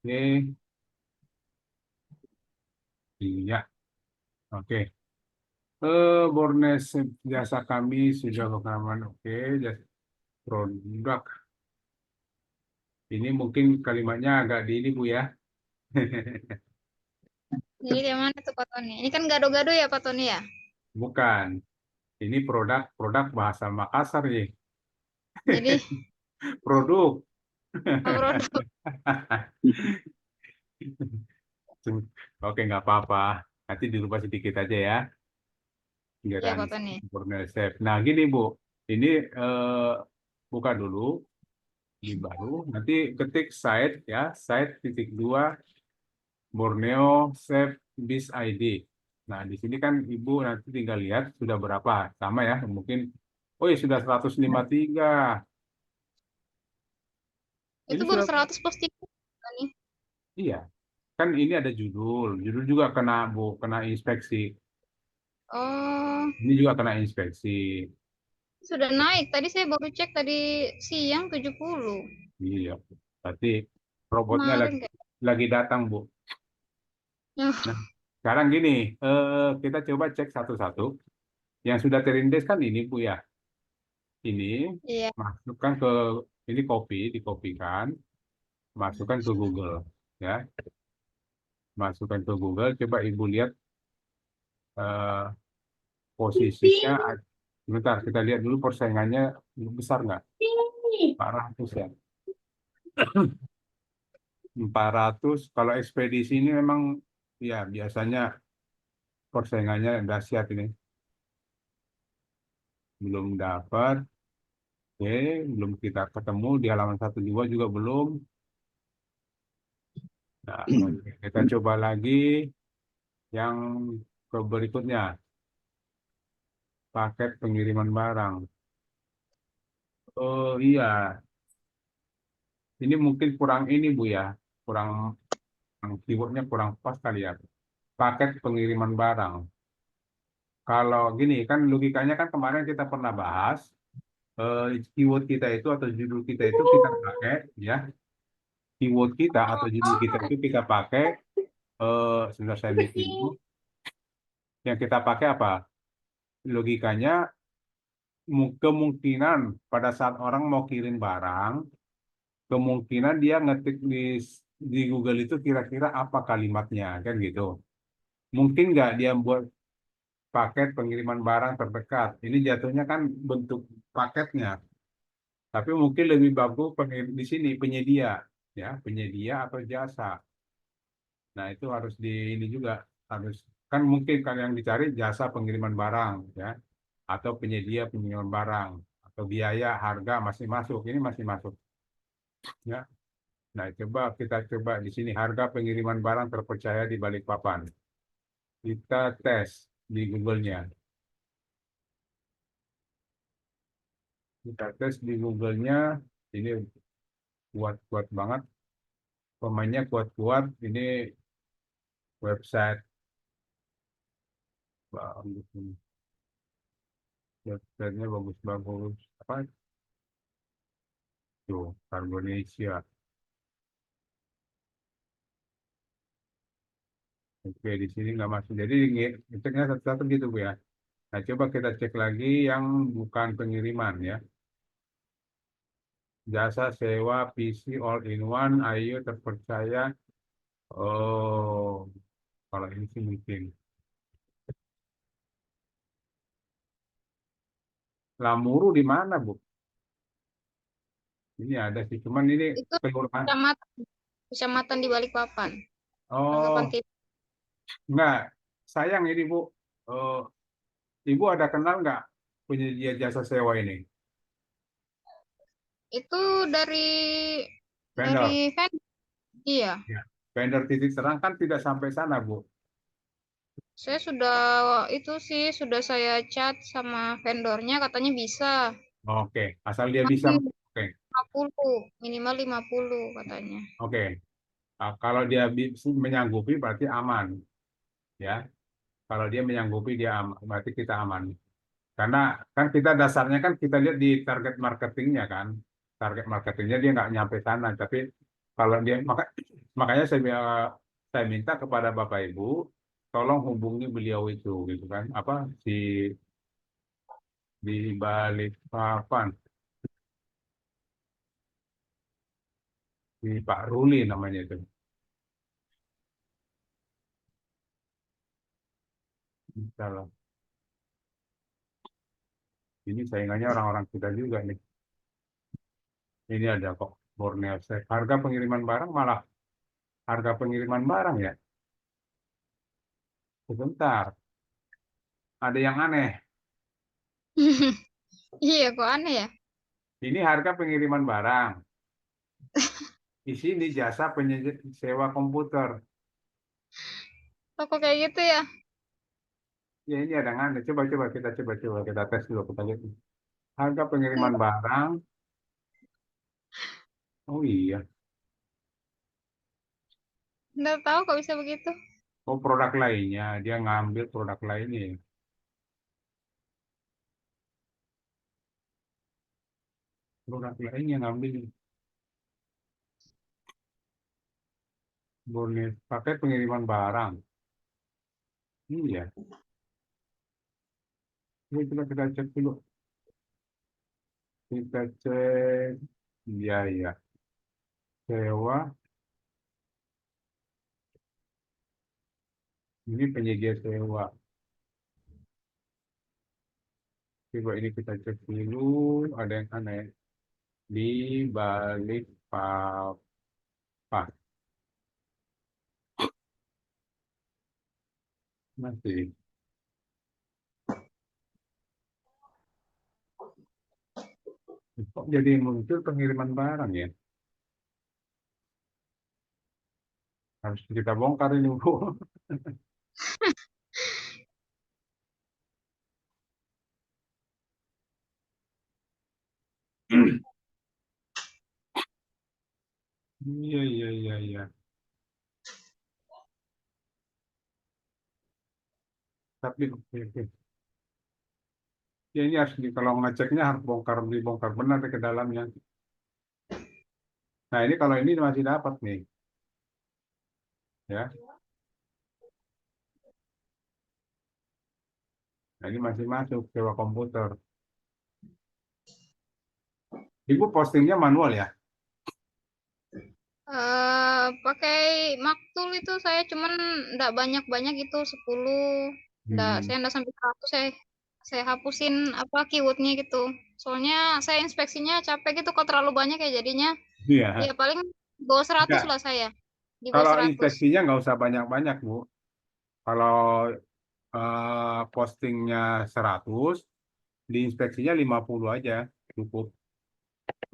Oke, iya, oke. Bornes jasa kami sudah rekaman, oke. Jasa produk. Ini mungkin kalimatnya agak di ini Bu ya. Jadi yang mana tuh Pak Tony? Ini kan gado-gado ya Pak Tony ya? Bukan. Ini produk bahasa Makassar nih. Jadi Produk. produk. Oke, nggak apa-apa. Nanti dirubah sedikit aja ya. Iya Giliran Pak Tony. Borneo Chef. Nah, gini Bu. Ini buka dulu di baru. Nanti ketik site ya, site titik dua Borneo Chef Bis ID. Nah, di sini kan Ibu nanti tinggal lihat sudah berapa. Sama ya, mungkin oh ya sudah 153. Itu Ini baru sudah 100 pasti Pak Tony. iya. Kan ini ada judul. Judul juga kena Bu, kena inspeksi. Oh, Ini juga kena inspeksi. sudah naik. Tadi saya baru cek tadi siang 70. Iya. Berarti robotnya Kemarin kayak. lagi datang, Bu. Nah, sekarang gini, kita coba cek satu-satu. Yang sudah terindeks kan ini, Bu ya. Ini Iya. masukkan ke ini dikopikan, masukkan ke Google, ya. Masukkan ke Google, coba Ibu lihat eh, posisinya. Sebentar, kita lihat dulu persaingannya besar nggak? 400 ya. 400. Kalau ekspedisi ini memang ya biasanya persaingannya dahsyat ini. Belum dapat, oke, belum kita ketemu di halaman 12 juga belum. Nah, oke, kita coba lagi yang ke berikutnya, paket pengiriman barang. Oh iya, ini mungkin kurang ini Bu ya, kurang keywordnya kurang pas kali ya. Paket pengiriman barang. Kalau gini kan logikanya kan kemarin kita pernah bahas keyword kita itu atau judul kita itu kita pakai ya, keyword kita atau judul kita itu kita pakai sebentar saya bikin dulu. Yang kita pakai apa? Logikanya kemungkinan pada saat orang mau kirim barang, kemungkinan dia ngetik di Google itu kira-kira apa kalimatnya kan gitu. Mungkin nggak dia buat paket pengiriman barang terdekat. Ini jatuhnya kan bentuk paketnya. Tapi mungkin lebih bagus di sini penyedia, ya penyedia atau jasa. Nah itu harus di ini juga harus kan mungkin kan yang dicari jasa pengiriman barang, ya atau penyedia pengiriman barang atau biaya harga masih masuk. Ini masih masuk, ya. Nah kita coba di sini harga pengiriman barang terpercaya di Balikpapan. Kita tes di Google-nya. Kita tes di Google-nya. Ini kuat-kuat banget. Pemainnya kuat-kuat. Ini website bagus ini. Websitenya bagus-bagus. Apa itu? Carbonesia. Oke, di sini nggak masuk. Jadi ngeceknya satu-satu gitu, Bu ya. Nah, coba kita cek lagi yang bukan pengiriman ya. Jasa sewa PC all in one, ayo terpercaya. Oh, kalau ini sih mungkin. Lamuru di mana, Bu? Ini ada sih, cuman ini Itu kelurahan. kecamatan, kecamatan di Balikpapan. Tanggapan Oh, tips. enggak. Sayang ini, Bu. Oh, Ibu ada kenal nggak penyedia jasa sewa ini? Itu dari Vendor. fan. Iya. Ya. Vendor titik terang kan tidak sampai sana, Bu. Saya sudah itu sih sudah saya chat sama vendornya katanya bisa. Oke, asal dia bisa. Nanti Oke, 50, minimal 50 katanya. oke. Nah, kalau dia menyanggupi berarti aman, ya. Kalau dia menyanggupi dia aman, berarti kita aman. Karena kan kita dasarnya kan kita lihat di target marketingnya kan. Target marketingnya dia nggak nyampe sana, tapi Kalau dia makanya saya minta kepada Bapak Ibu tolong hubungi beliau itu gitu kan. Apa si di Balikpapan, di Pak Ruli namanya itu. Salah. Ini saingannya orang-orang kita juga nih. Ini ada kok Borneo Set. Harga pengiriman barang malah harga pengiriman barang ya. Sebentar, ada yang aneh. Iya, kok aneh ya? Ini harga pengiriman barang. Di sini jasa sewa komputer. Oh, kok kayak gitu ya? Ya ini ada yang aneh. Coba coba kita tes dulu kita lihat. Harga pengiriman Nggak, barang. Oh iya. nggak tahu kok bisa begitu. Oh produk lainnya. Dia ngambil produk lainnya, ya. Produk lainnya ngambil. Boleh pakai pengiriman barang. Iya. Ini coba kita cek dulu. Kita cek biaya sewa. Ini penyedia sewa. Coba ini kita cek dulu. Ada yang aneh di balik papan. Masih. Kok jadi muncul pengiriman barang ya? Harus kita bongkar ini, Bu. Iya, iya, iya, iya. Tapi oke, oke. Ya ini harus kalau ngeceknya harus dibongkar benar ke dalamnya. Nah ini kalau ini masih dapat nih, ya. Nah ini masih masuk sewa komputer. Ibu postingnya manual ya? Pakai Maktul itu saya cuman nggak banyak-banyak itu 10. Nggak, Hmm. saya nggak sampai 100 saya hapusin apa keywordnya gitu. Soalnya saya inspeksinya capek gitu kalau terlalu banyak ya jadinya Iya. ya paling bawah 100 Ya, lah saya. Di bawah kalau 100. inspeksinya nggak usah banyak-banyak, Bu. Kalau postingnya 100, diinspeksinya 50 aja, cukup.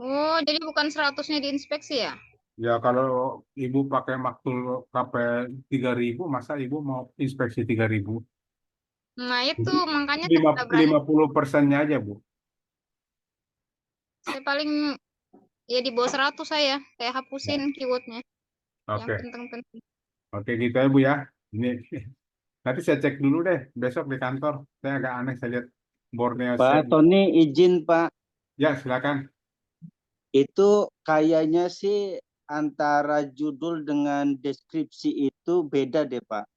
Oh, jadi bukan 100-nya diinspeksi ya? Ya kalau Ibu pakai maktul KP 3.000, masa Ibu mau inspeksi 3.000? Nah, itu Jadi makanya saya nggak berani. 50%-nya aja, Bu. Saya paling ya di bawah 100 saya. Saya Ya. hapusin keywordnya yang Oke, penting-penting. oke gitu ya Bu ya. Ini nanti saya cek dulu deh besok di kantor. Saya agak aneh saya lihat Borneo Pak Set. Tony izin Pak, Ya silakan. itu kayaknya sih antara judul dengan deskripsi itu beda deh Pak.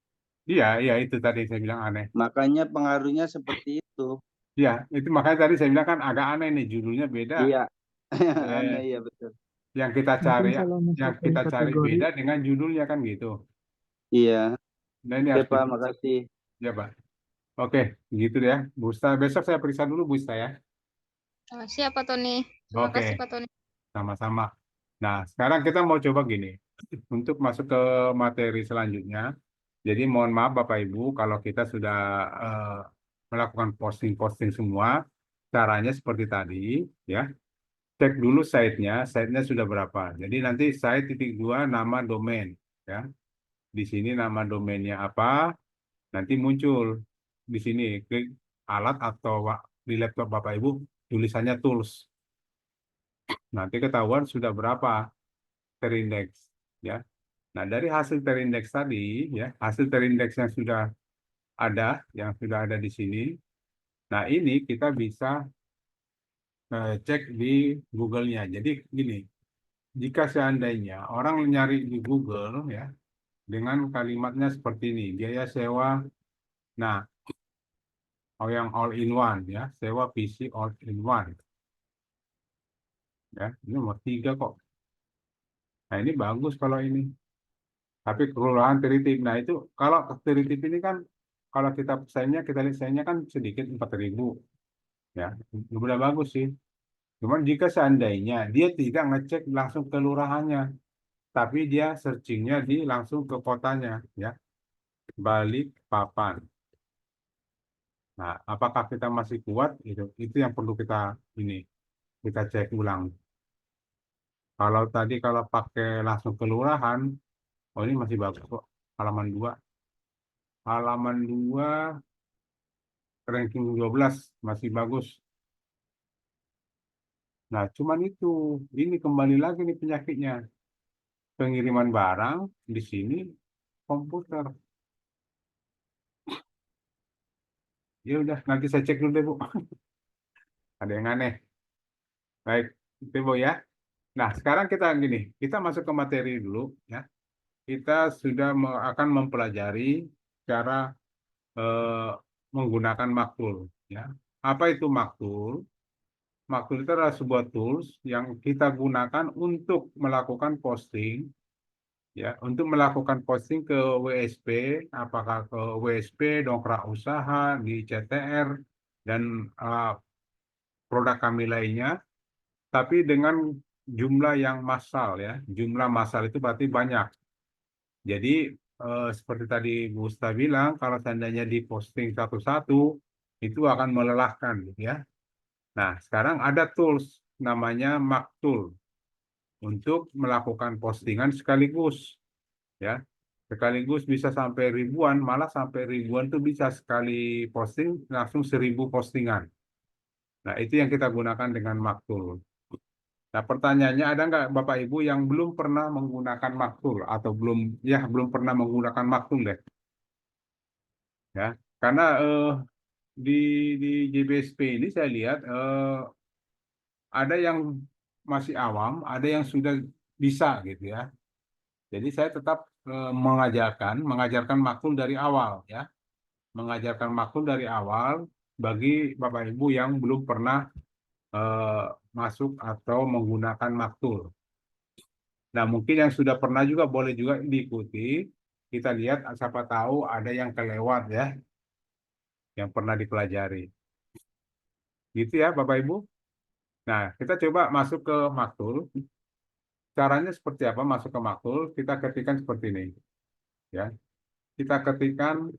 Iya, iya itu tadi saya bilang aneh. Makanya pengaruhnya seperti itu. Iya, itu makanya tadi saya bilang kan agak aneh nih judulnya beda. Iya, aneh Eh, ya betul. yang kita Mungkin cari kalau yang misalkan kita cari kategori, beda dengan judulnya kan gitu. Iya, Nah ini oke harus Pak, kita cek. makasih. Ya Pak. Oke, gitu deh ya. Busta besok saya periksa dulu Busta ya. Siapa Tony? Terima Oke, kasih Pak Tony. sama-sama. Nah, sekarang kita mau coba gini. Untuk masuk ke materi selanjutnya. Jadi mohon maaf Bapak Ibu kalau kita sudah eh, melakukan posting-posting semua, caranya seperti tadi, ya. Cek dulu site-nya sudah berapa. Jadi nanti site titik dua nama domain, ya. Di sini nama domainnya apa, nanti muncul di sini klik alat atau di laptop Bapak Ibu tulisannya tools. Nanti ketahuan sudah berapa terindeks, ya. Nah dari hasil terindeks tadi, ya hasil terindeks yang sudah ada di sini. Nah, ini kita bisa cek di Google-nya. Jadi gini, jika seandainya orang nyari di Google ya dengan kalimatnya seperti ini, biaya sewa, nah, yang all in one ya, sewa PC all in one ya, ini nomor 3 kok. Nah ini bagus kalau ini. Tapi kelurahan Teritip, nah itu kalau Teritip ini kan kalau kita pesannya kita lihat pesannya kan sedikit 4.000 ya, udah bagus sih. Cuman jika seandainya dia tidak ngecek langsung ke kelurahannya, tapi dia searchingnya di langsung ke kotanya ya, Balikpapan. Nah, apakah kita masih kuat? Itu yang perlu kita cek ulang. Kalau tadi kalau pakai langsung kelurahan, oh ini masih bagus kok. Halaman 2. Halaman 2 ranking 12 masih bagus. Nah, cuman itu. Ini kembali lagi nih penyakitnya. Pengiriman barang di sini komputer. Ya udah, nanti saya cek dulu deh, Bu. Ada yang aneh. Baik, itu Bu ya. Nah, sekarang kita gini, kita masuk ke materi dulu ya. Kita sudah akan mempelajari cara eh, menggunakan maktul ya. Apa itu maktul? Maktul itu adalah sebuah tools yang kita gunakan untuk melakukan posting ya, untuk melakukan posting ke WSP, apakah ke WSP, dongkrak usaha, di CTR dan produk kami lainnya, tapi dengan jumlah yang massal ya. Jumlah massal itu berarti banyak. Jadi seperti tadi Bu Usta bilang, kalau seandainya diposting satu-satu, itu akan melelahkan gitu ya. Nah, sekarang ada tools namanya Maktul untuk melakukan postingan sekaligus ya. Sekaligus bisa sampai ribuan, malah sampai ribuan tuh bisa sekali posting langsung 1.000 postingan. Nah, itu yang kita gunakan dengan Maktul. Nah, pertanyaannya ada nggak Bapak Ibu yang belum pernah menggunakan Maktul atau belum pernah menggunakan Maktul deh, ya? Karena di di JBSP ini saya lihat ada yang masih awam, ada yang sudah bisa gitu ya. Jadi saya tetap mengajarkan Maktul dari awal ya, mengajarkan Maktul dari awal bagi Bapak Ibu yang belum pernah eh, masuk atau menggunakan Maktul. Nah, mungkin yang sudah pernah juga boleh juga diikuti. Kita lihat siapa tahu ada yang kelewat ya, yang pernah dipelajari. Gitu ya, Bapak Ibu. Nah, kita coba masuk ke Maktul. Caranya seperti apa masuk ke Maktul? Kita ketikkan seperti ini, ya. Kita ketikkan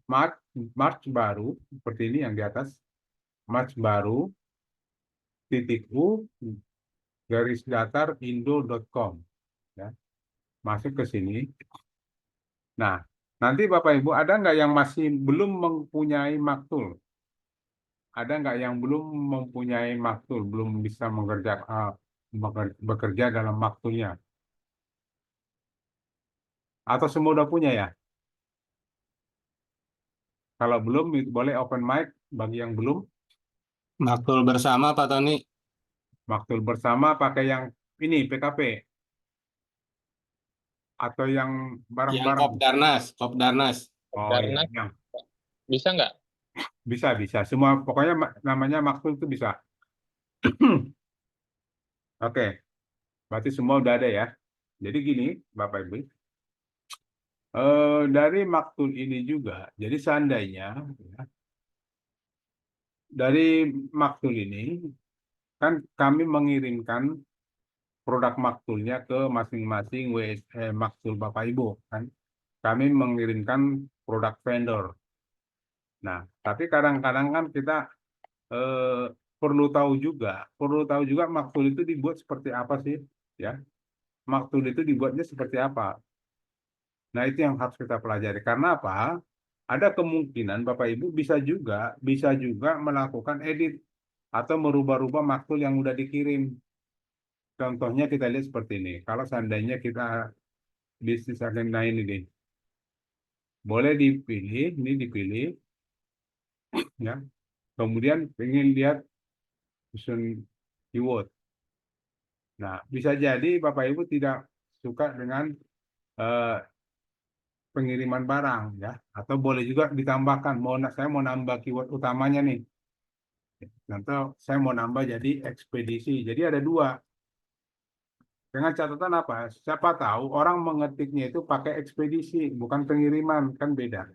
March, March baru seperti ini yang di atas. March baru titik U garis datar indo.com, ya. Masuk ke sini. Nah, nanti Bapak Ibu ada nggak yang masih belum mempunyai Maktul? Ada nggak yang belum mempunyai maktul, belum bisa bekerja dalam maktulnya? Atau semua udah punya ya? Kalau belum, boleh open mic bagi yang belum. Maktul bersama Pak Tony, Maktul bersama pakai yang ini, PKP. Atau yang yang bareng-bareng. Kopdarnas, Kopdarnas. Oh iya, Darnas yang bisa nggak? bisa. Semua pokoknya namanya maktul itu bisa. Oke, berarti semua udah ada ya. Jadi gini, Bapak Ibu. Dari maktul ini juga, jadi seandainya ya, dari maktul ini kan kami mengirimkan produk maktulnya ke masing-masing maktul Bapak Ibu kan. Kami mengirimkan produk vendor. Nah, tapi kadang-kadang kan kita eh, perlu tahu juga maktul itu dibuat seperti apa sih, ya. Maktul itu dibuatnya seperti apa. Nah, itu yang harus kita pelajari. Karena apa? Ada kemungkinan Bapak Ibu bisa juga melakukan edit atau merubah-rubah maktul yang udah dikirim. Contohnya kita lihat seperti ini. Kalau seandainya kita bisnis agenda ini, boleh dipilih, ini dipilih, ya. Kemudian ingin lihat susun keyword. Nah, bisa jadi Bapak Ibu tidak suka dengan eh, pengiriman barang ya, atau boleh juga ditambahkan. Saya mau nambah keyword utamanya nih. Contoh, saya mau nambah jadi ekspedisi. Jadi ada dua. Dengan catatan apa? Siapa tahu orang mengetiknya itu pakai ekspedisi, bukan pengiriman, kan beda.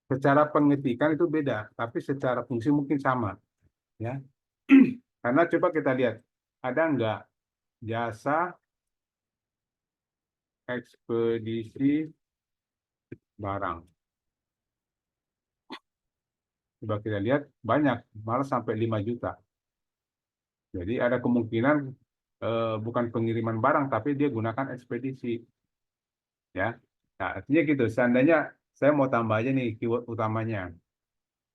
Secara pengetikan itu beda, tapi secara fungsi mungkin sama, ya. Karena coba kita lihat, ada nggak jasa ekspedisi barang? Coba kita lihat, banyak, malah sampai 5 juta. Jadi ada kemungkinan bukan pengiriman barang, tapi dia gunakan ekspedisi, ya. Nah, artinya gitu. Seandainya saya mau tambah aja nih keyword utamanya,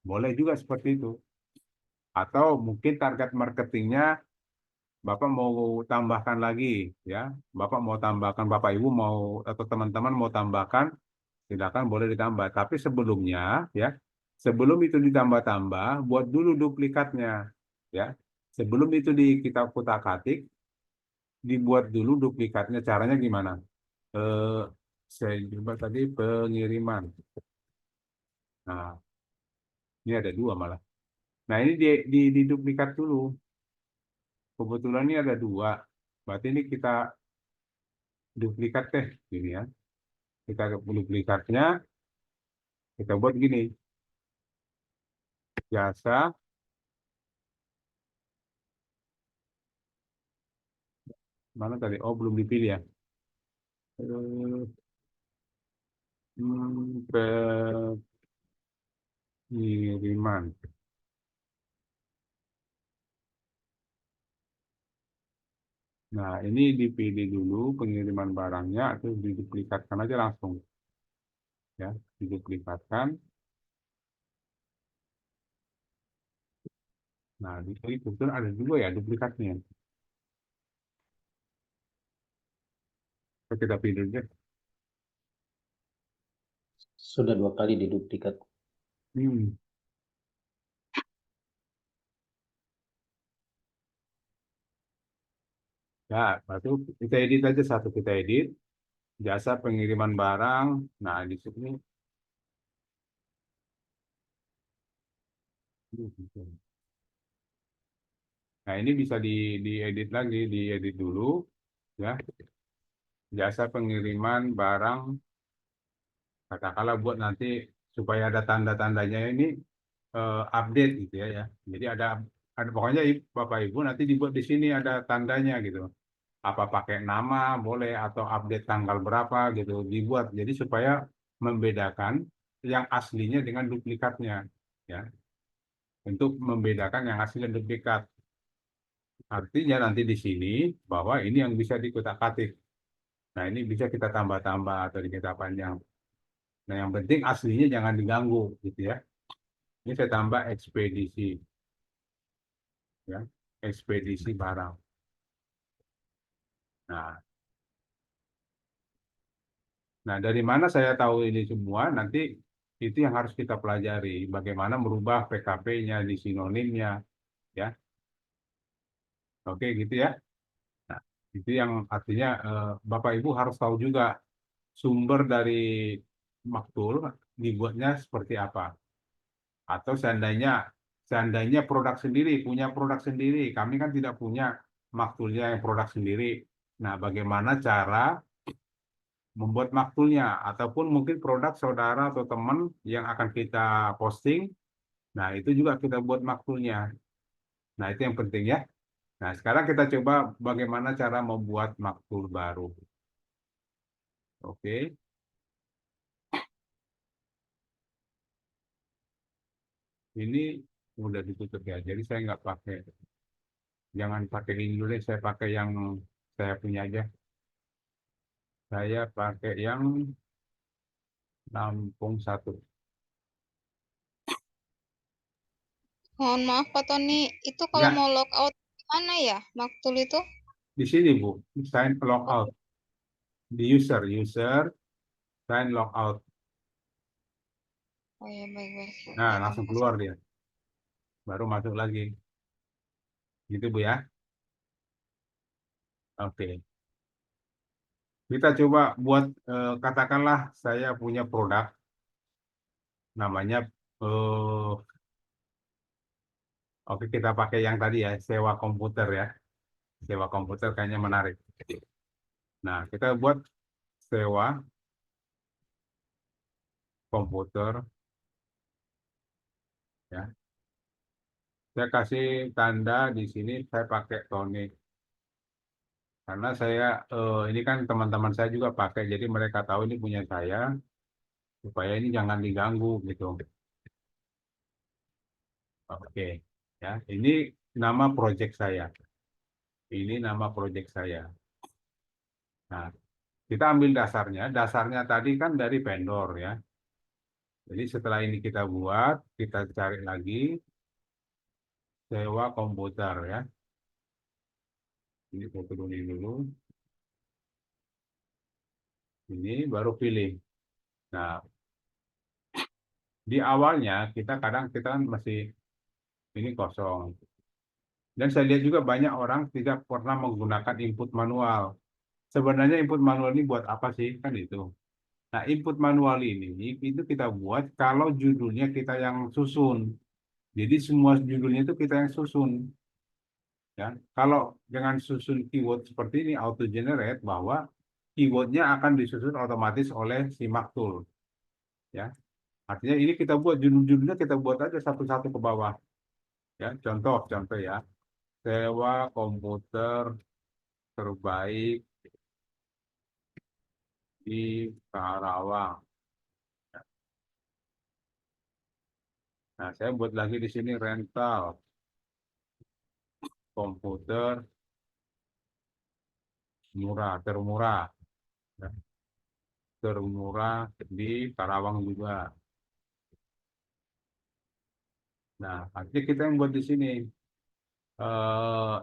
boleh juga seperti itu. Atau mungkin target marketingnya Bapak mau tambahkan lagi, ya. Bapak mau tambahkan, Bapak Ibu mau atau teman-teman mau tambahkan, silakan boleh ditambah. Tapi sebelumnya, ya, sebelum itu ditambah-tambah, buat dulu duplikatnya, ya. Sebelum itu kita kutak-atik, dibuat dulu duplikatnya. Caranya gimana? Eh, saya coba tadi pengiriman. Nah, ini ada dua malah. Nah, ini diduplikat dulu. Kebetulan ini ada dua. Berarti ini kita duplikat deh, gini ya. Kita duplikatnya, kita buat gini. Jasa mana tadi? Oh, belum dipilih ya. Eh, Pengiriman. Nah, ini dipilih dulu pengiriman barangnya atau diduplikatkan aja langsung. Ya, diduplikatkan. Nah, di sini kebetulan ada dua ya duplikatnya. Kita pilih aja. Sudah 2 kali diduplikat. Hmm. Ya, berarti kita edit aja satu, kita edit jasa pengiriman barang. Nah, di sini nah, ini bisa diedit lagi, diedit dulu ya. Jasa pengiriman barang, katakanlah buat nanti supaya ada tanda-tandanya ini update gitu ya, ya. Jadi ada pokoknya Bapak Ibu nanti dibuat di sini ada tandanya gitu. Apa pakai nama boleh atau update tanggal berapa gitu dibuat. Jadi supaya membedakan yang aslinya dengan duplikatnya, ya. Untuk membedakan yang asli dan duplikat. Artinya nanti di sini bahwa ini yang bisa dikutak-atik. Nah, ini bisa kita tambah-tambah atau kita panjang. Nah, yang penting aslinya jangan diganggu gitu ya. Ini saya tambah ekspedisi, ya, ekspedisi barang. Nah, dari mana saya tahu ini semua? Nanti itu yang harus kita pelajari. Bagaimana merubah PKP-nya di sinonimnya, ya. Oke, gitu ya. Nah, itu yang artinya Bapak Ibu harus tahu juga sumber dari maktul dibuatnya seperti apa. Atau seandainya produk sendiri, punya produk sendiri, kami kan tidak punya maktulnya yang produk sendiri. Nah, bagaimana cara membuat maktulnya, ataupun mungkin produk saudara atau teman yang akan kita posting, nah itu juga kita buat maktulnya. Nah, itu yang penting ya. Nah, sekarang kita coba bagaimana cara membuat maktul baru. Oke. Ini udah ditutup ya, jadi saya nggak pakai, jangan pakai ini dulu deh, saya pakai yang saya punya aja. Saya pakai yang Lampung 1. Mohon maaf Pak Tony, itu kalau Ya, mau logout gimana ya maktul itu? di sini Bu, sign logout. Di user, sign logout. Oh ya baik-baik. Nah, Ya, langsung terima kasih. keluar dia. Baru masuk lagi. Gitu Bu ya. Oke. Kita coba buat katakanlah saya punya produk namanya oke kita pakai yang tadi ya, sewa komputer ya. Sewa komputer kayaknya menarik. Nah, kita buat sewa komputer ya. Saya kasih tanda di sini saya pakai Tonic. Karena saya ini kan teman-teman saya juga pakai, jadi mereka tahu ini punya saya supaya ini jangan diganggu gitu. Oke, ya ini nama project saya. Ini nama project saya. Nah, kita ambil dasarnya. Dasarnya tadi kan dari vendor ya. Jadi setelah ini kita buat, kita cari lagi sewa komputer ya. Ini saya turunin dulu. Ini baru pilih. Nah, di awalnya kita kadang kita kan masih ini kosong. Dan saya lihat juga banyak orang tidak pernah menggunakan input manual. Sebenarnya input manual ini buat apa sih? Kan itu. Nah, input manual ini itu kita buat kalau judulnya kita yang susun. Jadi semua judulnya itu kita yang susun. Ya, kalau dengan susun keyword seperti ini auto generate bahwa keywordnya akan disusun otomatis oleh si Maktul. Ya, artinya ini kita buat judul-judulnya kita buat aja satu-satu ke bawah. Ya, contoh ya. Sewa komputer terbaik di Karawang. Nah, saya buat lagi di sini rental komputer murah, termurah, ya, termurah di Karawang juga. Nah, artinya kita yang buat di sini eh,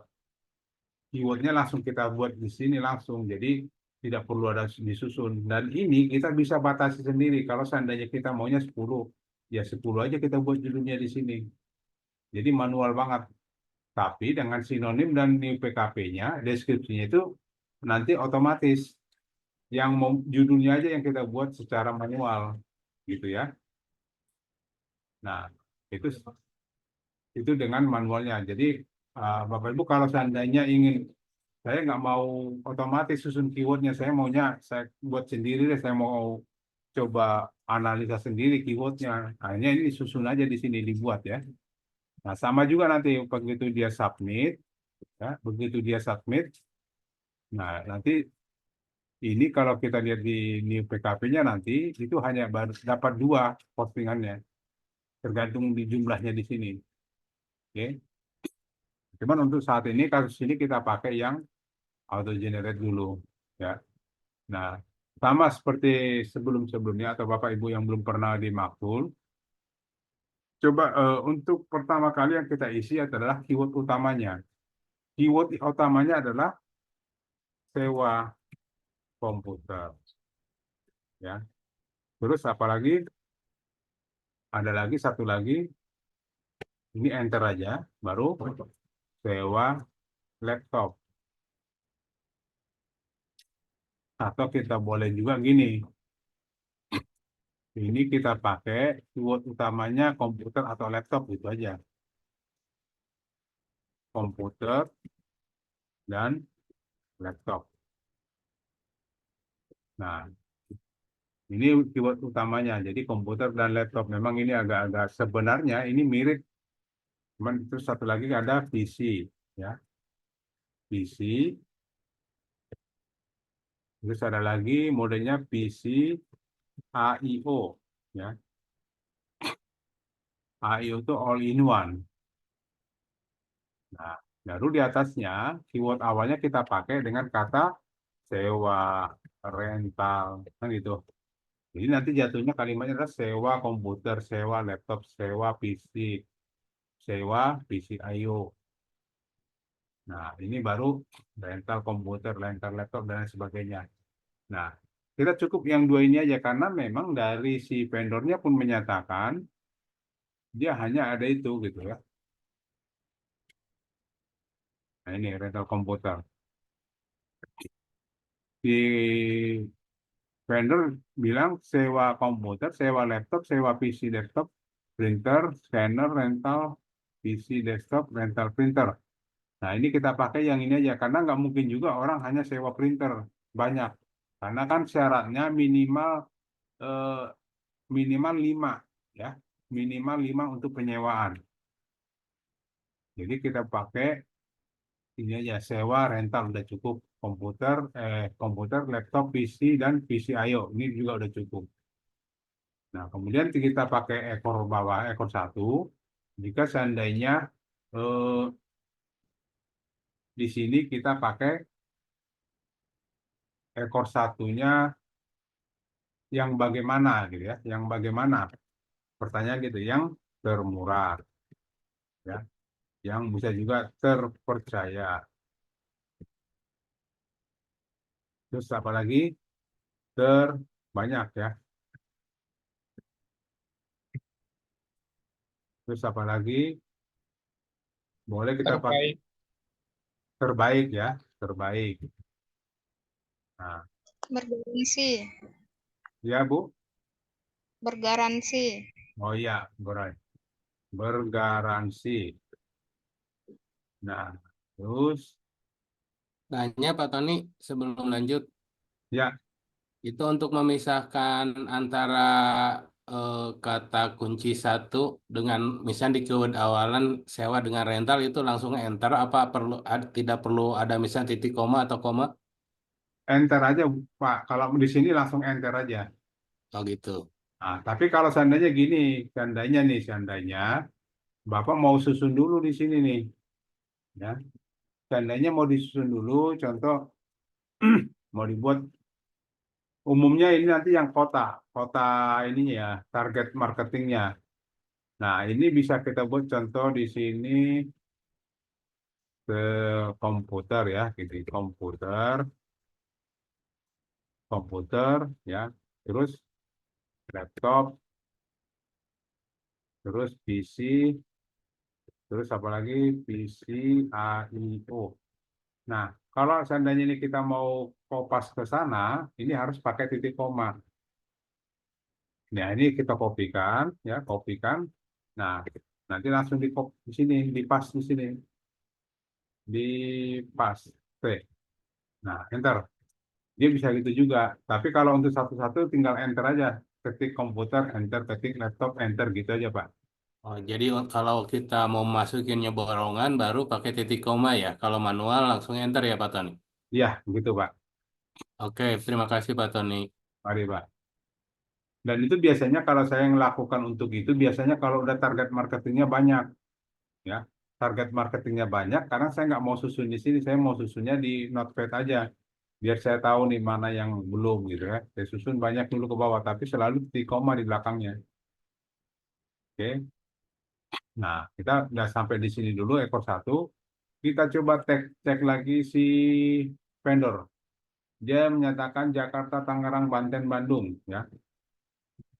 keywordnya langsung kita buat di sini langsung, jadi tidak perlu ada disusun. Dan ini kita bisa batasi sendiri. Kalau seandainya kita maunya 10, ya 10 aja kita buat judulnya di sini. Jadi manual banget. Tapi dengan sinonim dan new PKP-nya, deskripsinya itu nanti otomatis yang mau judulnya aja yang kita buat secara manual, gitu ya. Nah, itu dengan manualnya. Jadi Bapak Ibu kalau seandainya ingin saya nggak mau otomatis susun keywordnya, saya maunya saya buat sendiri deh, saya mau coba analisa sendiri keywordnya. Hanya ini susun aja di sini dibuat ya. Nah, sama juga nanti begitu dia submit, ya, begitu dia submit, nah nanti ini kalau kita lihat di new PKP-nya nanti itu hanya dapat 2 postingannya, tergantung di jumlahnya di sini. Oke. Cuman untuk saat ini kasus ini kita pakai yang auto generate dulu, ya. Nah, sama seperti sebelum-sebelumnya atau Bapak Ibu yang belum pernah di Maktul, coba untuk pertama kali yang kita isi adalah keyword utamanya. Keyword utamanya adalah sewa komputer, ya. Terus apalagi ada lagi satu lagi, ini enter aja, baru sewa laptop. Atau kita boleh juga gini, ini kita pakai keyword utamanya komputer atau laptop gitu aja. Komputer dan laptop. Nah, ini keyword utamanya. Jadi komputer dan laptop. Memang ini agak-agak sebenarnya ini mirip. Cuman itu satu lagi ada PC, ya. PC. Terus ada lagi modenya PC AIO, ya. AIO itu all in one. Nah, baru di atasnya keyword awalnya kita pakai dengan kata sewa, rental, kan gitu. Jadi nanti jatuhnya kalimatnya adalah sewa komputer, sewa laptop, sewa PC, sewa PC IO. Nah, ini baru rental komputer, rental laptop, dan sebagainya. Nah, kita cukup yang 2 ini aja, karena memang dari si vendornya pun menyatakan dia hanya ada itu gitu ya. Nah, ini rental komputer. Di vendor bilang sewa komputer, sewa laptop, sewa PC desktop, printer, scanner, rental, PC desktop, rental printer. Nah, ini kita pakai yang ini aja, karena nggak mungkin juga orang hanya sewa printer banyak. Karena kan syaratnya eh, minimal 5, ya, minimal 5 untuk penyewaan. Jadi kita pakai ini aja, sewa rental udah cukup, komputer, laptop, PC dan PCIO ini juga udah cukup. Nah, kemudian kita pakai ekor bawah, ekor 1. Jika seandainya eh, di sini kita pakai ekor 1-nya yang bagaimana gitu ya, yang bagaimana? Pertanyaan gitu, yang termurah, ya, yang bisa juga terpercaya. Terus apa lagi? Terbanyak ya. Terus apa lagi? Boleh kita pakai terbaik ya, terbaik. Nah, Bergaransi. ya Bu. Bergaransi. Oh iya, bergaransi. Nah, terus Nanya Pak Tony sebelum lanjut, ya, itu untuk memisahkan antara kata kunci satu dengan misalnya di keyword awalan sewa dengan rental itu langsung enter apa tidak perlu ada misalnya titik koma atau koma? enter aja Pak. Kalau di sini langsung enter aja. Oh gitu. Nah, tapi kalau seandainya gini, seandainya Bapak mau susun dulu di sini nih, ya. Seandainya mau disusun dulu, contoh mau dibuat umumnya ini nanti yang kota ininya ya, target marketingnya. Nah, ini bisa kita buat contoh di sini ke komputer ya, gitu, komputer ya, terus laptop, terus PC, terus apa lagi PC AIO. Nah, kalau seandainya ini kita mau kopas ke sana, ini harus pakai titik koma. Nah, ini kita kopikan, ya, kopikan. Nah, nanti langsung di sini, dipas di sini, dipas. Oke. Nah, enter. Dia bisa gitu juga. Tapi kalau untuk satu-satu tinggal enter aja. Ketik komputer, enter, ketik laptop, enter gitu aja, Pak. Oh, jadi kalau kita mau masukinnya borongan baru pakai titik koma ya. Kalau manual langsung enter ya Pak Tony. Ya, begitu, Pak. Oke, terima kasih Pak Tony. Mari, Pak. Dan itu biasanya kalau saya melakukan untuk itu, biasanya kalau udah target marketingnya banyak, ya. Target marketingnya banyak, karena saya nggak mau susun di sini, saya mau susunnya di Notepad aja. Biar saya tahu nih mana yang belum gitu ya. Saya susun banyak dulu ke bawah, tapi selalu titik koma di belakangnya. Oke. Nah, kita udah sampai di sini dulu ekor 1. Kita coba cek lagi si vendor. Dia menyatakan Jakarta, Tangerang, Banten, Bandung, ya.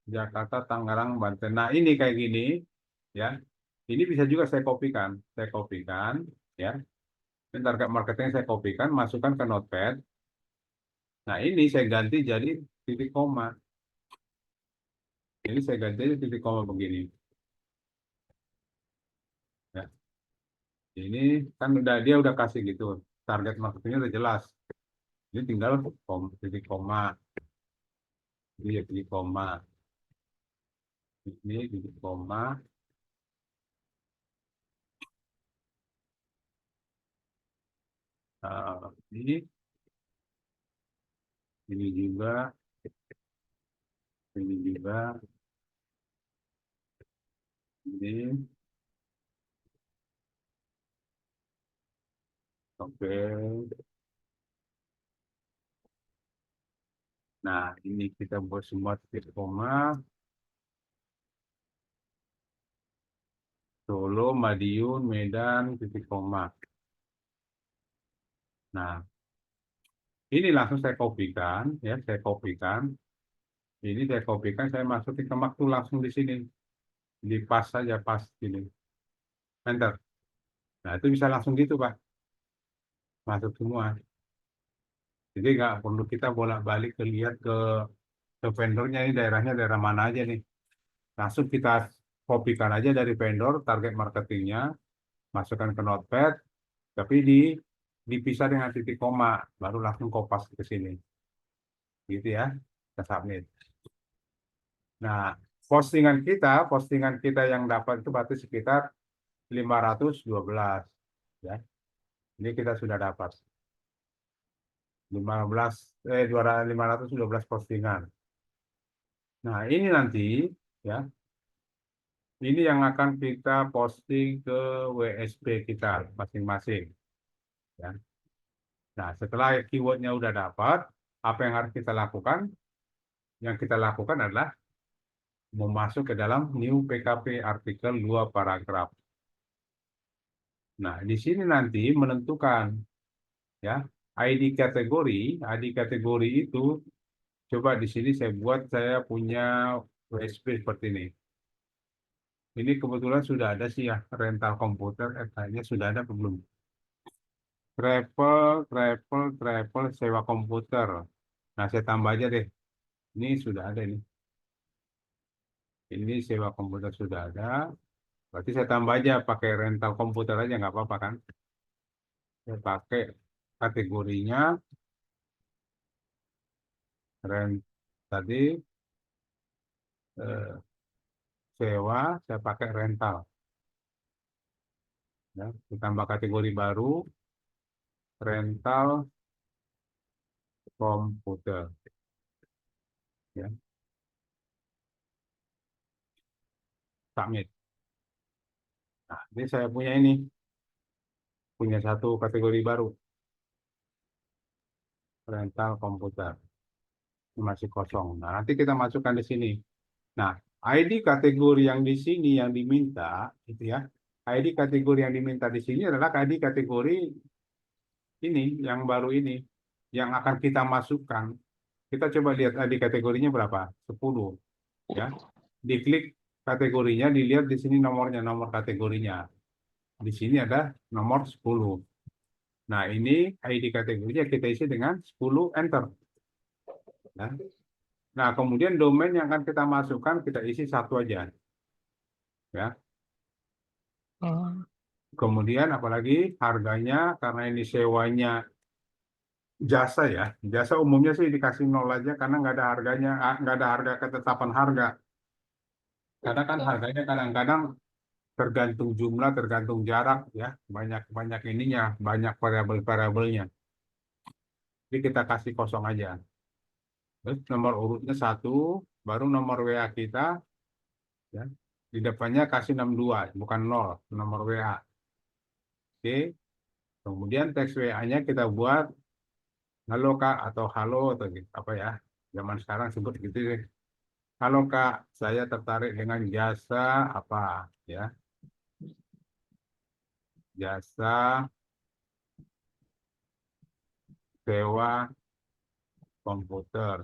Jakarta, Tangerang, Banten. Nah, ini kayak gini, ya. Ini bisa juga saya kopikan, ya. Ini target marketing saya kopikan, masukkan ke Notepad. Nah, ini saya ganti jadi titik koma. Ini saya ganti jadi titik koma begini. Ya. Ini kan dia udah kasih gitu. Target marketingnya udah jelas. Ini tinggal titik koma. Ini ya titik koma. Ini titik koma. Ini juga, ini juga, ini. Oke. Nah, ini kita buat semua titik koma. Solo, Madiun, Medan, titik koma. Nah, ini langsung saya kopikan, ya, saya kopikan. Ini saya kopikan, saya masukin ke waktu langsung di sini. Di pas saja, pas sini. Enter. Nah, itu bisa langsung gitu, Pak. masuk semua. Jadi nggak perlu kita bolak-balik lihat ke vendornya, ini daerahnya daerah mana aja nih. Langsung kita kopikan aja dari vendor target marketingnya, masukkan ke notepad, tapi dipisah dengan titik koma, baru langsung kopas ke sini. Gitu ya, kita submit. Nah, postingan kita yang dapat itu berarti sekitar 512 ya. Ini kita sudah dapat 512 postingan. Nah, ini nanti ya, ini yang akan kita posting ke WSP kita masing-masing ya. Nah, setelah keywordnya udah dapat, apa yang harus kita lakukan? Yang kita lakukan adalah mau masuk ke dalam new PKP artikel 2 paragraf. Nah, di sini nanti menentukan ya ID kategori itu coba di sini saya punya WSP seperti ini. Ini kebetulan sudah ada sih ya rental komputer, kayaknya sudah ada atau belum? Travel sewa komputer. Nah, saya tambah aja deh. Ini sudah ada ini. Ini sewa komputer sudah ada. Berarti saya tambah aja pakai rental komputer aja nggak apa-apa kan? Saya pakai kategorinya tadi eh, sewa, saya pakai rental. Ya, ditambah kategori baru rental komputer. Ya, submit. Nah, ini saya punya satu kategori baru rental komputer. Ini masih kosong. Nah, nanti kita masukkan di sini. Nah, ID kategori yang di sini yang diminta, itu ya. ID kategori yang diminta di sini adalah ID kategori ini, yang baru ini, yang akan kita masukkan. Kita coba lihat ID kategorinya berapa? 10. Ya. Diklik kategorinya, dilihat di sini nomornya, nomor kategorinya. Di sini ada nomor 10. Nah, ini ID kategorinya kita isi dengan 10 enter. Ya. Nah, kemudian domain yang akan kita masukkan kita isi satu aja. Ya. Kemudian apalagi harganya, karena ini sewanya jasa ya. Jasa umumnya sih dikasih 0 aja karena nggak ada harganya, nggak ada harga ketetapan harga. Karena kan harganya kadang-kadang tergantung jumlah, tergantung jarak ya. Banyak ininya, banyak variabel-variabelnya. Jadi kita kasih kosong aja. Terus nomor urutnya 1, baru nomor WA kita ya. Di depannya kasih 62, bukan 0, nomor WA. Oke. Kemudian teks WA-nya kita buat halo Kak atau halo atau gitu, apa ya. Zaman sekarang sebut gitu deh. Halo Kak, saya tertarik dengan jasa apa ya. Jasa sewa komputer.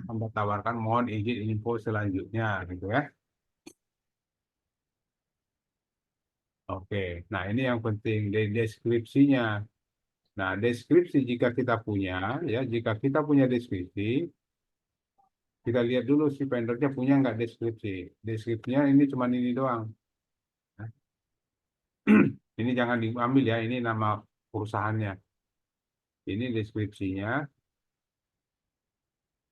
Anda tawarkan, mohon izin info selanjutnya gitu ya. Oke, nah ini yang penting dari deskripsinya. Nah, deskripsi jika kita punya, ya jika kita punya deskripsi, kita lihat dulu si vendornya punya nggak deskripsi. Deskripsinya ini cuma ini doang. Nah, ini jangan diambil ya, ini nama perusahaannya. Ini deskripsinya.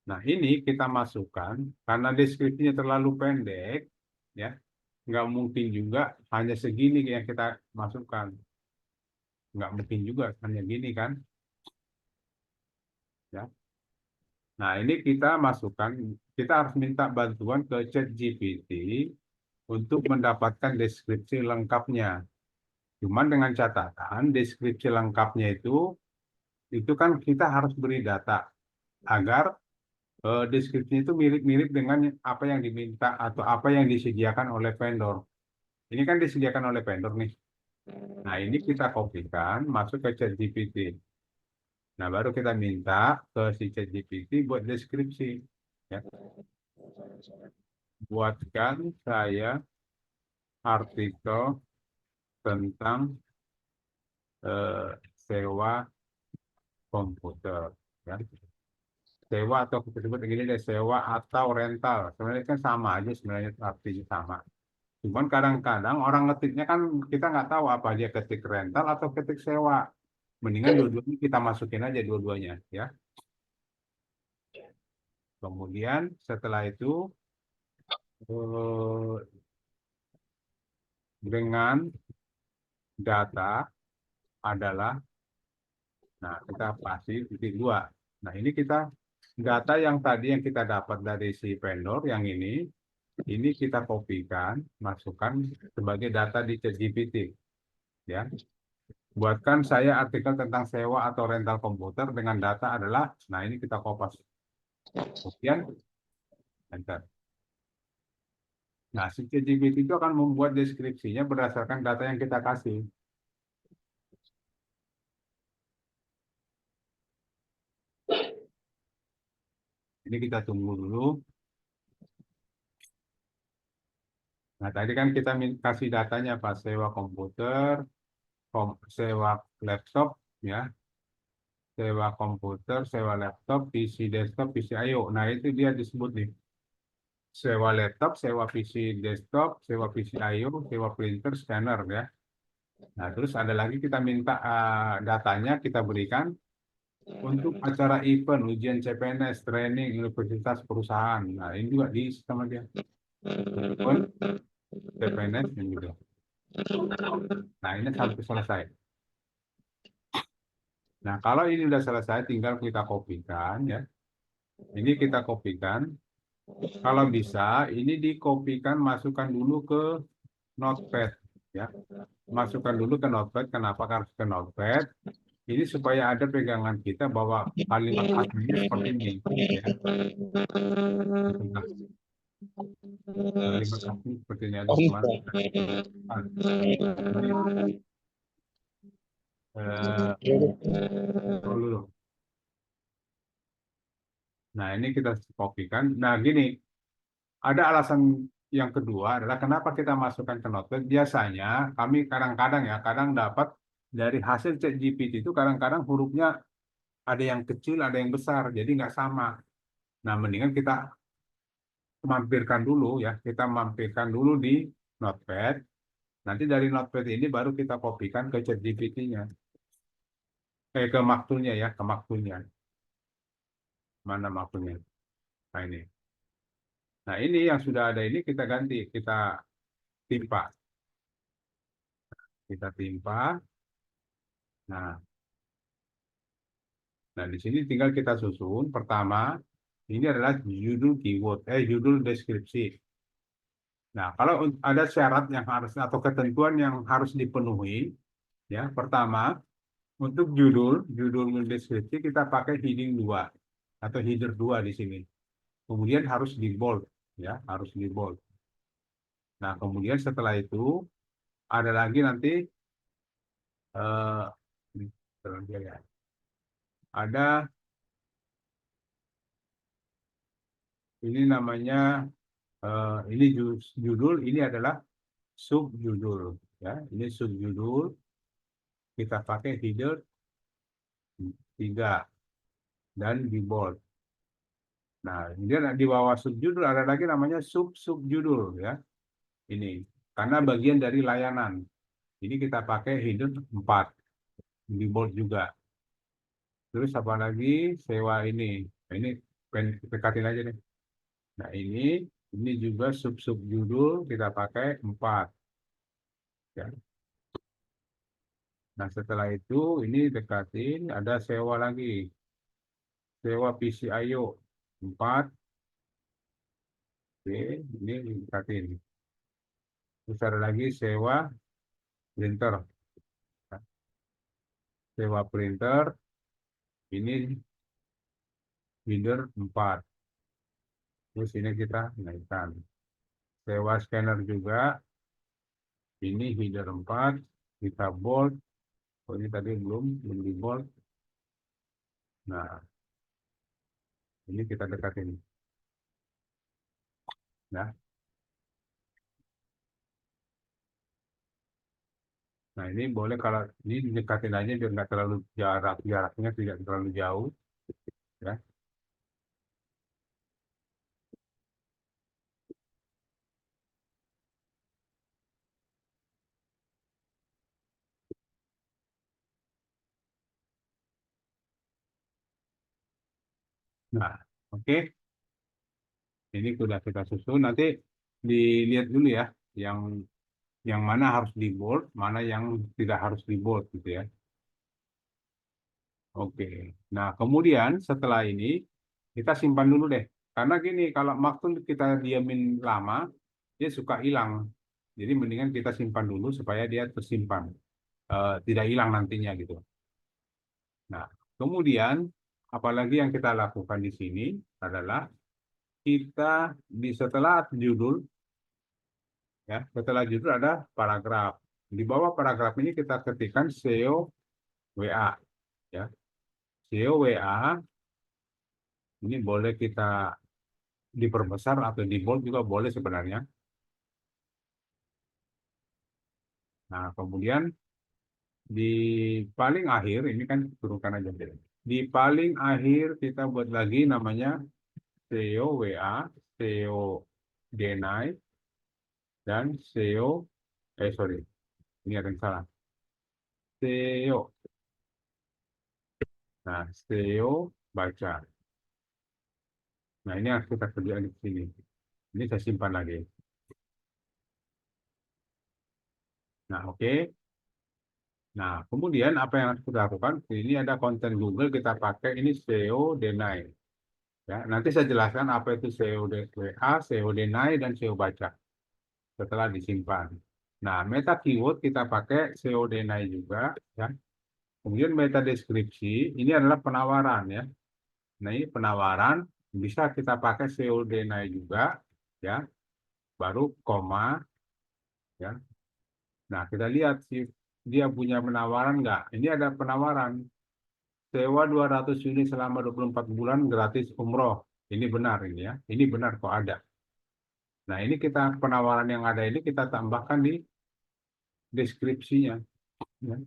Nah, ini kita masukkan karena deskripsinya terlalu pendek, ya nggak mungkin juga hanya segini yang kita masukkan. Nggak mungkin juga hanya gini kan. Ya. Nah, ini kita masukkan, kita harus minta bantuan ke ChatGPT untuk mendapatkan deskripsi lengkapnya. Cuman dengan catatan, deskripsi lengkapnya itu kan kita harus beri data agar deskripsinya itu mirip-mirip dengan apa yang diminta atau apa yang disediakan oleh vendor. Ini kan disediakan oleh vendor nih. Nah, ini kita kopikan, masuk ke ChatGPT. Nah, baru kita minta ke si ChatGPT buat deskripsi. Ya. Buatkan saya artikel tentang sewa komputer, ya. Sewa atau kita sebut begini deh, sewa atau rental. Sebenarnya kan sama aja, sebenarnya artinya sama. Cuman kadang-kadang orang ngetiknya kan kita nggak tahu apa dia ketik rental atau ketik sewa. Mendingan dua-duanya kita masukin aja dua-duanya, ya. Kemudian setelah itu eh, dengan data adalah, nah kita pasti titik dua. Nah ini kita data yang tadi yang kita dapat dari si vendor yang ini kita kopikan, masukkan sebagai data di ChatGPT, ya. Buatkan saya artikel tentang sewa atau rental komputer dengan data adalah, nah ini kita kopas, kemudian enter. Nah, si ChatGPT itu akan membuat deskripsinya berdasarkan data yang kita kasih. Ini kita tunggu dulu. Nah, tadi kan kita kasih datanya, Pak, sewa komputer, sewa laptop, ya, sewa komputer, sewa laptop, PC desktop, PC I/O. Nah, itu dia disebut nih. Sewa laptop, sewa PC desktop, sewa PC I/O, sewa printer, scanner, ya. Nah, terus ada lagi kita minta datanya kita berikan untuk acara event, ujian CPNS, training, universitas, perusahaan. Nah, ini juga diisi sama dia. Event, CPNS, dan juga. Nah, ini sampai selesai. Nah, kalau ini sudah selesai, tinggal kita kopikan, ya. Ini kita kopikan. Kalau bisa, ini dikopikan, masukkan dulu ke Notepad, ya. Masukkan dulu ke Notepad. Kenapa harus ke Notepad? Ini supaya ada pegangan kita bahwa kalimat aslinya seperti ini, ya. Kalimat asli seperti ini ada kemarin. Dulu. Nah, ini kita kopikan. Nah, gini, ada alasan yang kedua adalah kenapa kita masukkan ke Notepad. Biasanya kami kadang-kadang ya, kadang dapat dari hasil ChatGPT itu kadang-kadang hurufnya ada yang kecil, ada yang besar, jadi nggak sama. Nah, mendingan kita mampirkan dulu ya, kita mampirkan dulu di Notepad. Nanti dari Notepad ini baru kita kopikan ke ChatGPT-nya. Ke maktulnya ya, ke maktulnya. Mana maktulnya? Nah, ini. Nah, ini yang sudah ada ini kita ganti, kita timpa. Kita timpa. Nah, di sini tinggal kita susun. Pertama, ini adalah judul keyword, judul deskripsi. Nah, kalau ada syarat yang harus atau ketentuan yang harus dipenuhi, ya, pertama untuk judul deskripsi kita pakai heading 2 atau header 2 di sini. Kemudian harus di bold, ya, harus di bold. Nah, kemudian setelah itu ada lagi nanti ada ini namanya ini judul, ini adalah subjudul, ya. Ini subjudul, kita pakai header 3 dan di bold. Nah, kemudian di bawah subjudul ada lagi namanya subjudul, ya. Ini karena bagian dari layanan. Ini kita pakai header 4 di bold juga. Terus apa lagi? Sewa ini. Nah, ini pekatin aja nih. Nah, ini juga subjudul kita pakai 4. Ya. Nah, setelah itu ini dekatin, ada sewa lagi. Sewa PC I/O 4. Oke, ini dekatin. Terus ada lagi sewa printer. Sewa printer, ini header 4. Terus ini kita naikkan. Sewa scanner juga, ini header 4. Kita bold. Oh, ini tadi belum di bold. Nah, ini kita dekatin. Nah, Nah, ini boleh kalau ini dekatin aja biar nggak terlalu jaraknya tidak terlalu jauh, ya. Nah, oke. Ini sudah kita susun. Nanti dilihat dulu ya, yang yang mana harus di bold, mana yang tidak harus di bold gitu ya. Oke. Nah, kemudian setelah ini kita simpan dulu deh. Karena gini, kalau waktu kita diamin lama, dia suka hilang. Jadi mendingan kita simpan dulu supaya dia tersimpan, tidak hilang nantinya gitu. Nah, kemudian apalagi yang kita lakukan di sini adalah kita di setelah judul, ya, setelah judul ada paragraf. Di bawah paragraf ini kita ketikkan SEO WA, ya. SEO WA ini boleh kita diperbesar atau di bold juga boleh sebenarnya. Nah, kemudian di paling akhir ini kan turunkan aja deh. Di paling akhir kita buat lagi namanya SEO WA, SEO deny, dan SEO, sorry, ini ada yang salah. SEO. Nah, SEO baca. Nah, ini harus kita kerjakan di sini. Ini saya simpan lagi. Nah, oke. Nah, kemudian apa yang harus kita lakukan? Ini ada konten Google kita pakai ini SEO deny. Ya, nanti saya jelaskan apa itu SEO WA, SEO deny, dan SEO baca setelah disimpan. Nah, meta keyword kita pakai SEO deny juga. Ya. Kemudian meta deskripsi ini adalah penawaran ya. Nah, ini penawaran bisa kita pakai SEO deny juga. Ya, baru koma. Ya. Nah, kita lihat sih dia punya penawaran nggak. Ini ada penawaran. Sewa 200 unit selama 24 bulan gratis umroh. Ini benar ini ya. Ini benar kok ada. Nah, ini kita penawaran yang ada ini kita tambahkan di deskripsinya. Ya.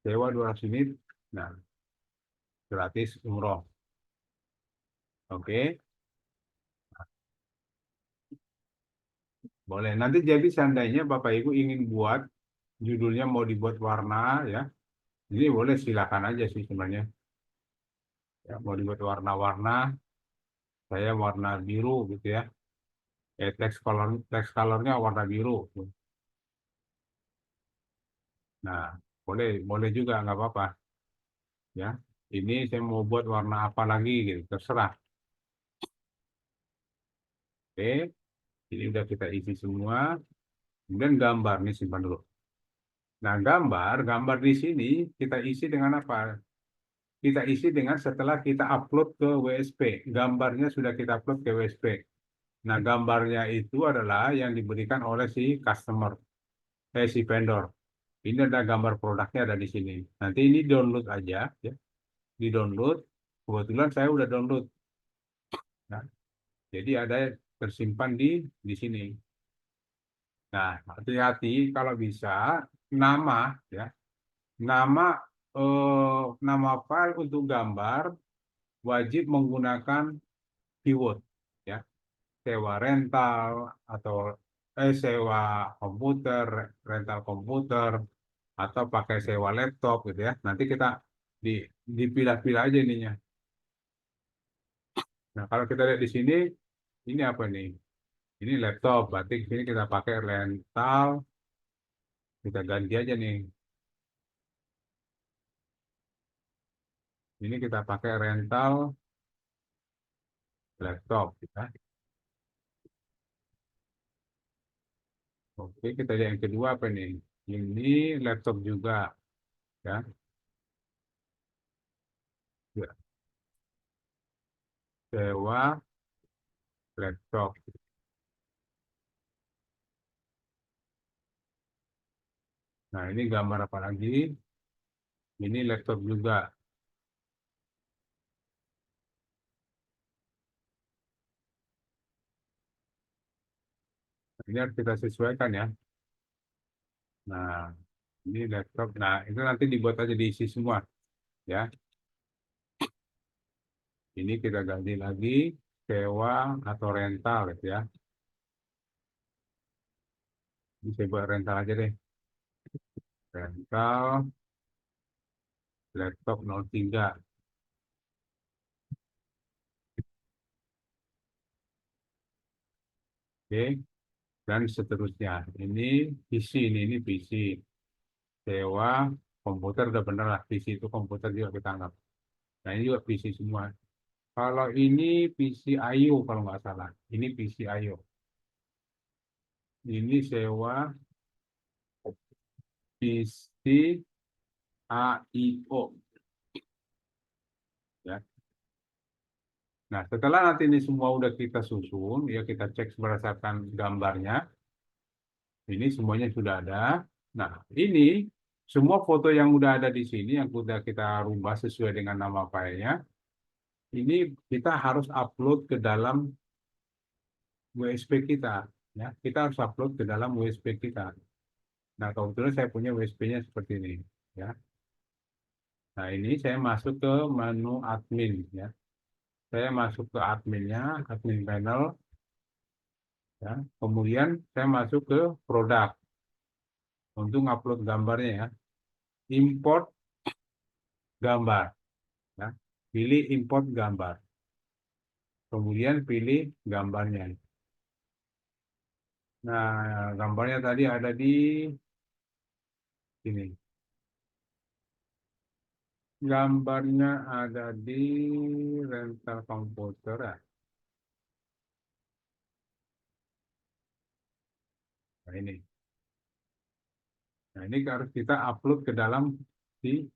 Sewa 200 unit, nah, gratis umroh. Oke, boleh. Nanti jadi seandainya Bapak Ibu ingin buat judulnya mau dibuat warna ya, ini boleh silakan aja sih sebenarnya. Ya, mau dibuat warna-warna, saya warna biru gitu ya. Text colornya warna biru. Nah, boleh, boleh juga nggak apa-apa. Ya, ini saya mau buat warna apa lagi gitu, terserah. Oke, ini udah kita isi semua. Kemudian gambar nih simpan dulu. Nah, gambar di sini kita isi dengan apa? Kita isi dengan setelah kita upload ke WSP. Gambarnya sudah kita upload ke WSP. Nah, gambarnya itu adalah yang diberikan oleh si customer, si vendor. Ini ada gambar produknya ada di sini. Nanti ini download aja, ya. Di download. Kebetulan saya udah download. Nah, jadi ada tersimpan di sini. Nah, hati-hati kalau bisa nama, ya, nama nama file untuk gambar wajib menggunakan keyword, ya, sewa rental atau sewa komputer, rental komputer, atau pakai sewa laptop gitu ya. Nanti kita di dipilah-pilah aja ininya. Nah, kalau kita lihat di sini, ini apa nih? Ini laptop, berarti di sini kita pakai rental, kita ganti aja nih. Ini kita pakai rental laptop, ya. Oke, kita lihat yang kedua apa nih? Ini laptop juga, ya. Ya, sewa laptop. Nah, ini gambar apa lagi? Ini laptop juga. Ini harus kita sesuaikan ya. Nah, Ini laptop. Nah, itu nanti dibuat aja diisi semua, ya. Ini kita ganti lagi sewa atau rental, gitu ya. Ini saya buat rental aja deh. Rental laptop 03. Oke, dan seterusnya. Ini PC, ini PC. Sewa komputer udah bener lah. PC itu komputer juga kita anggap. Nah, ini juga PC semua. Kalau ini PC IO kalau nggak salah. Ini PC IO. Ini sewa PC AIO. Ya. Nah, setelah nanti ini semua udah kita susun, ya kita cek berdasarkan gambarnya. Ini semuanya sudah ada. Nah, ini semua foto yang udah ada di sini yang sudah kita rubah sesuai dengan nama filenya. Ini kita harus upload ke dalam WSP kita. Ya, kita harus upload ke dalam WSP kita. Nah, kebetulan saya punya WSP-nya seperti ini. Ya. Nah, ini saya masuk ke menu admin. Ya. Saya masuk ke adminnya, admin panel. Ya. Kemudian saya masuk ke produk untuk upload gambarnya ya. Import gambar. Ya. Pilih import gambar. Kemudian pilih gambarnya. Nah, gambarnya tadi ada di sini. Gambarnya ada di rental komputer. Ya. Nah, ini. Nah, ini harus kita upload ke dalam di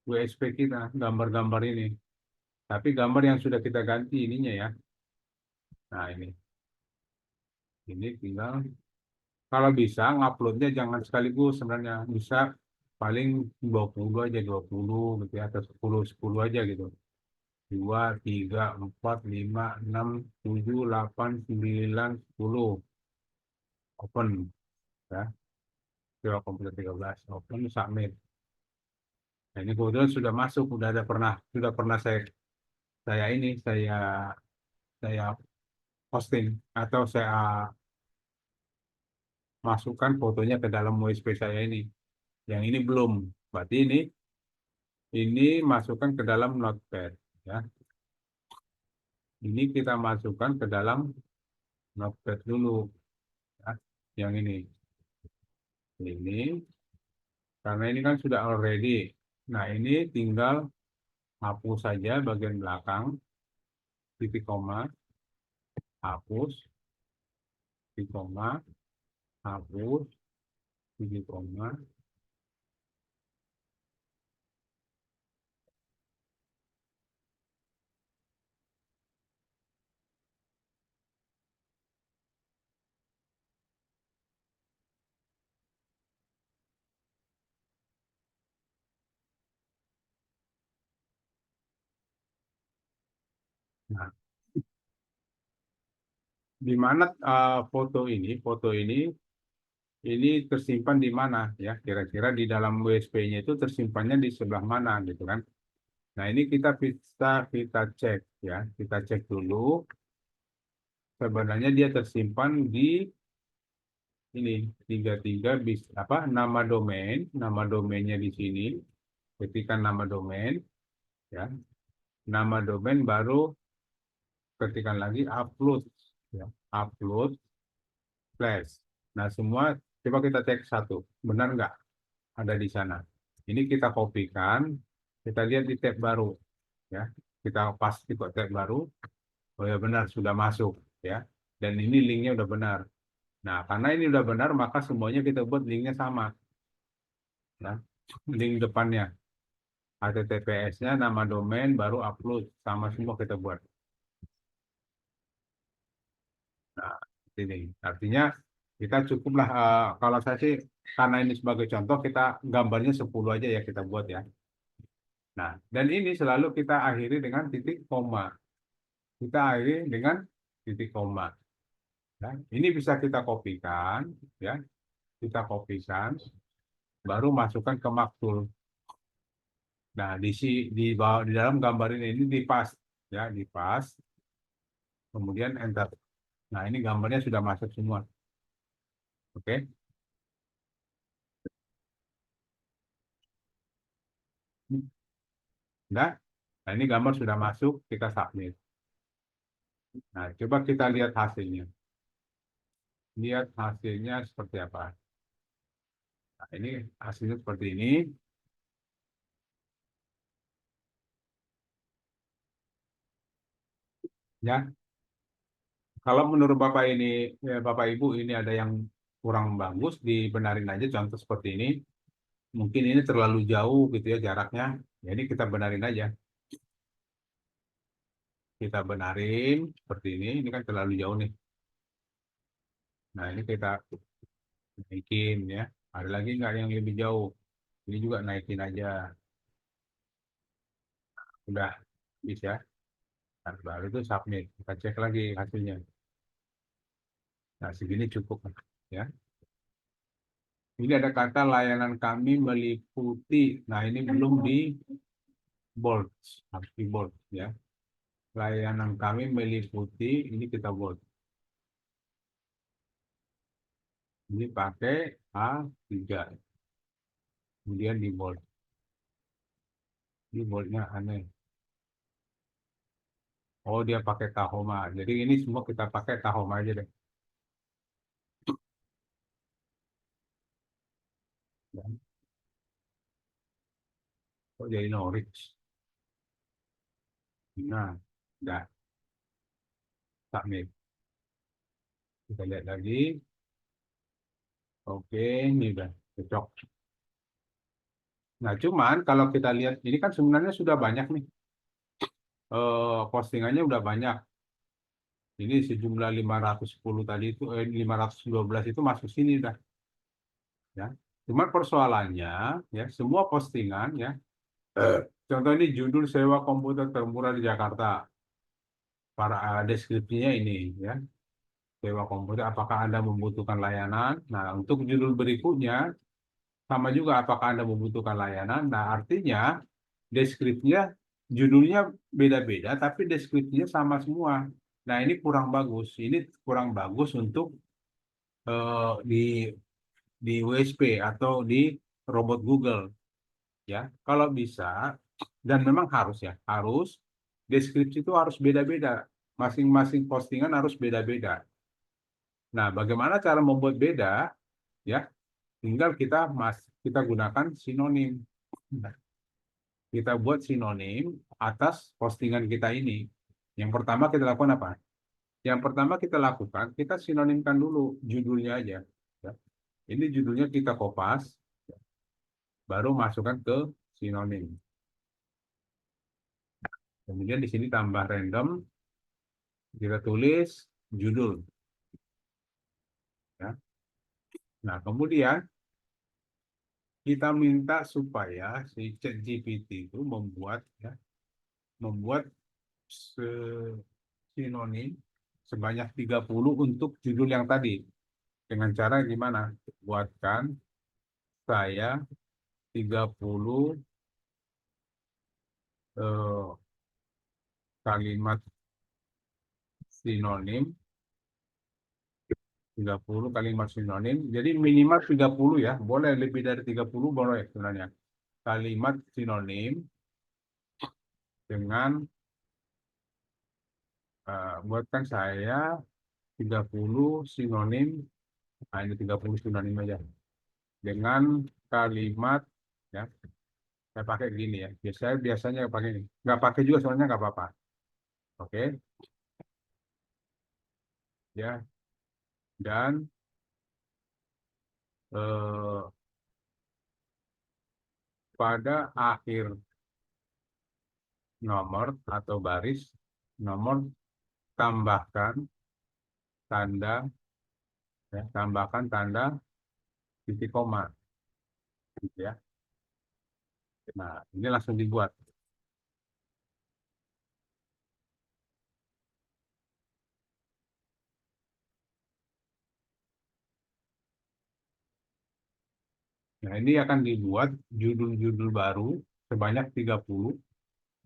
WSP kita, gambar-gambar ini. Tapi gambar yang sudah kita ganti ininya ya. Nah, ini. Ini tinggal, kalau bisa nguploadnya jangan sekaligus sebenarnya. Bisa paling 20 aja, 20 gitu ya, atau 10 aja gitu. 2, 3, 4, 5, 6, 7, 8, 9, 10. Open. Ya. Coba komputer 13. Open, submit. Nah, ini kebetulan sudah masuk, sudah pernah saya posting atau saya masukkan fotonya ke dalam WSP saya ini. Yang ini belum. Berarti ini masukkan ke dalam Notepad ya. Ini kita masukkan ke dalam Notepad dulu ya. Yang ini. Ini karena ini kan sudah already. Nah, ini tinggal hapus saja bagian belakang titik koma, hapus titik koma, hapus titik koma. Nah, di mana foto ini tersimpan di mana ya, kira-kira di dalam WSP-nya itu tersimpannya di sebelah mana gitu kan. Nah, ini kita cek ya, kita cek dulu. Sebenarnya dia tersimpan di ini 33 nama domainnya di sini. Ketikkan nama domain ya. Nama domain baru ketikkan lagi upload ya, upload flash. Nah, semua coba kita cek satu, benar nggak ada di sana. Ini kita kopikan, kita lihat di tab baru ya. Kita pasti kok tab baru. Oh ya benar sudah masuk ya. Dan ini linknya udah benar. Nah, karena ini udah benar maka semuanya kita buat linknya sama. Ya. Link depannya HTTPS-nya, nama domain, baru upload, sama semua kita buat. Nah, ini artinya kita cukuplah kalau saya sih karena ini sebagai contoh kita gambarnya 10 aja ya kita buat ya. Nah, dan ini selalu kita akhiri dengan titik koma. Kita akhiri dengan titik koma. Ya, ini bisa kita kopikan, ya, kita kopikan, baru masukkan ke maktul. Nah, di bawah di dalam gambar ini di pas ya, di pas, kemudian enter. Nah, ini gambarnya sudah masuk semua. Oke. Nah, nah, ini gambar sudah masuk, kita submit. Nah, coba kita lihat hasilnya. Lihat hasilnya seperti apa. Nah, ini hasilnya seperti ini. Ya, kalau menurut Bapak ini, ya, Bapak Ibu ini ada yang kurang bagus, dibenarin aja contoh seperti ini. Mungkin ini terlalu jauh gitu ya jaraknya. Jadi kita benarin aja. Kita benarin seperti ini. Ini kan terlalu jauh nih. Nah, ini kita naikin ya. Ada lagi nggak yang lebih jauh? Ini juga naikin aja. Udah bisa. Nah, baru itu submit. Kita cek lagi hasilnya. Nah, segini cukup ya. Ini ada kata layanan kami meliputi. Nah, ini belum di bold, harus di bold ya. Layanan kami meliputi, ini kita bold. Ini pakai A3. Kemudian di bold. Ini boldnya aneh. Oh, dia pakai Tahoma. Jadi ini semua kita pakai Tahoma aja deh. Ya. Oh, jadi Norwich. Nah, udah submit. Kita lihat lagi. Oke, ini udah cocok. Nah, cuman kalau kita lihat, ini kan sebenarnya sudah banyak nih. Postingannya udah banyak. Ini sejumlah 510 tadi itu, 512 itu masuk sini udah. Ya. Cuma persoalannya, ya semua postingan ya. Contoh ini judul sewa komputer termurah di Jakarta. Para deskripsinya ini ya. Sewa komputer, apakah Anda membutuhkan layanan? Nah, untuk judul berikutnya sama juga apakah Anda membutuhkan layanan? Nah, artinya deskripsinya judulnya beda-beda tapi deskripsinya sama semua. Nah, ini kurang bagus. Ini kurang bagus untuk di WSP atau di robot Google ya. Kalau bisa dan memang harus ya, harus deskripsi itu harus beda-beda. Masing-masing postingan harus beda-beda. Nah, bagaimana cara membuat beda ya? Tinggal kita gunakan sinonim. Nah, kita buat sinonim atas postingan kita ini. Yang pertama kita lakukan apa? Yang pertama kita lakukan, kita sinonimkan dulu judulnya aja. Ya. Ini judulnya kita kopas, baru masukkan ke sinonim. Kemudian di sini tambah random, kita tulis judul. Ya. Nah, kemudian kita minta supaya si ChatGPT itu membuat sinonim sebanyak 30 untuk judul yang tadi. Dengan cara gimana? Buatkan saya 30 kalimat sinonim, 30 kalimat sinonim. Jadi minimal 30 ya, boleh lebih dari 30 boleh sebenarnya. Kalimat sinonim dengan buatkan saya 30 sinonim, hanya 30 sinonim aja. Dengan kalimat ya, saya pakai gini ya. Biasanya pakai ini. Nggak pakai juga soalnya nggak apa-apa. Oke. Ya, dan pada akhir nomor atau baris nomor tambahkan tanda tambahkan tanda titik koma gitu ya. Nah, ini langsung dibuat. Nah, ini akan dibuat judul-judul baru sebanyak 30.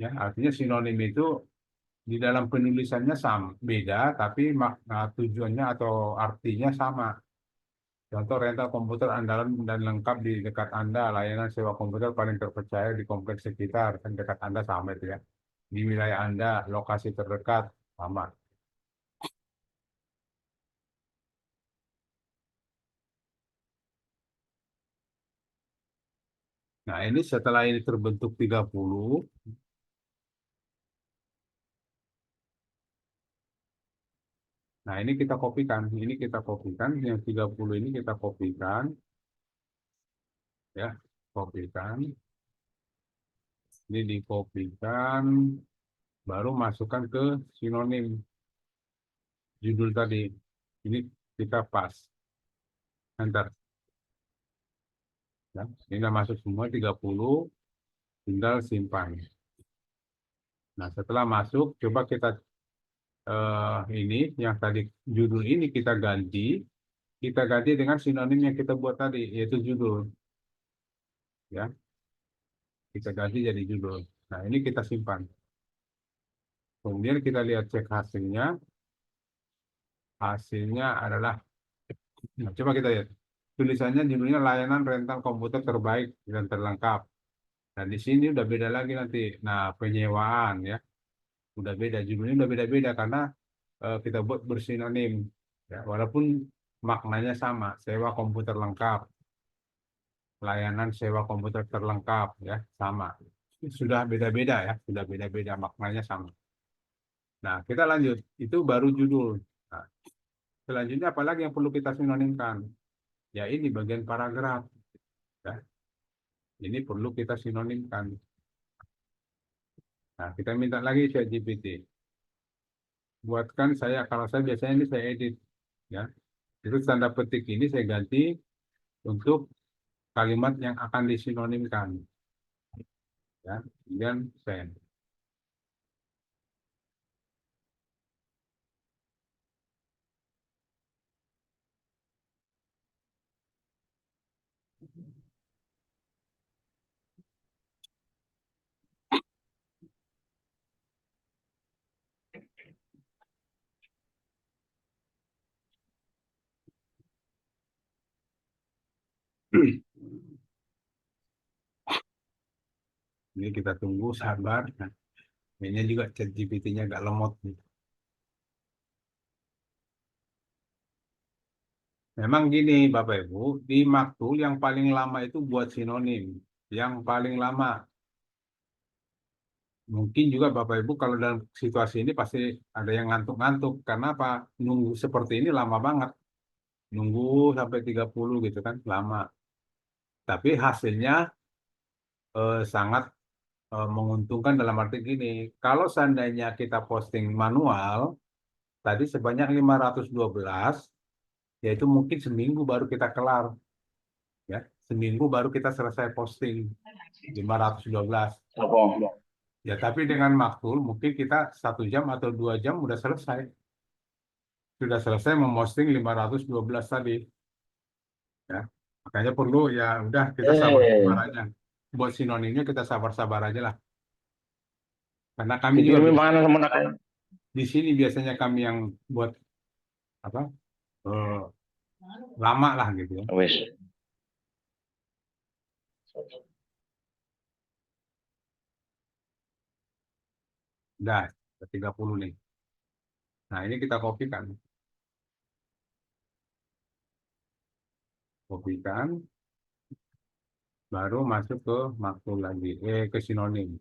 Ya, artinya sinonim itu di dalam penulisannya sama, beda, tapi makna tujuannya atau artinya sama. Contoh rental komputer andalan dan lengkap di dekat Anda, layanan sewa komputer paling terpercaya di kompleks sekitar, kan dekat Anda sama itu ya. Di wilayah Anda, lokasi terdekat sama. Nah, ini setelah ini terbentuk 30, nah ini kita kopikan, yang 30 ini kita kopikan, ya, kopikan, ini dikopikan, baru masukkan ke sinonim judul tadi, ini kita pas, enter, ya, ini udah masuk semua 30, tinggal simpan. Nah, setelah masuk, coba kita ini yang tadi judul ini kita ganti dengan sinonim yang kita buat tadi, yaitu judul, ya, kita ganti jadi judul. Nah, ini kita simpan. Kemudian kita lihat cek hasilnya adalah, nah, coba kita lihat, tulisannya judulnya layanan rental komputer terbaik dan terlengkap. Dan di sini udah beda lagi nanti. Nah, penyewaan ya, udah beda, judulnya udah beda-beda karena kita buat bersinonim. Ya, walaupun maknanya sama, sewa komputer lengkap, layanan sewa komputer terlengkap, ya sama. Sudah beda-beda ya, sudah beda-beda maknanya sama. Nah, kita lanjut. Itu baru judul. Nah, selanjutnya apalagi yang perlu kita sinonimkan? Ya ini bagian paragraf. Ya. Ini perlu kita sinonimkan. Nah, kita minta lagi ChatGPT. Buatkan kalau saya biasanya ini saya edit. Ya. Itu tanda petik ini saya ganti untuk kalimat yang akan disinonimkan. Ya, kemudian send. Ini kita tunggu, sabar. Nah, ini juga ChatGPT-nya agak lemot nih. Memang gini Bapak Ibu, di Maktul yang paling lama itu buat sinonim. Yang paling lama. Mungkin juga Bapak Ibu kalau dalam situasi ini pasti ada yang ngantuk-ngantuk. Karena apa? Nunggu seperti ini lama banget. Nunggu sampai 30 gitu kan, lama. Tapi hasilnya sangat menguntungkan dalam arti gini. Kalau seandainya kita posting manual, tadi sebanyak 512, yaitu mungkin seminggu baru kita kelar. Ya, seminggu baru kita selesai posting 512. Ya, tapi dengan Maktul mungkin kita 1 jam atau 2 jam udah selesai. Sudah selesai memposting 512 tadi. Ya, makanya perlu ya udah kita sabar-sabar aja. Buat sinonimnya kita sabar-sabar aja lah. Karena kami juga di sini biasanya kami yang buat apa lama lah gitu ya. Udah 30 nih. Nah, ini kita kopikan. Kopikan. Baru masuk ke Maktul lagi. Ke sinonim.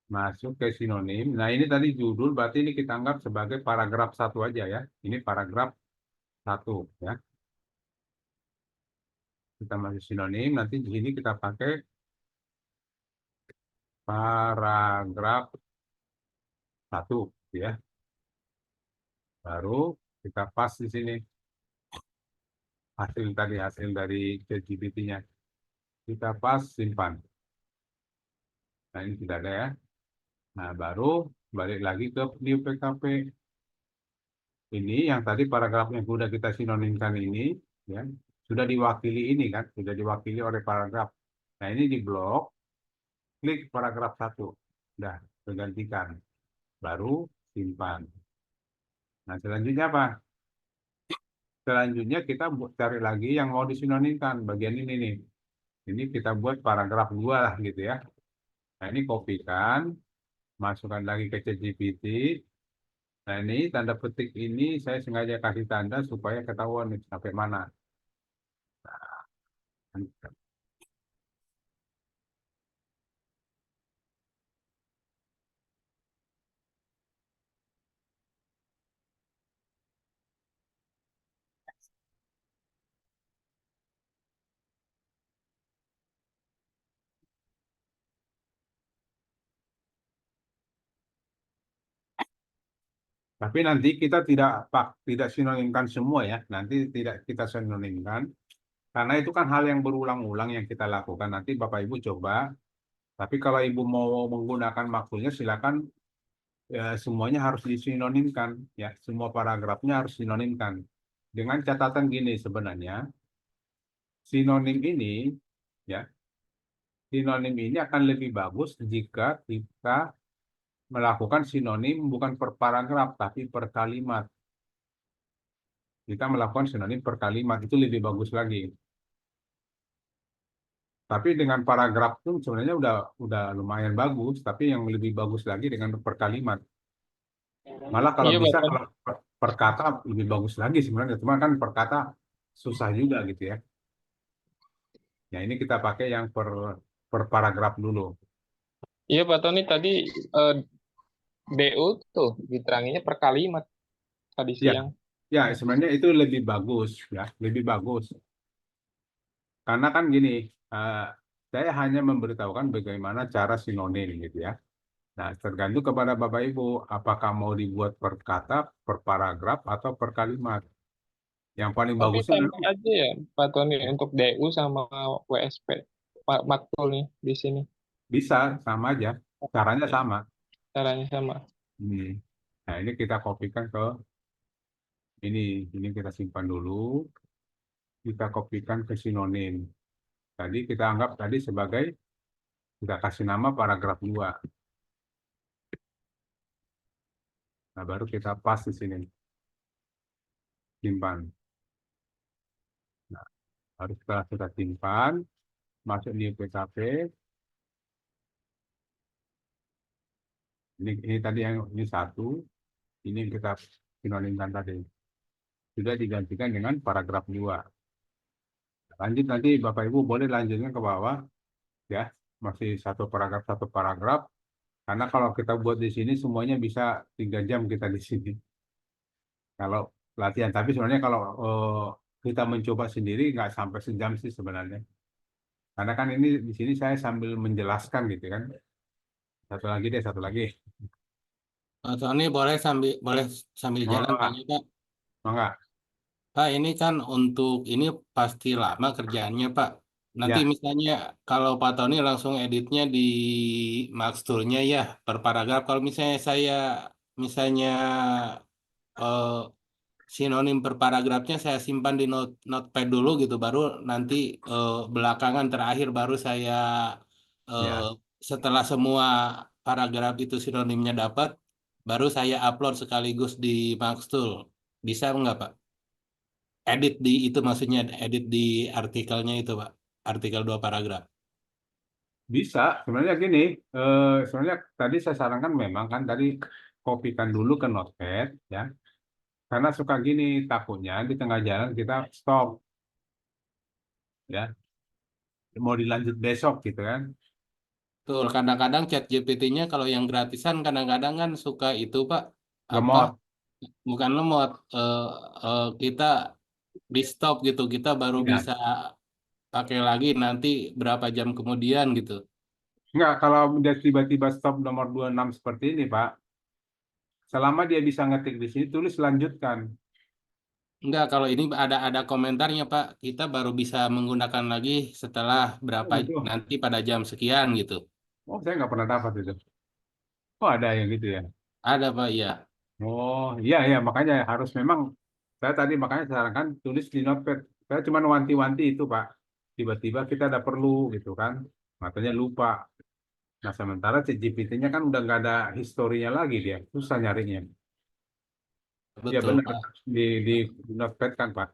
Masuk ke sinonim. Nah, ini tadi judul, berarti ini kita anggap sebagai paragraf 1 aja ya. Ini paragraf 1 ya. Kita masuk sinonim, nanti di sini kita pakai paragraf 1 ya. Baru kita pas di sini. Hasil dari ChatGPT-nya. Kita pas, simpan. Nah, ini tidak ada ya. Nah, baru balik lagi ke new PKP. Ini yang tadi paragraf yang sudah kita sinonimkan ini, ya, sudah diwakili ini kan, sudah diwakili oleh paragraf. Nah, ini di blok, klik paragraf 1. Udah tergantikan. Baru simpan. Nah, selanjutnya apa? Selanjutnya kita cari lagi yang mau disinonimkan. Bagian ini nih. Ini kita buat paragraf 2 lah gitu ya. Nah, ini kopikan, masukkan lagi ke ChatGPT. Nah, ini tanda petik ini saya sengaja kasih tanda supaya ketahuan nih sampai mana. Tapi nanti kita tidak sinonimkan semua ya. Nanti tidak kita sinonimkan karena itu kan hal yang berulang-ulang yang kita lakukan. Nanti Bapak Ibu coba. Tapi kalau Ibu mau menggunakan maksudnya silakan ya, semuanya harus disinonimkan ya. Semua paragrafnya harus sinonimkan. Dengan catatan gini sebenarnya sinonim ini ya, sinonim ini akan lebih bagus jika kita melakukan sinonim bukan per paragraf tapi per kalimat. Kita melakukan sinonim per kalimat itu lebih bagus lagi. Tapi dengan paragraf pun sebenarnya udah lumayan bagus, tapi yang lebih bagus lagi dengan per kalimat. Malah kalau Iya, Pak bisa Tony. kalau per kata lebih bagus lagi sebenarnya. Cuma kan per kata susah juga gitu ya. Ya ini kita pakai yang per paragraf dulu. Iya, Pak Tony, tadi DU tuh diteranginya per kalimat tadi Ya, siang. ya sebenarnya itu lebih bagus ya, lebih bagus. Karena kan gini, saya hanya memberitahukan bagaimana cara sinonim gitu ya. Nah, tergantung kepada Bapak Ibu, apakah mau dibuat per kata, per paragraf, atau per kalimat. Yang paling Tapi bagusnya sama memang aja ya, Pak Tony, untuk DU sama WSP. Pak Maktul nih di sini. bisa, sama aja. Caranya sama. Caranya sama. Hmm. Nah, ini kita kopikan ke ini. Ini kita simpan dulu. Kita kopikan ke sinonim. Tadi kita anggap tadi sebagai, kita kasih nama paragraf 2. Nah, baru kita pas di sini. Simpan. Nah, baru setelah kita simpan, masuk di PKP. Ini tadi yang ini 1, ini yang kita sinonimkan tadi. Sudah digantikan dengan paragraf 2. Lanjut nanti Bapak Ibu boleh lanjutkan ke bawah ya, masih satu paragraf, karena kalau kita buat di sini semuanya bisa 3 jam kita di sini. Kalau latihan, tapi sebenarnya kalau kita mencoba sendiri nggak sampai sejam sih sebenarnya. Karena kan ini di sini saya sambil menjelaskan gitu kan. Satu lagi. Pak Tony boleh sambil Oh, jalan enggak, tanya Pak. enggak. Pak ini kan untuk ini pasti lama kerjaannya Pak. Nanti Ya, misalnya kalau Pak Tony langsung editnya di Max Tool-nya ya per paragraf. Kalau misalnya saya misalnya eh, sinonim per paragrafnya saya simpan di notepad dulu gitu, baru nanti belakangan terakhir baru saya eh, ya. setelah semua paragraf itu sinonimnya dapat, baru saya upload sekaligus di Max Tool. Bisa nggak Pak? Edit di itu maksudnya edit di artikelnya itu Pak, artikel 2 paragraf. Bisa, sebenarnya gini, sebenarnya tadi saya sarankan memang kan tadi kopikan dulu ke notepad ya, karena suka gini takutnya di tengah jalan kita stop ya, mau dilanjut besok gitu kan, Tuh kadang-kadang chat GPT-nya kalau yang gratisan kadang-kadang kan suka itu Pak, apa lemot. bukan lemot, kita di stop gitu, kita baru Ya. bisa pakai lagi nanti berapa jam kemudian gitu. Enggak, kalau dia tiba-tiba stop nomor 26 seperti ini Pak, selama dia bisa ngetik di sini tulis lanjutkan. Enggak, kalau ini ada komentarnya Pak, kita baru bisa menggunakan lagi setelah berapa Oh, gitu. nanti pada jam sekian gitu. Oh, saya nggak pernah dapat itu. Oh, ada yang gitu ya. Ada Pak, ya. Oh, iya, iya, makanya harus memang saya tadi makanya sarankan tulis di notepad. Saya cuma wanti-wanti itu Pak. Tiba-tiba kita ada perlu gitu kan, matanya lupa. Nah sementara ChatGPT-nya kan udah nggak ada historinya lagi dia, susah nyarinya. Ya Betul, benar Pak. di Notepad kan Pak.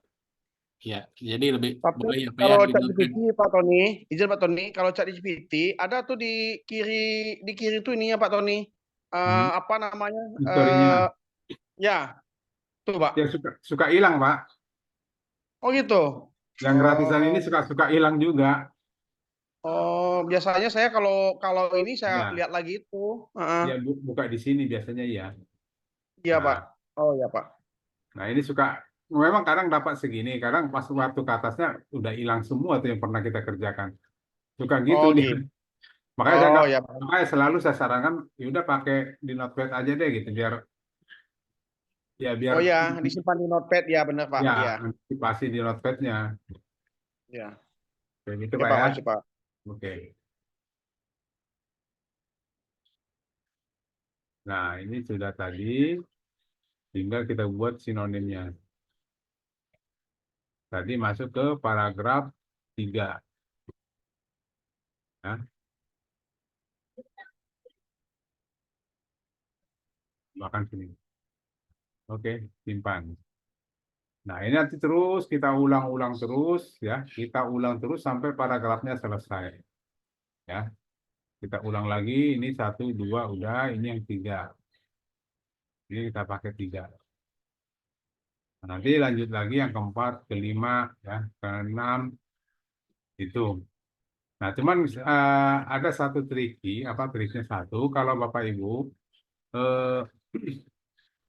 Ya, jadi lebih Tapi boleh apa ya kalau di ChatGPT, Pak Tony, izin Pak Tony, kalau ChatGPT ada tuh di kiri tuh ininya Pak Tony. Hmm, Apa namanya? Historinya Ya, tuh Pak. dia suka suka hilang Pak. Oh gitu. Yang gratisan ini Oh, suka hilang juga. oh biasanya saya kalau kalau ini saya Ya, lihat lagi itu. Heeh. dia buka di sini biasanya ya. Iya Pak. Nah, Oh ya Pak. nah ini suka memang kadang dapat segini, kadang pas waktu ke atasnya udah hilang semua tuh yang pernah kita kerjakan. Suka gitu Oh dia. gitu. Makanya saya Oh nggak, ya Pak. makanya selalu saya sarankan ya udah pakai di Notepad aja deh gitu biar biar Oh ya, disimpan di notepad ya benar Pak. ya Iya. antisipasi di Notepadnya. Ya. Kayak gitu Ya Pak Pak, ya. makasih Pak. Oke. Nah, ini sudah tadi, tinggal kita buat sinonimnya. Tadi masuk ke paragraf 3. Ya. Bahkan sini. Oke, simpan. Nah, ini nanti terus kita ulang-ulang terus ya. Kita ulang terus sampai paragrafnya selesai. Ya. Kita ulang lagi, ini 1, 2, udah, ini yang 3. Ini kita pakai 3. Nah, nanti lanjut lagi yang keempat, kelima, ya, keenam, itu. Nah, cuman ada satu triknya satu, kalau Bapak Ibu, eh,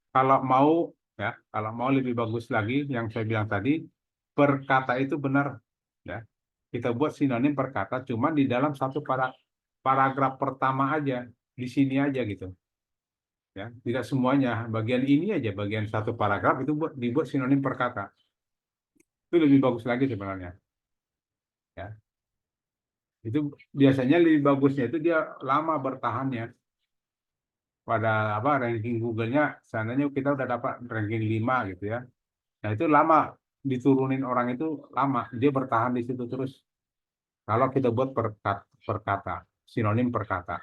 kalau mau, ya, kalau mau lebih bagus lagi, yang saya bilang tadi, per kata itu benar, ya. Kita buat sinonim per kata, cuman di dalam satu paragraf pertama aja, di sini aja gitu. Ya, tidak semuanya, bagian ini aja, bagian satu paragraf itu dibuat sinonim per kata. Itu lebih bagus lagi sebenarnya. Ya, itu biasanya lebih bagusnya itu dia lama bertahannya pada apa ranking Google-nya. Seandainya kita udah dapat ranking 5 gitu ya. Nah, itu lama diturunin orang itu lama. Dia bertahan di situ terus. Kalau kita buat per kata, sinonim per kata.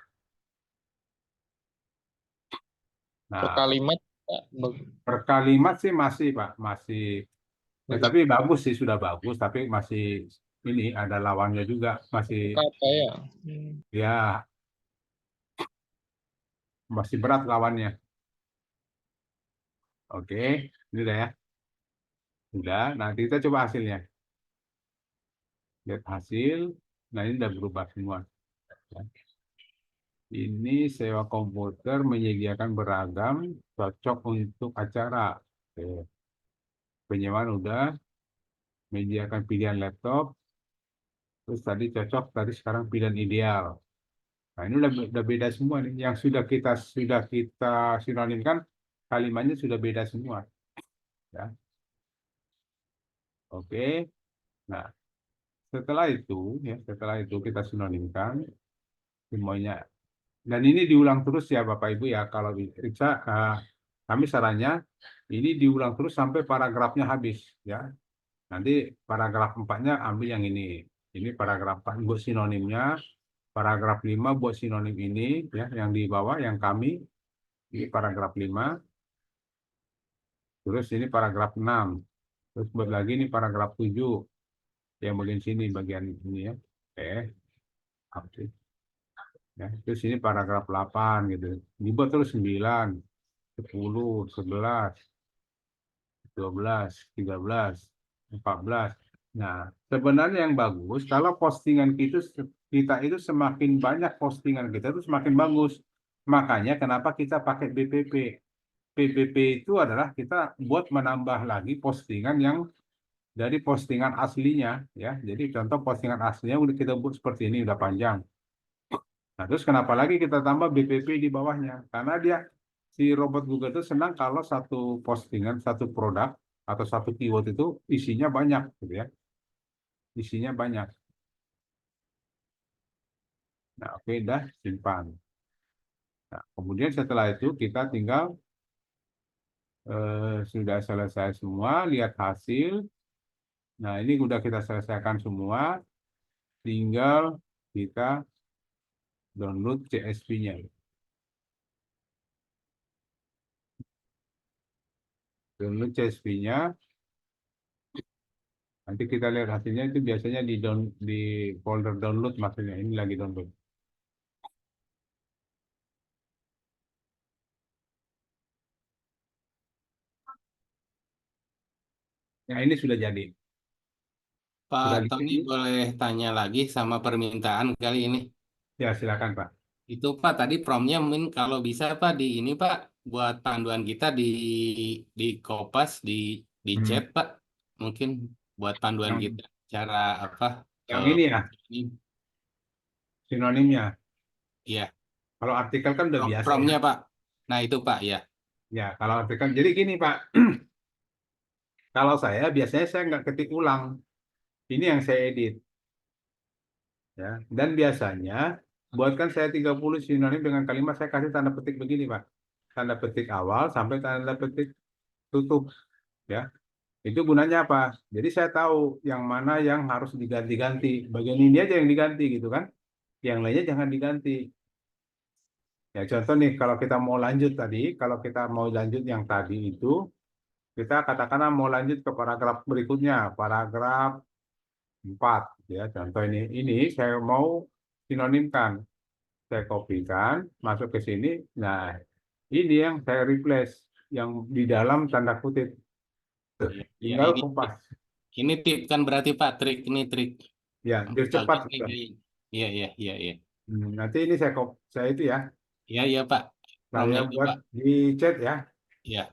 Per Nah, kalimat Pak, per kalimat sih masih Pak, masih. Ya, tapi bagus sih sudah bagus, tapi masih ini ada lawannya juga, masih kata ya. ya masih berat lawannya. Oke, ini udah ya. Udah, nanti kita coba hasilnya. Lihat hasil. Nah, ini udah berubah semua. Ini sewa komputer menyediakan beragam, cocok untuk acara. Oke. Penyewaan udah, menyediakan pilihan laptop. Terus tadi cocok, tadi sekarang pilihan ideal. Nah, ini udah beda semua nih. Yang sudah kita sinonimkan, kalimatnya sudah beda semua. Ya. Oke. Nah, setelah itu kita sinonimkan semuanya. Dan ini diulang terus ya Bapak Ibu ya. Kalau bisa kami sarannya ini diulang terus sampai paragrafnya habis ya. Nanti paragraf 4-nya ambil yang ini. Ini paragraf 4 buat sinonimnya. Paragraf 5 buat sinonim ini ya, yang di bawah yang kami ini paragraf 5. Terus ini paragraf 6. Terus buat lagi ini paragraf 7. Yang bagian sini bagian ini ya. Oke. Update. Ya, terus ini paragraf 8 gitu. Dibuat terus 9, 10, 11, 12, 13, 14. Nah, sebenarnya yang bagus kalau postingan kita itu semakin banyak postingan kita itu semakin bagus. Makanya kenapa kita pakai BPP? BPP itu adalah kita buat menambah lagi postingan yang dari postingan aslinya ya. Jadi contoh postingan aslinya udah kita buat seperti ini udah panjang. Nah, terus kenapa lagi kita tambah BPP di bawahnya? Karena si robot Google itu senang kalau satu postingan, satu produk atau satu keyword itu isinya banyak, gitu ya. Isinya banyak. Nah, oke, dah simpan. Nah, kemudian setelah itu kita tinggal sudah selesai semua, lihat hasil. Nah, ini udah kita selesaikan semua. Tinggal kita download CSV-nya. Download CSV-nya. Nanti kita lihat hasilnya itu biasanya di folder download, maksudnya ini lagi download. Nah, ini sudah jadi. Pak Sudah lihat Tony ini? boleh tanya lagi sama permintaan kali ini. Ya, silakan Pak. Itu Pak tadi promnya mungkin kalau bisa Pak di ini Pak buat panduan kita di Kopas di chat Hmm. Pak. Mungkin buat panduan Yang, kita cara apa yang ini ya, ini sinonimnya. ya Kalau artikel kan udah biasa ya. promnya Pak. Nah itu Pak ya. Ya, kalau artikel. Jadi gini Pak, kalau saya biasanya saya nggak ketik ulang. Ini yang saya edit. Ya. Dan biasanya buatkan saya 30 sinonim dengan kalimat, saya kasih tanda petik begini Pak. Tanda petik awal sampai tanda petik tutup. Ya. Itu gunanya apa? Jadi saya tahu yang mana yang harus diganti-ganti. Bagian ini aja yang diganti gitu kan. Yang lainnya jangan diganti. Ya contoh nih, kalau kita mau lanjut tadi, kalau kita mau lanjut yang tadi itu, kita katakanlah mau lanjut ke paragraf berikutnya, paragraf 4. Ya, contoh ini saya mau sinonimkan. Saya kopikan, masuk ke sini. Nah, ini yang saya replace, yang di dalam tanda kutip. Ya, Tinggal ini kompas. ini tip kan berarti Pak trik ini trik. Ya, biar cepat. Iya iya iya iya. Nanti ini saya itu ya, Iya iya Pak. saya Promnya itu buat Pak. di chat ya. Iya.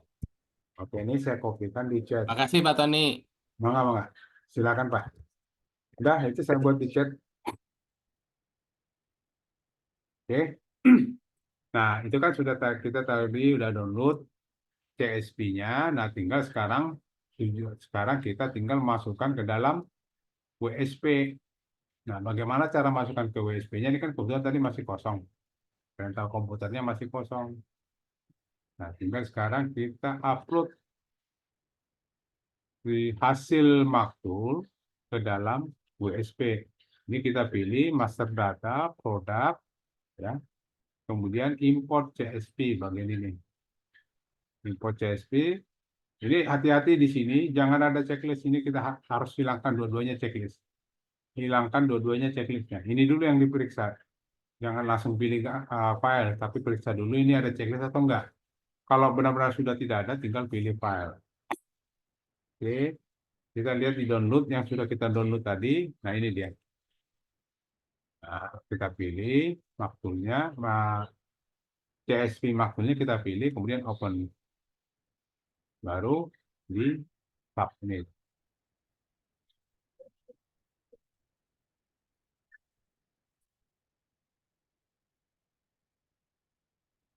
Oke, ini saya kopikan di chat. Makasih Pak Tony. Mangga. Silakan Pak. Udah, itu saya buat di chat. Oke. Nah, itu kan sudah kita tadi udah download CSV-nya. Nah, tinggal sekarang kita tinggal masukkan ke dalam WSP. Nah, bagaimana cara masukkan ke WSP-nya? Ini kan kebetulan tadi masih kosong. Rental komputernya masih kosong. Nah, tinggal sekarang kita upload di hasil maktul ke dalam WSP. Ini kita pilih master data, produk, ya. Kemudian import CSV bagian ini. Import CSV. Jadi hati-hati di sini, jangan ada checklist. Ini kita harus hilangkan dua-duanya checklist. Hilangkan dua-duanya checklistnya. Ini dulu yang diperiksa. Jangan langsung pilih file, tapi periksa dulu ini ada checklist atau enggak. Kalau benar-benar sudah tidak ada, tinggal pilih file. Oke, kita lihat di download yang sudah kita download tadi. Nah, ini dia. Nah, kita pilih maktulnya, CSV maktulnya kita pilih, kemudian open. Baru di submit.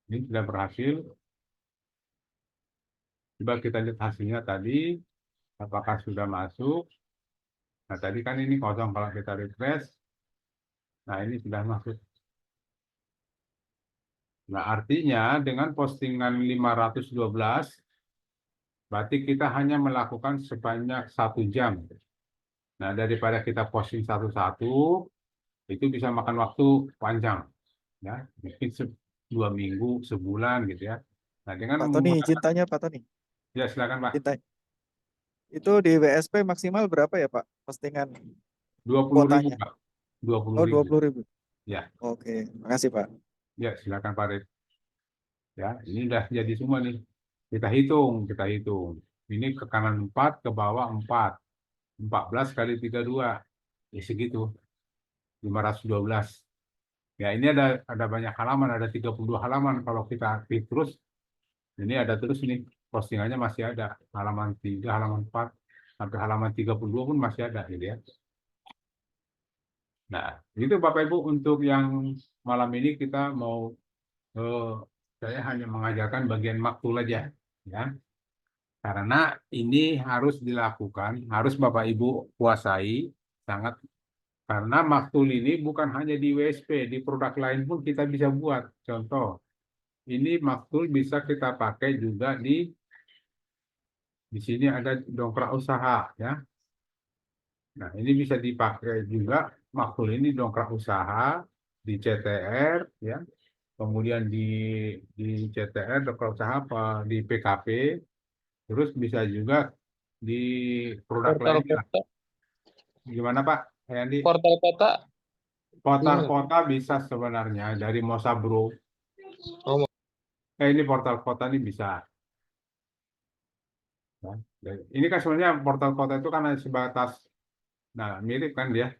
Ini sudah berhasil. Coba kita lihat hasilnya tadi, apakah sudah masuk. Nah, tadi kan ini kosong, kalau kita refresh. Nah, ini sudah masuk. Nah, artinya dengan postingan 512, berarti kita hanya melakukan sebanyak 1 jam. Nah, daripada kita posting satu-satu, itu bisa makan waktu panjang. Ya, mungkin 2 minggu, sebulan gitu ya. Nah, dengan Pak Tony, izin tanya Pak Tony. Ya, silakan Pak. Izin tanya. Itu di WSP maksimal berapa ya Pak postingan 20.000 kuotanya? Pak. Oh, 20.000. 20.000. Ya. Oke, makasih Pak. Ya, silakan Pak Red. Ya, ini udah jadi semua nih. Kita hitung. Ini ke kanan 4, ke bawah 4. 14 kali 32. Ya segitu. 512. Ya, ini ada banyak halaman, ada 32 halaman. Kalau kita aktif terus, ini ada terus ini. Postingannya masih ada. Halaman 3, halaman 4, sampai halaman 32 pun masih ada gitu ya. Nah, itu Bapak Ibu untuk yang malam ini kita mau saya hanya mengajarkan bagian maktul aja ya. Karena ini harus dilakukan, harus Bapak Ibu kuasai sangat, karena maktul ini bukan hanya di WSP, di produk lain pun kita bisa buat. Contoh, ini maktul bisa kita pakai juga di sini ada dongkrak usaha ya. Nah, ini bisa dipakai juga maktul ini dongkrak usaha di CTR ya. Kemudian di CTR dongkrak usaha apa di PKP, terus bisa juga di produk Portal lainnya lah. kota, Gimana Pak Hayandi? portal kota Portal gimana? kota bisa sebenarnya dari Mosabro. Oh, Ini portal kota ini bisa. Ya. Ini kan sebenarnya portal kota itu kan hanya sebatas, nah mirip kan dia.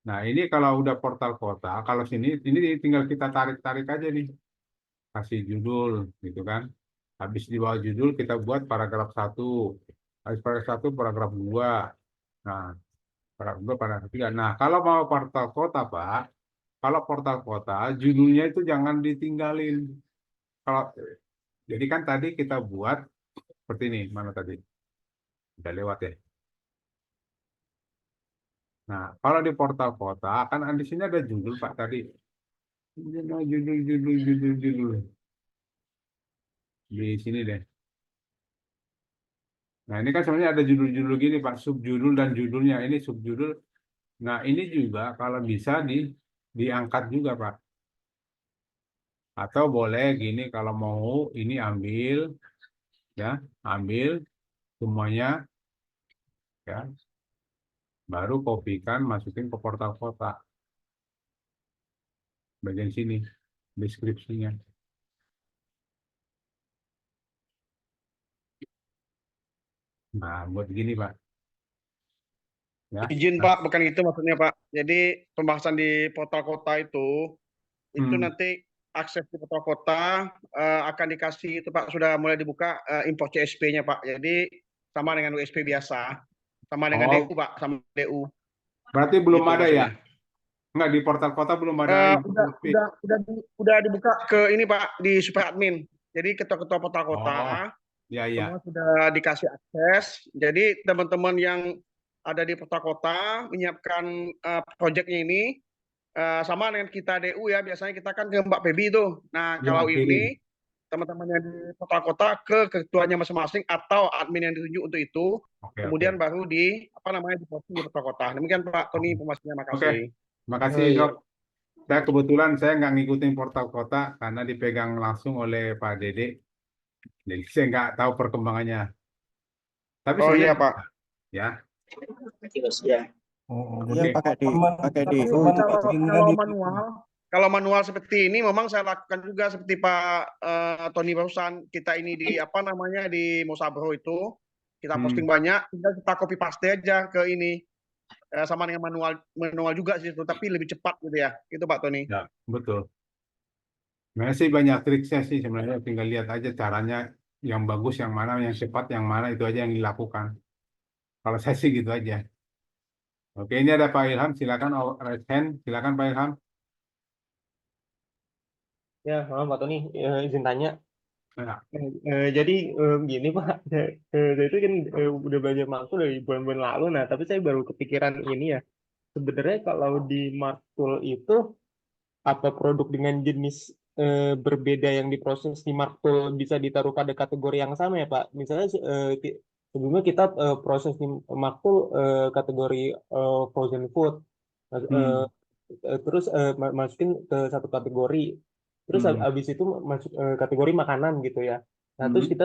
Nah ini kalau udah portal kota, kalau sini ini tinggal kita tarik-tarik aja nih, kasih judul gitu kan. Habis di bawah judul kita buat paragraf 1, habis paragraf 1 paragraf 2. Nah paragraf 2 paragraf 3. Nah kalau mau portal kota Pak, kalau portal kota judulnya itu jangan ditinggalin. Kalau jadi kan tadi kita buat seperti ini, mana tadi? Udah lewat ya. Nah, kalau di portal kota kan di sini ada judul Pak tadi. Judul. Di sini deh. Nah, ini kan sebenarnya ada judul-judul gini Pak, subjudul dan judulnya. Ini subjudul. Nah, ini juga kalau bisa diangkat juga Pak. Atau boleh gini kalau mau ini ambil ya, ambil semuanya ya. Baru kopikan masukin ke portal kota. Bagian sini deskripsinya. Nah, buat gini Pak. Ya. Izin Pak, bukan gitu maksudnya Pak. Jadi pembahasan di portal kota itu Hmm. nanti akses di portal kota akan dikasih itu Pak, sudah mulai dibuka import CSP-nya Pak. Jadi sama dengan USP biasa, sama dengan Oh, DU Pak, sama DU. berarti belum Gitu ada ya? maksudnya. Enggak, di portal kota belum ada info USP. Udah dibuka ke ini Pak di super admin. Jadi ketua-ketua portal kota Oh, ya ya. semua sudah dikasih akses. Jadi teman-teman yang ada di portal kota menyiapkan proyeknya ini sama dengan kita DU ya. Biasanya kita kan ke Mbak Febi itu. Nah, Ya, kalau kirim. ini teman-teman yang di portal kota ke ketuanya masing-masing atau admin yang ditunjuk untuk itu. Oke, Kemudian oke. baru diposting di portal kota. Demikian Pak Tony informasinya. Oke, Makasih. makasih oh iya. Dok. Saya kebetulan saya nggak ngikutin portal kota karena dipegang langsung oleh Pak Dede. Jadi saya nggak tahu perkembangannya. Tapi Oh sebenarnya iya Pak. ya. Ya. Iya Oke. pakai di Tapi kalau manual seperti ini memang saya lakukan juga seperti Pak Tony barusan. Kita ini di di Mosabro itu kita posting banyak, tinggal kita copy paste aja ke ini. Sama dengan manual juga sih itu, tapi lebih cepat gitu ya. Itu Pak Tony. Ya, betul. Sebenarnya sih banyak triknya sih sebenarnya, tinggal lihat aja caranya yang bagus yang mana, yang cepat yang mana, itu aja yang dilakukan. Kalau saya sih gitu aja. Oke, ini ada Pak Ilham, silakan raise hand, silakan Pak Ilham. Ya, maaf Pak Tony, izin tanya. Ya. Jadi gini Pak, saya itu kan udah belajar maktul dari bulan-bulan lalu, nah tapi saya baru kepikiran ini ya. Sebenarnya kalau di maktul itu apa produk dengan jenis berbeda yang diproses di maktul bisa ditaruh pada kategori yang sama ya Pak? Misalnya sebelumnya kita proses di maktul kategori frozen food. Terus masukin ke satu kategori, terus habis itu masuk kategori makanan gitu ya. Nah terus kita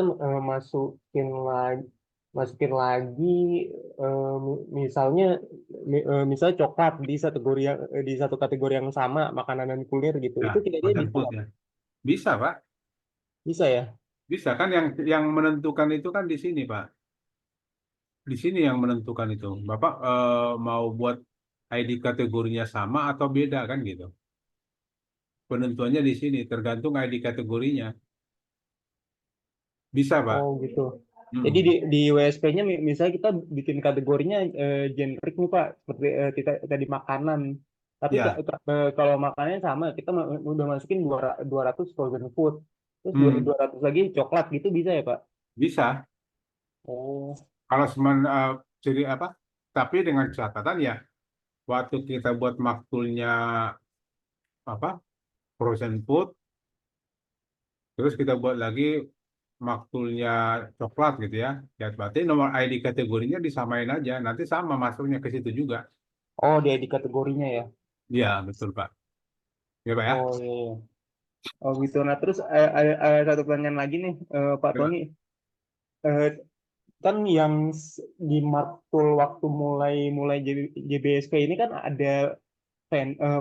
masukin lagi misalnya coklat di satu kategori yang sama, makanan dan kuliner gitu. Ya, Itu kira-kira frozen bisa food nggak? ya. Bisa Pak, Bisa ya? bisa kan yang menentukan itu kan di sini Pak. Di sini yang menentukan itu. Bapak mau buat ID kategorinya sama atau beda kan gitu. Penentuannya di sini, tergantung ID kategorinya. Bisa Pak. Oh gitu. Jadi di WSP-nya misalnya kita bikin kategorinya generik nih Pak, seperti tadi makanan. Tapi Ya. kalau makanannya sama, kita udah masukin 200 frozen food. Terus 200 lagi coklat gitu bisa ya Pak? Bisa. Oh. Kalau jadi apa? Tapi dengan catatan ya, waktu kita buat maktulnya apa? Frozen food, terus kita buat lagi maktulnya coklat gitu ya. Ya berarti nomor ID kategorinya disamain aja. Nanti sama masuknya ke situ juga. Oh, dia di kategorinya ya. Iya, betul Pak. Ya Pak ya. Oh iya, iya. Oh gitu. Nah terus ada satu pertanyaan lagi nih, Pak Ya, Pak. Tony. Eh, kan yang di Martul waktu mulai mulai JBSP ini kan ada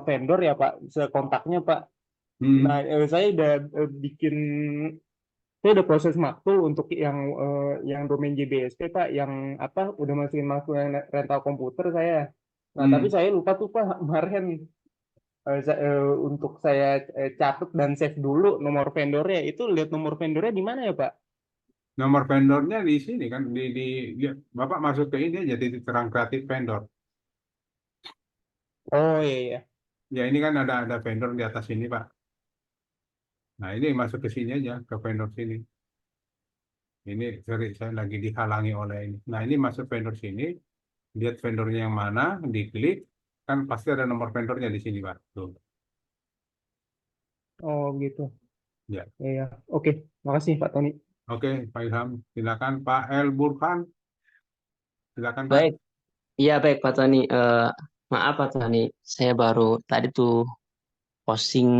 vendor ya Pak, kontaknya Pak. Nah, Hmm. saya udah bikin, saya udah proses maktul untuk yang domain JBSP Pak, yang apa udah masukin yang rental komputer saya. Nah, tapi Hmm. saya lupa tuh Pak kemarin untuk saya catat dan save dulu nomor vendornya. Itu lihat nomor vendornya di mana ya Pak? Nomor vendornya di sini kan Bapak masuk ke ini aja titik terang kreatif vendor. Oh iya iya. Ya ini kan ada vendor di atas ini Pak. Nah ini masuk ke sini aja ke vendor sini. Ini sorry, saya lagi dihalangi oleh ini. Nah ini masuk vendor sini, lihat vendornya yang mana, diklik, kan pasti ada nomor vendornya di sini Pak. Tuh. Oh gitu. Ya. Iya. Oke, makasih Pak Tony. Oke, Pak Ilham, silakan Pak El Burhan, silakan Pak. Baik, iya baik Pak Tony. Maaf Pak Tony, saya baru tadi tuh posting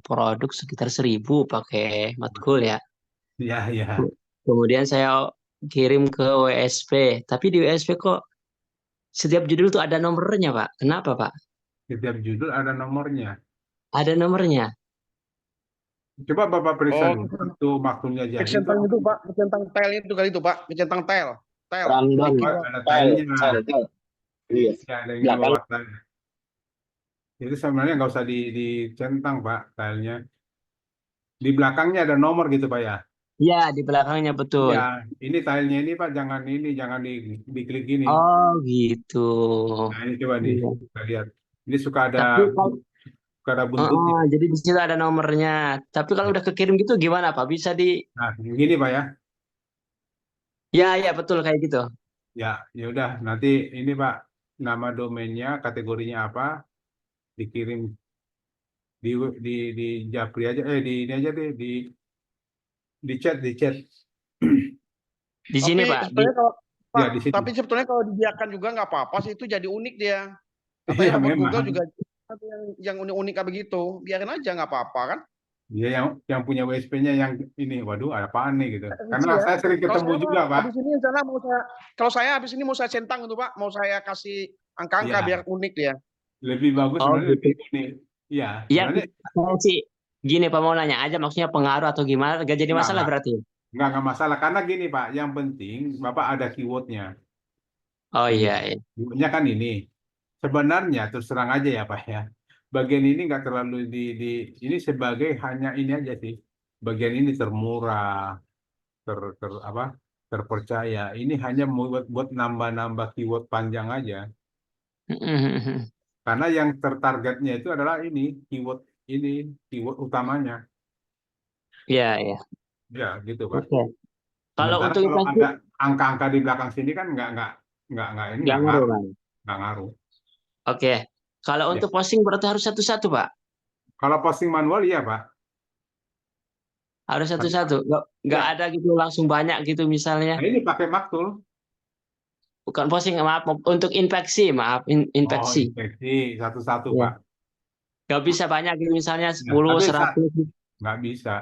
produk sekitar 1.000 pakai matkul ya. Ya, ya. Kemudian saya kirim ke WSP, tapi di WSP kok setiap judul tuh ada nomornya Pak. Kenapa Pak? Setiap judul ada nomornya. Ada nomornya. Coba Bapak periksa Oh, dulu, waktu maklumnya jadi itu kecentang itu Pak, kecentang tel itu kali itu Pak, kecentang tel, tel. Random. ada tilenya. Iya. Ya, ada yang di bawah tile. Itu sebenarnya nggak usah dicentang Pak, tilenya. Di belakangnya ada nomor gitu Pak ya. Ya, di belakangnya betul. Ya, ini tilenya ini Pak, jangan diklik gini. Oh gitu. Nah ini coba nih, Iya. kita lihat. Ini suka ada buntutnya. Jadi di situ ada nomornya. Tapi kalau udah kekirim gitu gimana Pak? Bisa di? Nah, gini Pak ya. Ya betul kayak gitu. Ya, ya udah. Nanti ini Pak, nama domainnya, kategorinya apa, dikirim di Japri aja. Di ini aja deh, di chat. Di sini Tapi Pak. sebetulnya kalau Pak, Ya, di sini. tapi sebetulnya kalau dibiarkan juga nggak apa-apa sih, itu jadi unik dia. Iya, Katanya robot memang. Google juga ada yang unik-unik kayak begitu. Biarin aja nggak apa-apa kan? Dia yang punya WSP-nya yang ini, waduh, apaan nih gitu. Lucu Karena ya. saya sering Kalau ketemu saya juga Pak. habis ini misalnya kalau saya habis ini mau saya centang itu Pak, mau saya kasih angka-angka Iya. biar unik dia. Lebih bagus Oh, sebenarnya gitu. lebih unik. Iya, Iya, sebenarnya saya sih gini Pak, mau nanya aja maksudnya pengaruh atau gimana, gak jadi masalah enggak. berarti. Nggak masalah. Karena gini Pak, yang penting Bapak ada keywordnya. Oh Ini, iya. keywordnya kan ini. Sebenarnya terus terang aja ya Pak ya. Bagian ini nggak terlalu ini sebagai hanya ini aja sih. Bagian ini termurah, terpercaya. Ini hanya buat nambah-nambah keyword panjang aja. Karena yang tertargetnya itu adalah keyword utamanya. Iya. Ya, gitu Pak. Oke. Kalau Sementara untuk kalau inflasi ada angka-angka di belakang sini kan nggak ini nggak ngaruh kan? nggak ngaruh. Oke. Kalau Ya. untuk posting berarti harus satu-satu Pak. Kalau posting manual iya Pak. Harus satu-satu. Nggak Ya. ada gitu langsung banyak gitu misalnya. Nah, ini pakai maktul. Bukan posting, maaf, untuk infeksi, maaf, infeksi. Oh, infeksi satu-satu Ya. Pak. Nggak bisa banyak gitu misalnya Ya, 10, tapi 100. nggak bisa.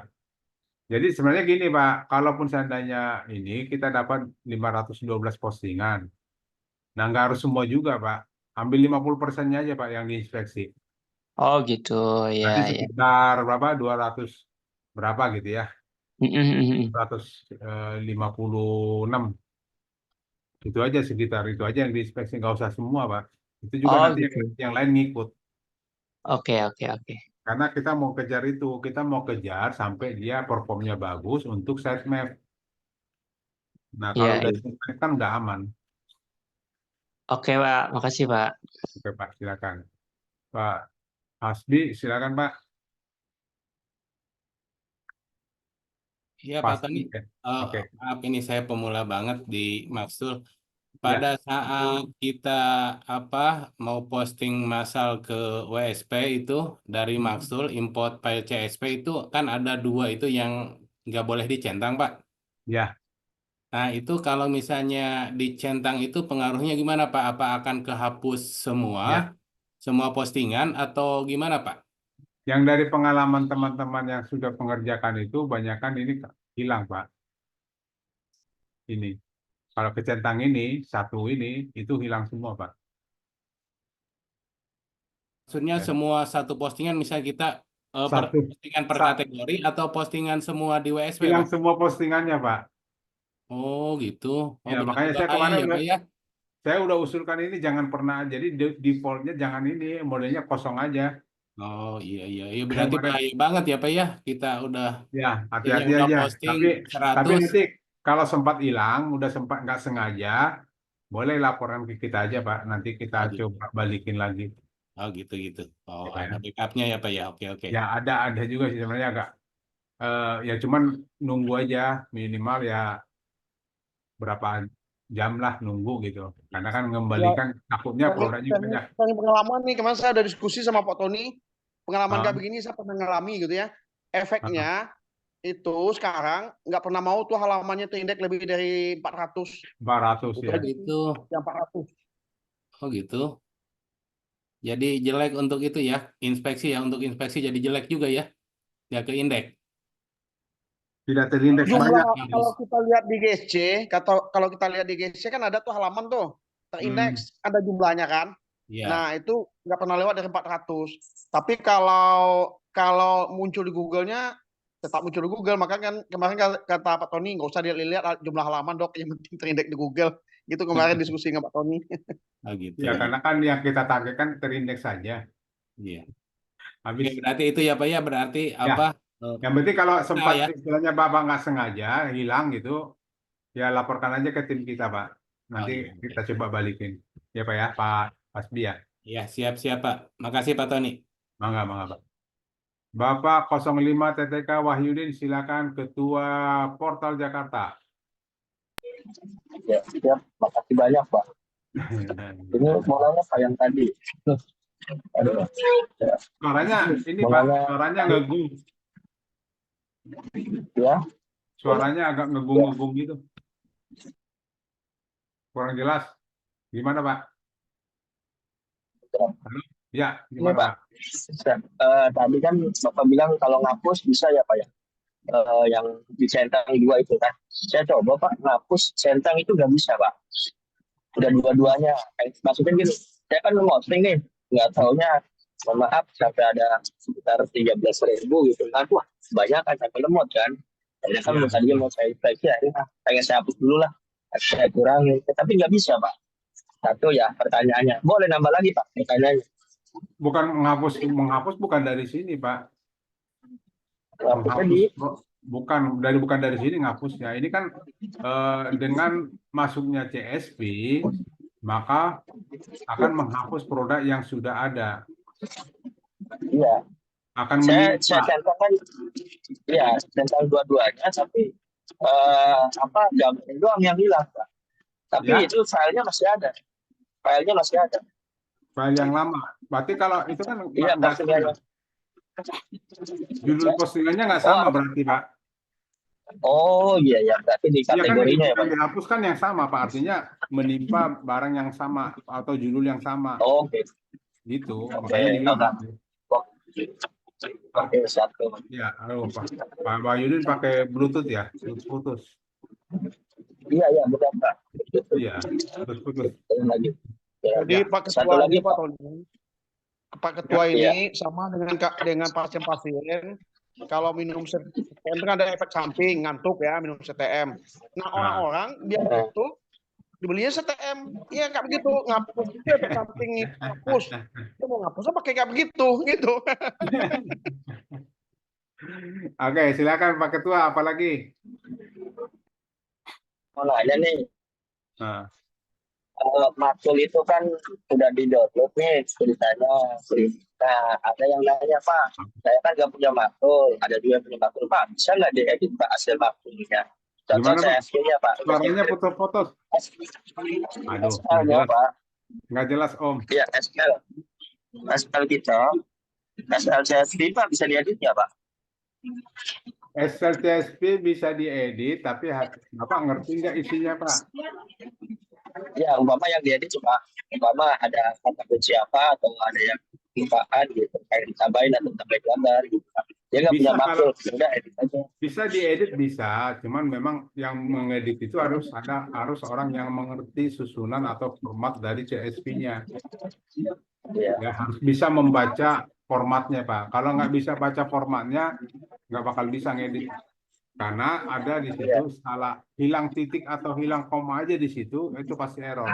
Jadi sebenarnya gini Pak, kalaupun seandainya ini kita dapat 512 postingan. Nah, nggak harus semua juga Pak. Ambil 50%-nya aja Pak yang diinspeksi. Oh gitu, ya. Nanti sekitar berapa? 200 berapa gitu ya? 256. Itu aja sekitar itu aja yang diinspeksi, nggak usah semua Pak. Itu juga Oh nanti gitu. yang lain ngikut. Oke. Karena kita mau kejar itu, kita mau kejar sampai dia performnya bagus untuk sitemap. Nah, kalau Iya. udah sitemap kan nggak aman. Oke Pak, makasih Pak. Oke Pak, silakan. Pak Hasbi, silakan Pak. Iya Pak Pasti. Tony, Oke. maaf ini saya pemula banget di Maxtul. Pada saat kita mau posting massal ke WSP itu dari Maxtul import file CSV itu kan ada 2 itu yang nggak boleh dicentang, Pak. Ya, Nah, itu kalau misalnya dicentang itu pengaruhnya gimana, Pak? Apa akan kehapus ya. semua postingan atau gimana, Pak? Yang dari pengalaman teman-teman yang sudah mengerjakan itu, banyakkan ini hilang, Pak. Ini. Kalau kecentang ini, satu ini, itu hilang semua, Pak. Maksudnya Ya. semua satu postingan, misalnya kita Satu. postingan per kategori atau postingan semua di WSP, Hilang Pak? semua postingannya, Pak. Oh, gitu. Oh, Ya, berarti makanya saya bahaya kemarin ya, Pak ya? saya udah usulkan ini jangan pernah, jadi defaultnya jangan ini, modelnya kosong aja. Oh, iya, iya. Iya, berarti Kemarin, bahaya banget ya, Pak ya? Kita udah, ya kayaknya hati-hati udah aja. posting Tapi 100. nanti kalau sempat hilang, udah sempat nggak sengaja, boleh laporan ke kita aja, Pak. Nanti kita Oh, gitu. coba balikin lagi. Oh, gitu. Oh, Ya, ada backupnya ya, Pak ya? Oke. ya ada juga sih sebenarnya agak. Ya cuman nunggu aja minimal ya berapa jam lah nunggu gitu. Karena kan Ya, mengembalikan takutnya produknya banyak. sharing pengalaman nih, kemarin saya ada diskusi sama Pak Tony, pengalaman Ah, kayak begini saya pernah ngalami gitu ya. ah, Efeknya itu sekarang nggak pernah mau tuh halamannya terindeks lebih dari 400. 400 Itu ya. aja Gitu. yang 400. Oh, gitu. Jadi jelek untuk itu ya, inspeksi ya, untuk inspeksi jadi jelek juga ya, ya ke indeks. Tidak terindeks Jumlah banyak. kalau kita lihat di GSC, kalau kita lihat di GSC kan ada tuh halaman tuh terindeks, ada jumlahnya kan. Ya, Nah, itu nggak pernah lewat dari 400. Tapi kalau muncul di Google-nya tetap muncul di Google. Maka kan kemarin kata Pak Tony nggak usah dilihat jumlah halaman dok, yang penting terindeks di Google. Gitu kemarin diskusi dengan Pak Tony. oh gitu. Ya karena kan yang kita targetkan terindeks saja. Iya. Habis Oke, berarti itu ya Pak ya, berarti ya. apa? Yang penting kalau sempat ya. istilahnya Bapak nggak sengaja hilang gitu, ya laporkan aja ke tim kita, Pak. Nanti iya, oke. kita coba balikin. Ya Pak ya, Pak Pasdi ya. Ya, siap Pak. Makasih Pak Tony. Mangga, Pak. Bapak 05 TTK Wahyudin, silakan Ketua Portal Jakarta. Ya, makasih banyak Pak. Ini mulanya Pak yang tadi. Aduh, ya. Suaranya ini Pak, suaranya ngegung. Ya. Suaranya agak ngegung-ngegung gitu. Kurang jelas. Gimana Pak? Halo? Ya, gimana Pak? Tadi kan Bapak bilang kalau ngapus bisa ya Pak ya. Yang dicentang 2 itu kan. Saya coba Pak, ngapus centang itu nggak bisa Pak. Udah dua-duanya. Maksudnya gini, saya kan nge-posting nih, nggak taunya, mohon maaf, sampai ada sekitar 13.000 gitu. Nah, wah, banyak kan, sampai lemot kan. Jadi kan tadinya mau saya inspeksi, akhirnya pengen saya hapus dulu lah. Saya kurangin, tapi nggak bisa Pak. Satu ya pertanyaannya, boleh nambah lagi Pak pertanyaannya. Bukan menghapus bukan dari sini Pak. Bukan dari sini ngapusnya. Ini kan dengan masuknya CSP maka akan menghapus produk yang sudah ada. Iya. Akan saya centangkan, ya centang dua-duanya, tapi gambar doang yang hilang Pak. Tapi ya, itu filenya masih ada. File yang lama. Berarti kalau itu kan iya, nggak sama. Judul postingannya nggak sama berarti Pak. Oh iya, berarti di kategorinya ya, Pak. Yang dihapus kan yang sama Pak, artinya menimpa barang yang sama atau judul yang sama. Oh, oke. Gitu. Oke, satu. Ya, halo Pak. Pak Wahyudin pakai Bluetooth ya? Putus. Iya, benar Pak. Iya, putus. Lagi. Jadi Pak Ketua ini Pak Tony, Pak Ketua ini sama dengan pasien-pasien. Kalau minum CTM itu kan ada efek samping, ngantuk ya minum CTM. Nah orang-orang biar itu dibelinya CTM, ya kayak begitu, ngapus itu efek samping, ngapus. Dia mau ngapusnya pakai kayak begitu, gitu. Oke, silakan Pak Ketua, apalagi? Mau nanya nih. Makul itu kan sudah di-download nih ceritanya. Nah, ada yang nanya Pak, saya kan nggak punya makul, ada juga yang punya makul Pak, bisa nggak diedit Pak hasil makulnya? Contoh saya hasilnya Pak. Suaranya putus-putus. Aduh, SL-nya Pak. Nggak jelas Om. Iya, SL kita, SL CSV Pak bisa diedit ya Pak? Excel CSV bisa diedit, tapi Bapak ngerti nggak isinya, Pak? Ya, umpama yang diedit cuma umpama ada kata kunci apa atau ada yang timpaan gitu, kayak ditambahin atau tambahin gambar gitu. Dia nggak punya Bisa makhluk, kalau udah edit aja. bisa diedit bisa, cuman memang yang mengedit itu harus orang yang mengerti susunan atau format dari CSV-nya. Ya, Ya, harus bisa membaca formatnya, Pak. Kalau nggak bisa baca formatnya, nggak bakal bisa ngedit. Karena ada di situ salah, hilang titik atau hilang koma aja di situ, itu pasti error.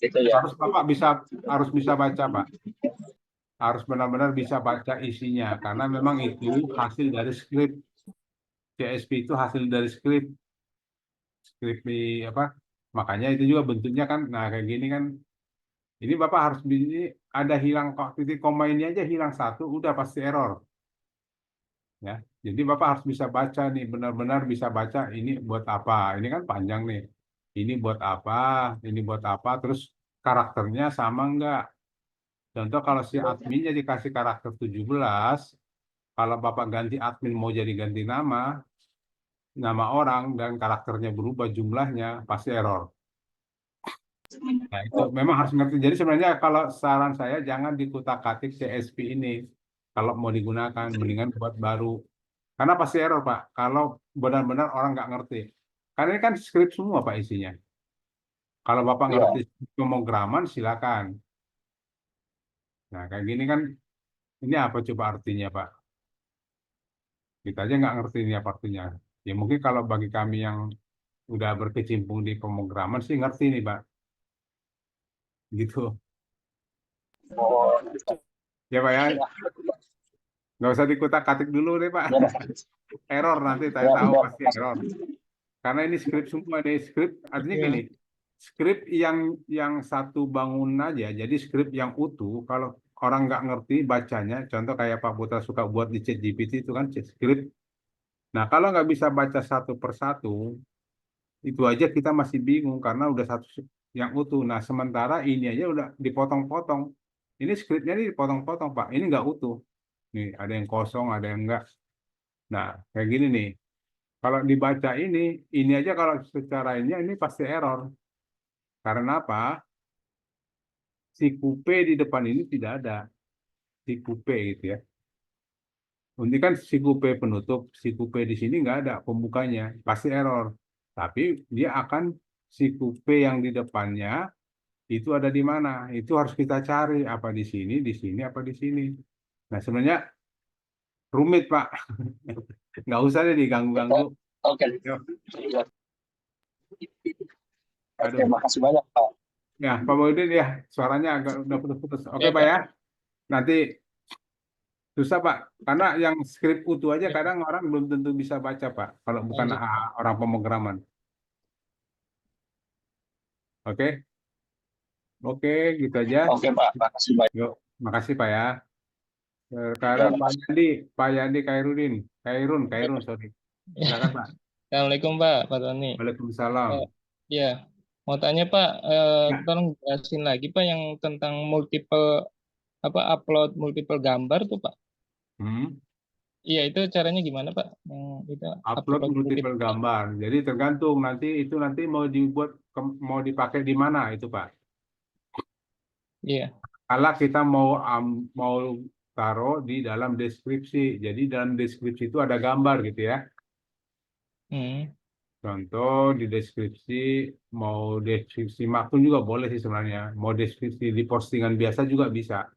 gitu ya. Harus bisa baca, Pak. Harus benar-benar bisa baca isinya, karena memang itu hasil dari skrip. CSV itu hasil dari skrip apa? Makanya itu juga bentuknya kan, nah kayak gini kan. Ini Bapak harus ini ada hilang titik koma ini aja hilang satu, udah pasti error. Ya, jadi Bapak harus bisa baca nih, benar-benar bisa baca ini buat apa. Ini kan panjang nih. Ini buat apa, ini buat apa, terus karakternya sama enggak. Contoh kalau si adminnya dikasih karakter 17, kalau Bapak ganti admin mau jadi ganti nama orang dan karakternya berubah jumlahnya, pasti error. Nah, itu memang harus ngerti. Jadi sebenarnya kalau saran saya jangan dikutak-atik CSV ini. Kalau mau digunakan, mendingan buat baru. Karena pasti error, Pak. Kalau benar-benar orang nggak ngerti. Karena ini kan skrip semua, Pak, isinya. Kalau Bapak Iya. ngerti pemrograman, silakan. Nah, kayak gini kan, ini apa coba artinya, Pak? Kita aja nggak ngerti ini apa artinya. Ya mungkin kalau bagi kami yang udah berkecimpung di pemrograman sih ngerti nih, Pak. Gitu. Oh, Ya, Pak ya. Nggak usah dikutak-katik dulu deh, Pak. Error nanti saya tahu pasti error. Karena ini skrip semua nih, skrip artinya gini. Skrip yang satu bangun aja, jadi skrip yang utuh, kalau orang nggak ngerti bacanya, contoh kayak Pak Putra suka buat di ChatGPT itu kan skrip. Nah, kalau nggak bisa baca satu persatu, itu aja kita masih bingung karena udah satu yang utuh. Nah, sementara ini aja udah dipotong-potong. Ini skripnya ini dipotong-potong, Pak. Ini nggak utuh. Nih, ada yang kosong, ada yang enggak. Nah, kayak gini nih. Kalau dibaca ini aja kalau secara ini pasti error. Karena apa? Si kupe di depan ini tidak ada. Si kupe gitu ya. Ini kan si kupe penutup, si kupe di sini nggak ada pembukanya. Pasti error. Tapi dia akan si kupe yang di depannya itu ada di mana? Itu harus kita cari. Apa di sini, apa di sini. Nah, sebenarnya rumit, Pak. Nggak usah deh diganggu-ganggu. Oke. Yuk. Oke, makasih banyak, Pak. Ya, Pak Maudin ya, suaranya agak udah putus-putus. Oke, Pak ya. Nanti susah, Pak. Karena yang skrip utuh aja kadang orang belum tentu bisa baca, Pak. Kalau bukan orang pemrograman. Oke? Oke, gitu aja. Oke, Pak. Makasih banyak. Yuk, makasih, Pak ya. Sekarang Pak Yandi Kairun, sorry. Silakan, Pak. Assalamualaikum Pak Tony. Waalaikumsalam. Ya, mau tanya Pak, tolong jelasin lagi Pak yang tentang upload multiple gambar tuh Pak. Iya, itu caranya gimana Pak? Itu Upload multiple gambar. Jadi tergantung nanti mau dipakai di mana itu, Pak. Iya. Kalau kita mau taruh di dalam deskripsi. Jadi dalam deskripsi itu ada gambar gitu ya. Contoh di deskripsi, mau deskripsi maklum juga boleh sih sebenarnya. Mau deskripsi di postingan biasa juga bisa.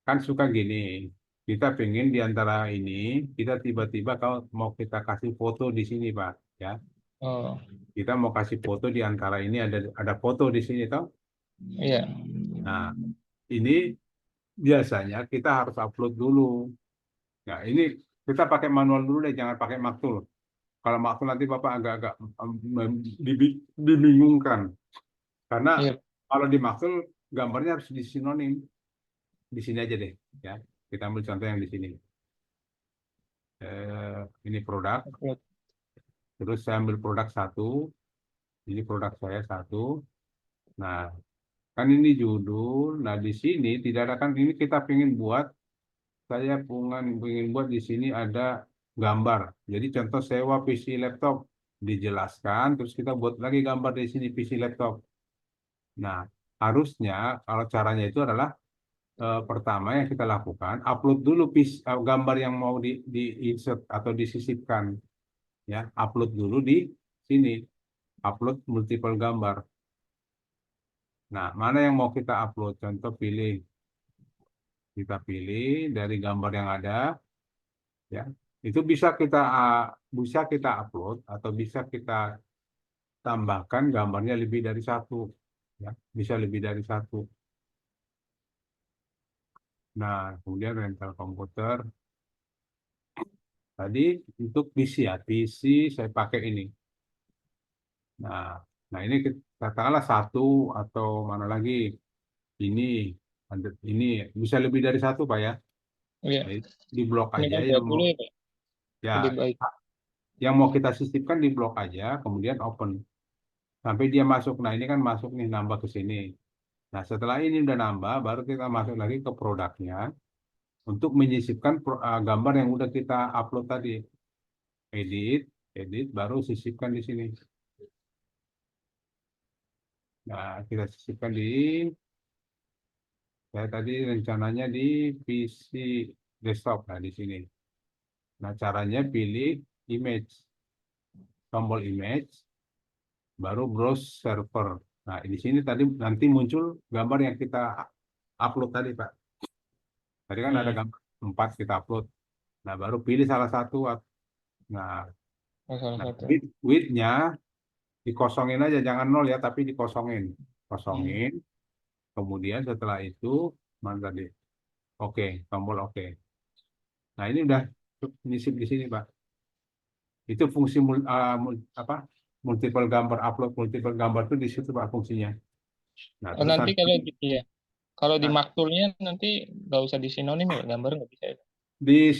Kan suka gini, kita pengen di antara ini, kita tiba-tiba kalau mau kita kasih foto di sini, Pak. Ya. Oh. Kita mau kasih foto di antara ini, ada foto di sini, toh? Iya. Nah, ini biasanya kita harus upload dulu. Nah, ini kita pakai manual dulu deh, jangan pakai maktul. Kalau maktul nanti Bapak agak-agak dibingungkan. Karena kalau di maktul gambarnya harus disinonim. Di sini aja deh, ya. Kita ambil contoh yang di sini. Ini produk. Terus saya ambil produk satu. Ini produk saya satu. Nah, kan ini judul. Nah, di sini tidak ada kan ini kita ingin buat saya ingin buat di sini ada gambar. Jadi contoh sewa PC laptop dijelaskan, terus kita buat lagi gambar di sini PC laptop. Nah, harusnya kalau caranya itu adalah pertama yang kita lakukan, upload dulu gambar yang mau di insert atau disisipkan, ya, upload dulu di sini, upload multiple gambar. Nah, mana yang mau kita upload? Contoh kita pilih dari gambar yang ada, ya, itu bisa kita upload atau bisa kita tambahkan gambarnya lebih dari satu, ya, bisa lebih dari satu. Nah, kemudian rental komputer. Tadi untuk PC ya, PC saya pakai ini. Nah ini katakanlah satu atau mana lagi ini, ini bisa lebih dari satu Pak ya. Iya. Nah, di blok Ini aja kan yang buat mau, dulu ya, Pak. ya, Lebih baik. yang mau kita sisipkan di blok aja, kemudian open sampai dia masuk. Nah ini kan masuk nih, nambah ke sini. Nah setelah ini udah nambah, baru kita masuk lagi ke produknya untuk menyisipkan gambar yang udah kita upload tadi. Edit, baru sisipkan di sini. Nah, kita sisipkan saya tadi rencananya di PC desktop, nah di sini. Nah, caranya pilih image, tombol image, baru browse server. Nah, di sini tadi nanti muncul gambar yang kita upload tadi, Pak. Tadi kan ada gambar 4 kita upload. Nah, baru pilih salah satu. Nah, Salah satu. width-nya dikosongin aja, jangan 0 ya, tapi dikosongin. Kosongin. Kemudian setelah itu, mana tadi? Oke, tombol oke. Nah, ini udah nyisip di sini, Pak. Itu fungsi multiple gambar, upload multiple gambar itu di situ Pak fungsinya. Nah, terus Nanti kalau ya, kalau di Nah. maktulnya nanti nggak usah disinonim ya, gambar nggak bisa ya. di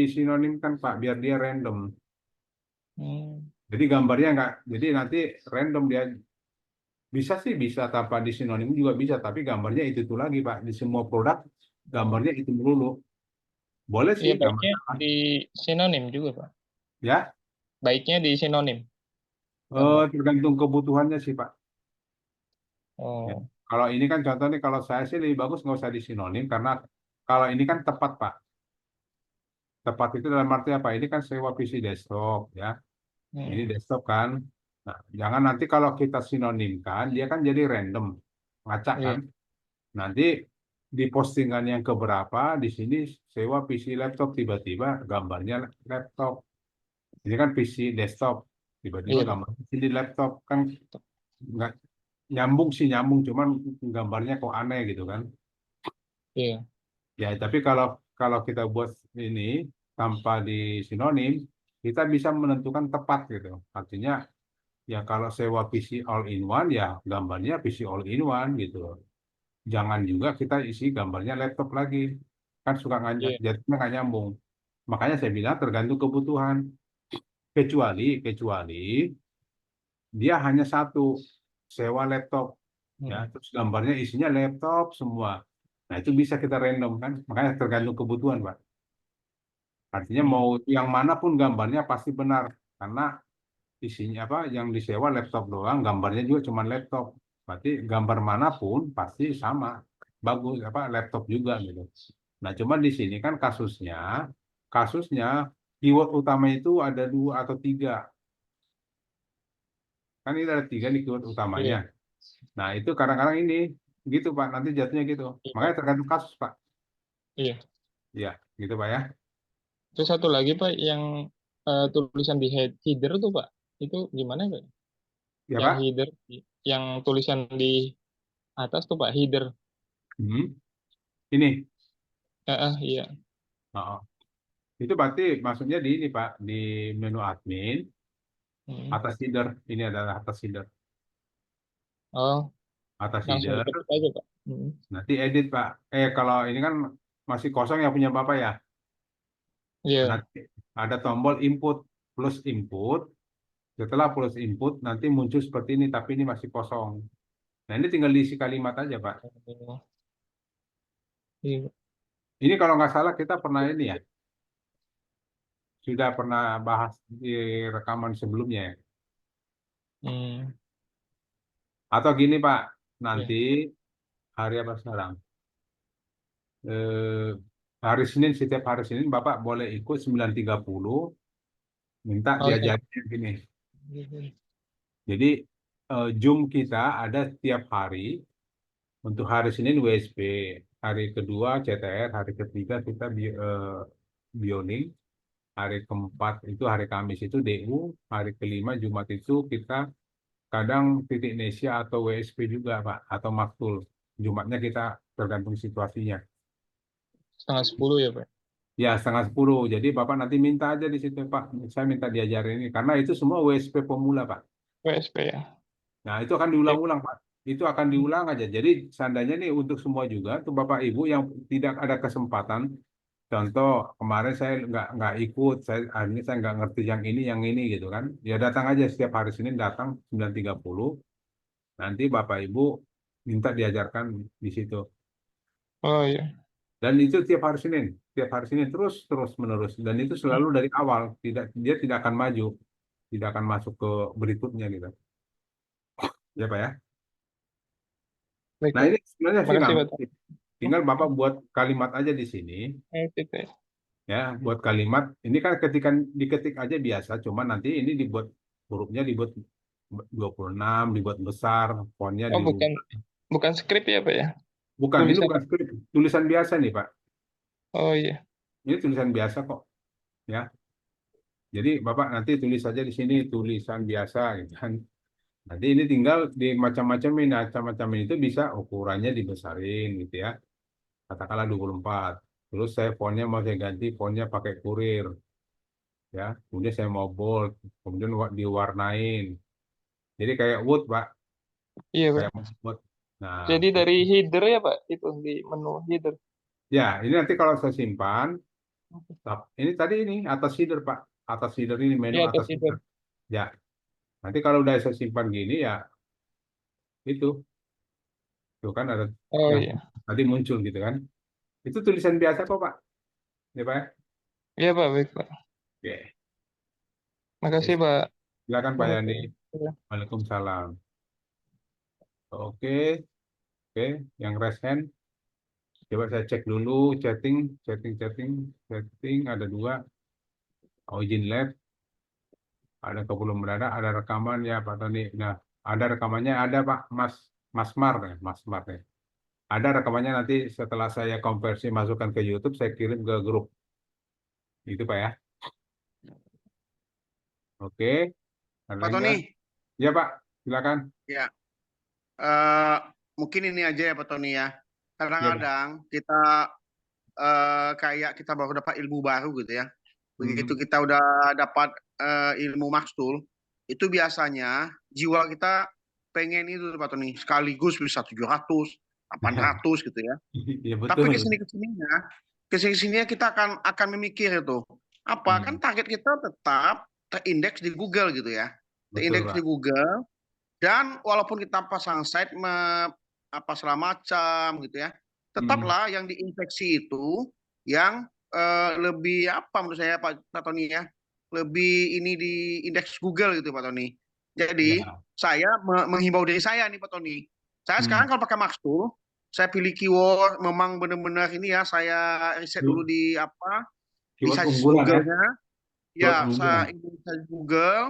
sinonim kan Pak, biar dia random. Jadi gambarnya nggak, jadi nanti random dia. Bisa sih, bisa tanpa disinonim juga bisa, tapi gambarnya itu lagi Pak. Di semua produk gambarnya itu dulu. Boleh sih Iya, baiknya gambar. di sinonim juga Pak. Ya, Baiknya di sinonim. tergantung kebutuhannya sih Pak. Oh, Ya. Kalau ini kan contoh nih, kalau saya sih lebih bagus nggak usah disinonim, karena kalau ini kan tepat Pak. Tepat itu dalam arti apa? Ini kan sewa PC desktop ya. Ini desktop kan. Nah, jangan nanti kalau kita sinonimkan, dia kan jadi random, ngacak kan. Nanti di postingan yang keberapa di sini sewa PC laptop, tiba-tiba gambarnya laptop. Ini kan PC desktop, tiba-tiba gambarnya di laptop, kan nggak nyambung sih, nyambung, cuman gambarnya kok aneh gitu kan. Iya. Ya, tapi kalau kita buat ini tanpa di sinonim, kita bisa menentukan tepat gitu. Artinya ya kalau sewa PC all in one ya gambarnya PC all in one gitu. Jangan juga kita isi gambarnya laptop lagi. Kan suka jadinya nggak nyambung. Makanya saya bilang tergantung kebutuhan. Kecuali dia hanya satu, sewa laptop. Ya, terus gambarnya isinya laptop semua. Nah, itu bisa kita random kan. Makanya tergantung kebutuhan, Pak. Artinya mau yang manapun gambarnya pasti benar, karena isinya apa yang disewa laptop doang, gambarnya juga cuma laptop. Berarti gambar manapun pasti sama, bagus apa laptop juga gitu. Nah, cuma di sini kan kasusnya keyword utama itu ada 2 atau 3. Kan ini ada 3 nih keyword utamanya. Nah, itu kadang-kadang ini gitu Pak, nanti jatuhnya gitu. Makanya tergantung kasus Pak. Iya. Iya, gitu Pak ya. Terus satu lagi Pak, yang tulisan di header tuh Pak, itu gimana Pak? Ya, yang Pak? header, yang tulisan di atas tuh Pak, header. Ini. Iya. Itu berarti maksudnya di ini Pak, di menu admin, atas header, ini adalah atas header. Oh, Atas langsung header, diketik aja Pak. nanti edit Pak. Kalau ini kan masih kosong ya punya Bapak ya. Iya. Nanti ada tombol input, plus input. Setelah plus input nanti muncul seperti ini, tapi ini masih kosong. Nah ini tinggal diisi kalimat aja Pak. Iya. Ini kalau nggak salah kita pernah ini ya, sudah pernah bahas di rekaman sebelumnya ya. Hmm, Atau gini Pak, ya. nanti hari apa sekarang? Eh, hari Senin, setiap hari Senin Bapak boleh ikut 9.30, minta Oh ya. diajarin gini. Jadi Zoom kita ada setiap hari. Untuk hari Senin WSP, hari kedua CTR, hari ketiga kita bioning, hari keempat itu hari Kamis itu DU, hari kelima Jumat itu kita kadang titik Nesia atau WSP juga Pak, atau Maktul. Jumatnya kita tergantung situasinya. 9:30 ya, Pak. Ya 9:30. Jadi Bapak nanti minta aja di situ Pak. Saya minta diajarin ini karena itu semua WSP pemula Pak. WSP ya. Nah itu akan diulang-ulang Pak. Itu akan diulang aja. Jadi seandainya nih untuk semua juga, tuh Bapak Ibu yang tidak ada kesempatan, contoh kemarin saya nggak ikut, akhirnya saya nggak ngerti yang ini gitu kan. Ya datang aja setiap hari Senin datang 9.30. Nanti Bapak Ibu minta diajarkan di situ. Oh iya. Dan itu tiap hari Senin terus menerus. Dan itu selalu dari awal, dia tidak akan maju, tidak akan masuk ke berikutnya gitu. Ya Pak ya. Baik, Nah Pak. ini sebenarnya sih Makasih, gampang. Pak. Tinggal Bapak buat kalimat aja di sini, Gitu ya. ya, buat kalimat. Ini kan ketika diketik aja biasa, cuma nanti ini dibuat hurufnya dibuat 26, dibuat besar, fontnya Oh, dirubah. bukan skrip ya, Pak ya? Bukan, ini Tulisan. bukan skrip, tulisan biasa nih Pak. Oh iya. Ini tulisan biasa kok, ya. Jadi Bapak nanti tulis aja di sini tulisan biasa, gitu kan. Nanti ini tinggal di macam-macam itu bisa ukurannya dibesarin gitu ya. Katakanlah 24. Terus saya fontnya mau saya ganti fontnya pakai kurir, ya. Kemudian saya mau bold, kemudian diwarnain. Jadi kayak Word, Pak, Iya, Pak. kayak Word. Nah, Jadi dari header ya, Pak, itu di menu header. ya ini nanti kalau saya simpan, ini tadi ini atas header, Pak, atas header ini menu Iya, atas atas header. header. Ya, nanti kalau udah saya simpan gini ya itu, tuh kan ada Oh yang iya. tadi muncul gitu kan. Itu tulisan biasa kok, Pak. Ya, Pak. Iya, Pak, baik, Pak. Oke. Makasih, Yes. Pak. Silakan Pak Yani. Iya. Waalaikumsalam. Oke, oke. Yang raise hand, coba saya cek dulu chatting ada 2. Izin lab, ada belum ada rekaman ya Pak Tony. Nah, ada rekamannya ada Pak Mas Mar ya, Mas Mar ya. Ada rekamannya nanti setelah saya konversi masukkan ke YouTube, saya kirim ke grup. Itu Pak ya. Oke, ada Pak lagi Tony, kan? Ya Pak, silakan. ya mungkin ini aja ya Pak Tony ya. Ya, Pak. Kadang-kadang kita kayak kita baru dapat ilmu baru gitu ya. Begitu kita udah dapat ilmu Maxtul, itu biasanya jiwa kita pengen itu Pak Tony, sekaligus bisa 700, 800 gitu ya. Ya Tapi betul. kesini-kesininya kita akan memikir itu. Apa kan target kita tetap terindeks di Google gitu ya. Terindeks Betul, di Pak. Google, dan walaupun kita pasang site apa segala macam gitu ya, tetaplah yang diinfeksi itu yang lebih apa menurut saya Pak Tony ya, lebih ini di indeks Google gitu Pak Tony. Jadi Ya. saya menghimbau diri saya nih Pak Tony. Saya sekarang kalau pakai Maxtool, saya pilih keyword memang benar-benar ini ya, saya riset dulu di apa, di Keyword sites unggulan ya. Google-nya. Ya, Keyword unggulan. saya ingin Google,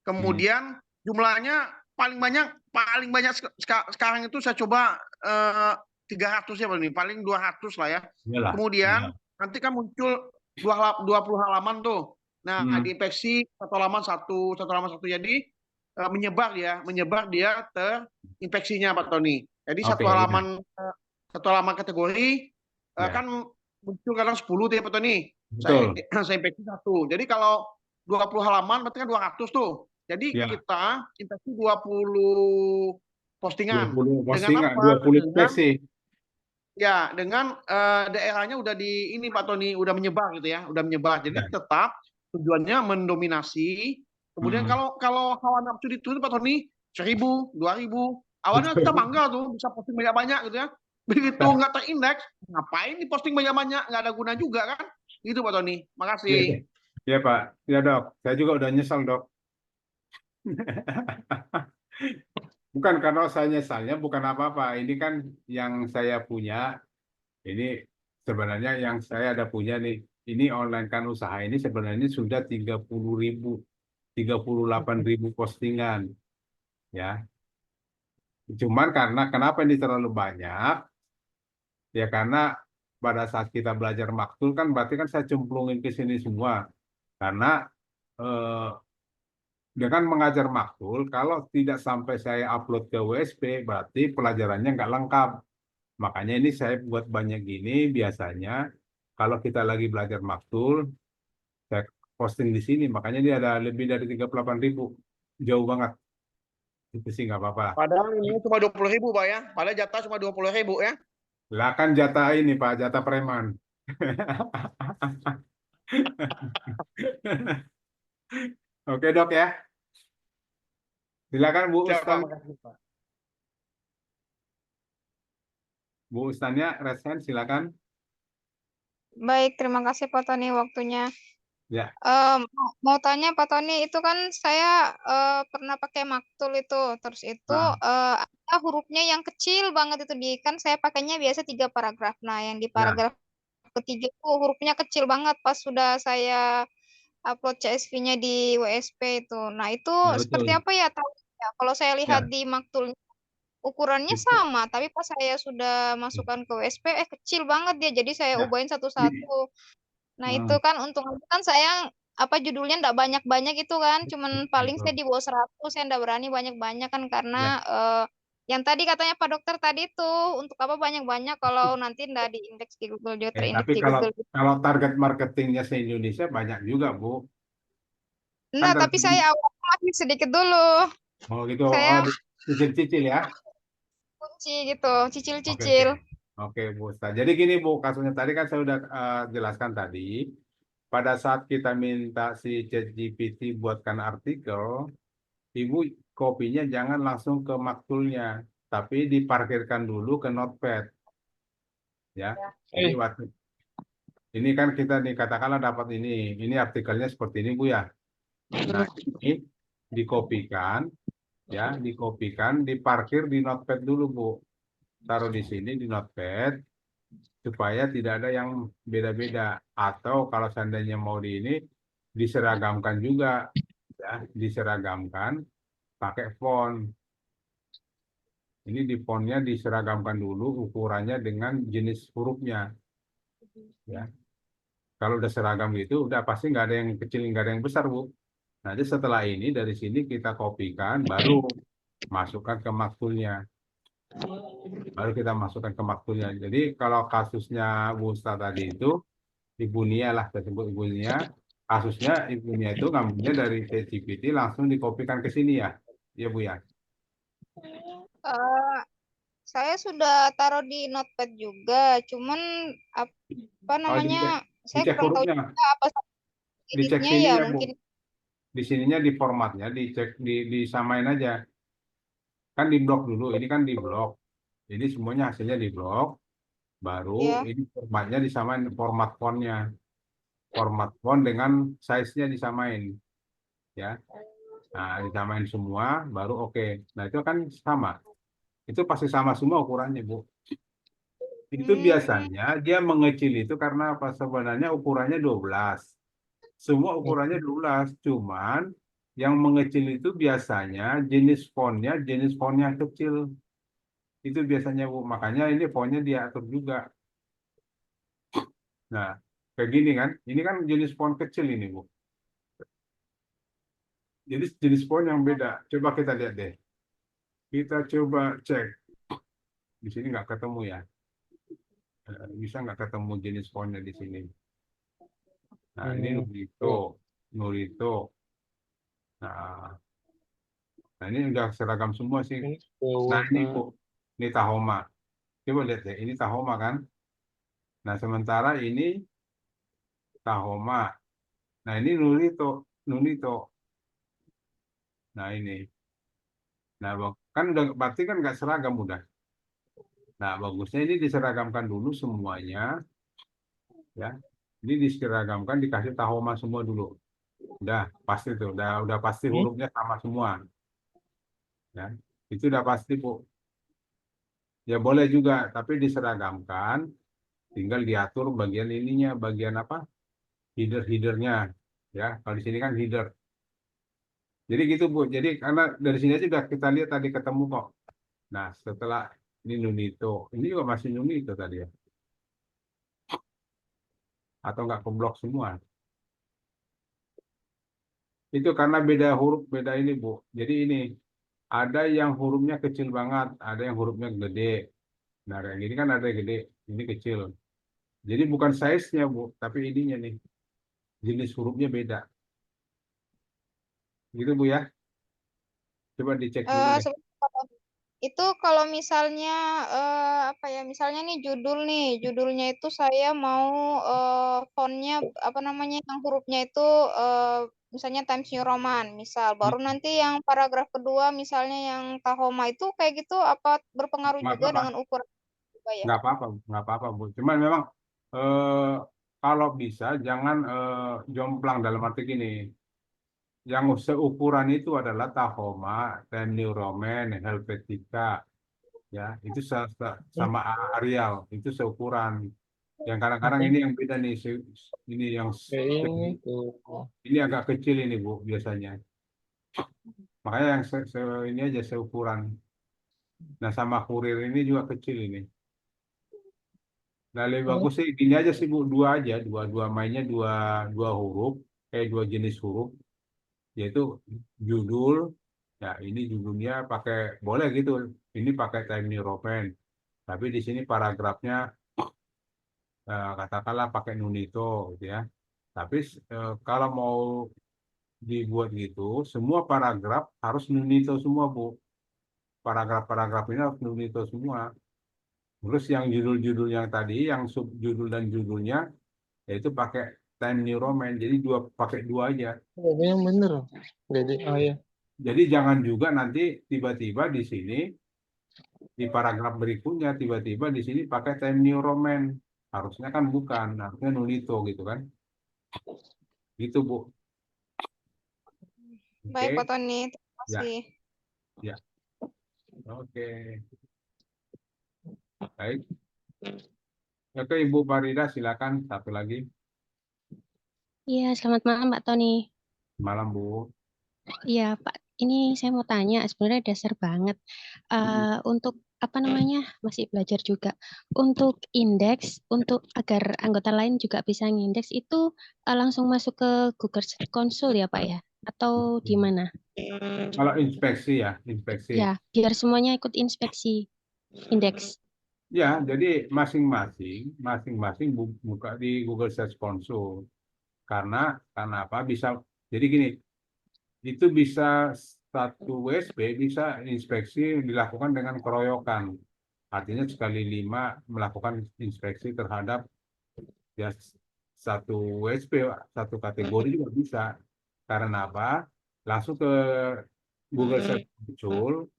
kemudian jumlahnya paling banyak sekarang itu saya coba 300 ya Pak Tony, paling 200 lah ya. Iyalah. Kemudian Ya. nanti kan muncul 20 halaman tuh. Nah, diinfeksi satu halaman satu. Jadi menyebar dia terinfeksinya Pak Tony. Jadi Oke, satu halaman kategori ya. kan muncul kadang 10 tuh ya Pak Tony. Betul. Saya infeksi 1. Jadi kalau 20 halaman berarti kan 200 tuh. Jadi Ya. kita infeksi 20 postingan. 20 Dengan postingan, apa? 20 spesi. Ya, dengan daerahnya udah di ini Pak Tony, udah menyebar gitu ya, udah menyebar. Jadi tetap tujuannya mendominasi. Kemudian kalau hawa nafsu itu Pak Tony 1.000, 2.000. Awalnya kita bangga tuh bisa posting banyak-banyak gitu ya. Begitu nggak terindeks, ngapain diposting banyak-banyak? Nggak ada guna juga kan? Gitu Pak Tony. Iya, Makasih. iya, Pak. Ya, Dok. Saya juga udah nyesel, Dok. Bukan karena saya nyesalnya, bukan apa-apa. Ini kan yang saya punya, ini sebenarnya yang saya ada punya nih. Ini online kan usaha ini sebenarnya sudah 30.000, 38.000 postingan. Ya, cuman karena kenapa ini terlalu banyak? Ya karena pada saat kita belajar maktul kan berarti kan saya cemplungin ke sini semua. Karena eh, dengan mengajar maktul, kalau tidak sampai saya upload ke WSP, berarti pelajarannya nggak lengkap. Makanya ini saya buat banyak gini, biasanya kalau kita lagi belajar maktul, saya posting di sini. Makanya dia ada lebih dari 38.000. Jauh banget. Itu sih nggak apa-apa. Padahal ini cuma 20.000 Pak ya. Padahal jatah cuma 20.000 ya. Lah kan jatah ini Pak, jatah preman. Oke Dok ya. Silakan Bu Siapa? Ustan. Makasih Pak. Bu Ustannya, resen silakan. Baik, terima kasih Pak Tony waktunya. Ya. Mau tanya Pak Tony, itu kan saya pernah pakai maktul itu, terus itu ada hurufnya yang kecil banget itu kan saya pakainya biasa 3 paragraf. Nah, yang di Ya. paragraf ketiga itu hurufnya kecil banget pas sudah saya upload CSV-nya di WSP itu. Nah, itu Ya, seperti betul. apa ya tahunya? Kalau saya lihat Ya. di maktul ukurannya Itu. sama, tapi pas saya sudah masukkan ke WSP, kecil banget dia, jadi saya Ya. ubahin satu-satu. Nah, itu Hmm, kan untung aja kan saya judulnya enggak banyak-banyak itu kan, cuman paling saya betul. di bawah 100, saya enggak berani banyak-banyak kan karena Ya. yang tadi katanya Pak Dokter tadi tuh untuk apa banyak-banyak kalau nanti enggak diindeks di Google juga terindeks Tapi di kalau Google gitu. kalau target marketingnya se-Indonesia banyak juga, Bu. Kan Enggak, tapi saya awalnya masih sedikit dulu. oh gitu, Saya cicil-cicil ya. kunci gitu, Oke, cicil-cicil. Oke, Bu Ustaz. Jadi gini, Bu, kasusnya tadi kan saya udah jelaskan tadi. Pada saat kita minta si ChatGPT buatkan artikel, Ibu kopinya jangan langsung ke maktulnya, tapi diparkirkan dulu ke Notepad. Ya, jadi waktu ini kan kita nih katakanlah dapat ini artikelnya seperti ini Bu ya. Nah, ini dikopikan, ya, diparkir di Notepad dulu Bu. Taruh di sini di Notepad supaya tidak ada yang beda-beda. Atau kalau seandainya mau diseragamkan juga, ya, diseragamkan pakai font. Ini di fontnya diseragamkan dulu ukurannya dengan jenis hurufnya, ya. Kalau udah seragam gitu, udah pasti nggak ada yang kecil, nggak ada yang besar, Bu. Nanti setelah ini dari sini kita kopikan, baru masukkan ke maktulnya. Baru kita masukkan ke maktulnya. Jadi kalau kasusnya Bu Ustaz tadi itu, Ibu Nia lah, saya sebut Ibu Nia. Kasusnya Ibu Nia itu ngambilnya dari ChatGPT langsung dikopikan ke sini ya. Iya Bu ya. Eh, saya sudah taruh di Notepad juga, cuman apa Oh, namanya saya dicek kurang tahu hurufnya, juga apa dicek editnya ya sininya Bu. mungkin. Di sininya di formatnya, dicek, disamain aja. Kan di blok dulu, ini kan di blok. Ini semuanya hasilnya di blok. Baru Ya. ini formatnya disamain, format fontnya. Format font dengan size-nya disamain. Ya. Nah, disamain semua, baru oke. Nah, itu kan sama. Itu pasti sama semua ukurannya, Bu. Itu biasanya dia mengecil itu karena apa? Sebenarnya ukurannya 12. Semua ukurannya 12, cuman yang mengecil itu biasanya jenis fontnya kecil. Itu biasanya Bu, makanya ini fontnya diatur juga. Nah, kayak gini kan, ini kan jenis font kecil ini Bu. Jadi jenis font yang beda. Coba kita lihat deh. Kita coba cek. Di sini nggak ketemu ya. Bisa nggak ketemu jenis fontnya di sini. Nah, ini Nurito. Nah, ini udah seragam semua sih. Nah, ini Bu, ini Tahoma. Coba lihat deh, ini Tahoma kan. Nah, sementara ini Tahoma. Nah, ini Nurito. Nah, ini. Nah, Bang, kan udah berarti kan nggak seragam udah. Nah, bagusnya ini diseragamkan dulu semuanya, ya. Ini diseragamkan, dikasih tahoma semua dulu. Udah pasti tuh, udah pasti hurufnya sama semua, ya. Itu udah pasti, Bu. Ya boleh juga, tapi diseragamkan, tinggal diatur bagian ininya, bagian apa? Header-headernya, ya. Kalau di sini kan header. Jadi gitu, Bu. Jadi karena dari sini aja udah kita lihat tadi ketemu kok. Nah, setelah ini Nunito, ini juga masih Nunito tadi ya. Atau nggak keblok semua. Itu karena beda huruf, beda ini, Bu. Jadi ini, ada yang hurufnya kecil banget, ada yang hurufnya gede. Nah, kayak gini kan ada yang gede, ini kecil. Jadi bukan size-nya, Bu, tapi ininya nih. Jenis hurufnya beda. Gitu, Bu ya. Coba dicek dulu deh. Sebentar, Pak. Itu kalau misalnya apa ya, misalnya nih judulnya itu saya mau fontnya apa namanya, yang hurufnya itu misalnya Times New Roman, misal. Baru nanti yang paragraf kedua misalnya yang Tahoma itu kayak gitu, apa berpengaruh Nggak juga apa-apa, dengan ukuran juga ya? nggak apa-apa, Bu. Cuman memang eh, kalau bisa jangan jomplang dalam arti gini. Yang seukuran itu adalah Tahoma, Times New Roman, Helvetica, ya. Itu sama Arial, itu seukuran. Yang kadang-kadang ini yang beda nih, ini yang Ini tuh. ini agak kecil ini, Bu, biasanya. Makanya yang ini aja seukuran. Nah, sama kurir ini juga kecil ini. Nah, lebih bagus sih gini aja sih, Bu, dua aja, dua mainnya dua huruf, dua jenis huruf, yaitu judul. Ya, ini judulnya pakai boleh gitu. Ini pakai Times New Roman. Tapi di sini paragrafnya katakanlah pakai Nunito, gitu ya. Tapi kalau mau dibuat gitu, semua paragraf harus Nunito semua, Bu. Paragraf-paragraf ini harus Nunito semua. Terus yang judul-judul yang tadi, yang subjudul dan judulnya, yaitu pakai Times New Roman. Jadi pakai dua aja. Ini yang bener. Jadi, oh ya. Jadi jangan juga nanti tiba-tiba di sini, di paragraf berikutnya, tiba-tiba di sini pakai Times New Roman. Harusnya kan bukan, harusnya Nunito gitu kan. Gitu, Bu. Baik, Oke. Pak Tony. Terima Ya, kasih. ya. Oke. Baik. Oke, Ibu Farida, silakan satu lagi. Iya, selamat malam Pak Tony. Malam, Bu. Iya Pak, ini saya mau tanya, sebenarnya dasar banget. Untuk apa namanya, masih belajar juga. Untuk indeks, untuk agar anggota lain juga bisa ngindeks itu langsung masuk ke Google Search Console ya Pak ya? Atau di mana? Kalau inspeksi ya, inspeksi. Ya, biar semuanya ikut inspeksi indeks. Ya, jadi masing-masing buka di Google Search Console. Karena apa? Bisa, jadi gini, itu bisa satu WSP bisa inspeksi dilakukan dengan keroyokan. Artinya sekali 5 melakukan inspeksi terhadap ya satu WSP, satu kategori juga bisa. Karena apa? Langsung ke Google Search Console.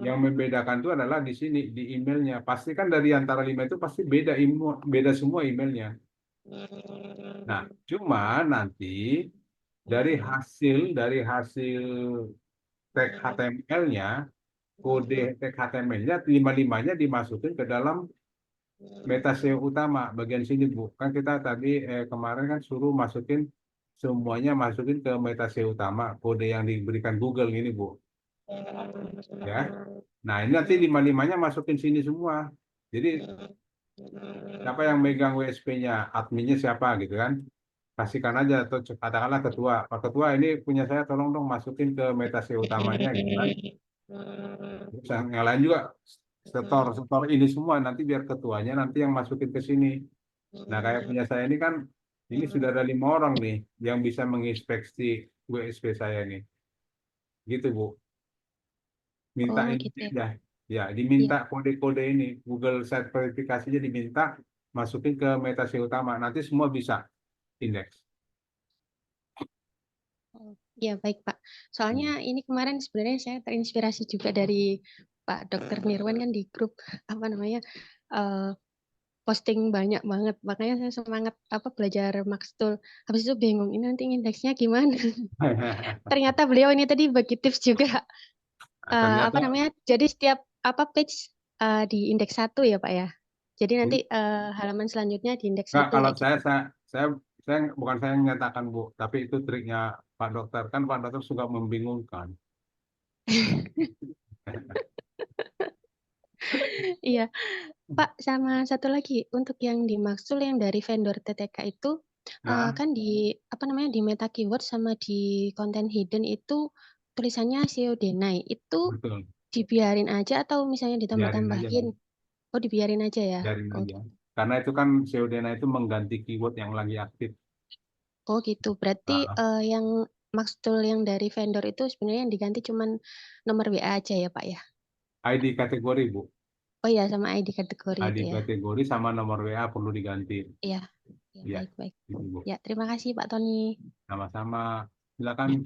Yang membedakan itu adalah di sini di emailnya. Pasti kan dari antara 5 itu pasti beda semua emailnya. Nah, cuma nanti dari hasil tag HTML-nya, kode tag HTML-nya, 5-5-nya dimasukin ke dalam meta SEO utama bagian sini, Bu. Kan kita tadi kemarin kan suruh semuanya masukin ke meta SEO utama, kode yang diberikan Google ini, Bu. Ya. Nah, ini nanti 5-5-nya masukin sini semua. Jadi siapa yang megang WSP-nya, adminnya siapa gitu kan? Kasihkan aja atau katakanlah ketua. Pak Ketua, ini punya saya, tolong dong masukin ke meta SEO utamanya gitu kan. Terus yang lain juga setor ini semua, nanti biar ketuanya nanti yang masukin ke sini. Nah, kayak punya saya ini kan, ini sudah ada 5 orang nih yang bisa menginspeksi WSP saya nih. Gitu, Bu. Minta Oh ini gitu ya. aja. Ya, diminta Iya. kode-kode ini. Google Site verifikasinya diminta masukin ke meta SEO utama. Nanti semua bisa indeks. Oh, ya baik Pak. Soalnya ini kemarin sebenarnya saya terinspirasi juga dari Pak Dokter Nirwan kan di grup apa namanya eh, posting banyak banget, makanya saya semangat apa belajar Max Tool. Habis itu bingung ini nanti indeksnya gimana. Ternyata beliau ini tadi bagi tips juga. Apa Ternyata namanya? Jadi setiap apa page di indeks 1 ya Pak ya. Jadi nanti halaman selanjutnya di indeks enggak, 1 kalau kayak gitu. saya bukan saya yang menyatakan Bu, tapi itu triknya Pak Dokter. Kan Pak Dokter suka membingungkan. Iya, Pak, sama satu lagi untuk yang di Max Tool yang dari vendor TTK itu Nah, kan di apa namanya di meta keyword sama di content hidden itu tulisannya SEO deny itu betul. dibiarin aja atau misalnya Biarin aja, Bu. ditambah-tambahin? Oh, dibiarin aja ya. Biarin Oh, aja. Karena itu kan Seudena itu mengganti keyword yang lagi aktif. oh gitu. Berarti Ah, yang Max Tool yang dari vendor itu sebenarnya yang diganti cuman nomor WA aja ya, Pak ya. ID kategori, Bu. Oh ya, sama ID kategori ID itu ya. kategori sama nomor WA perlu diganti. Iya, ya, Iya, baik-baik. gitu, Bu. Ya, terima kasih Pak Tony. Sama-sama. Silakan,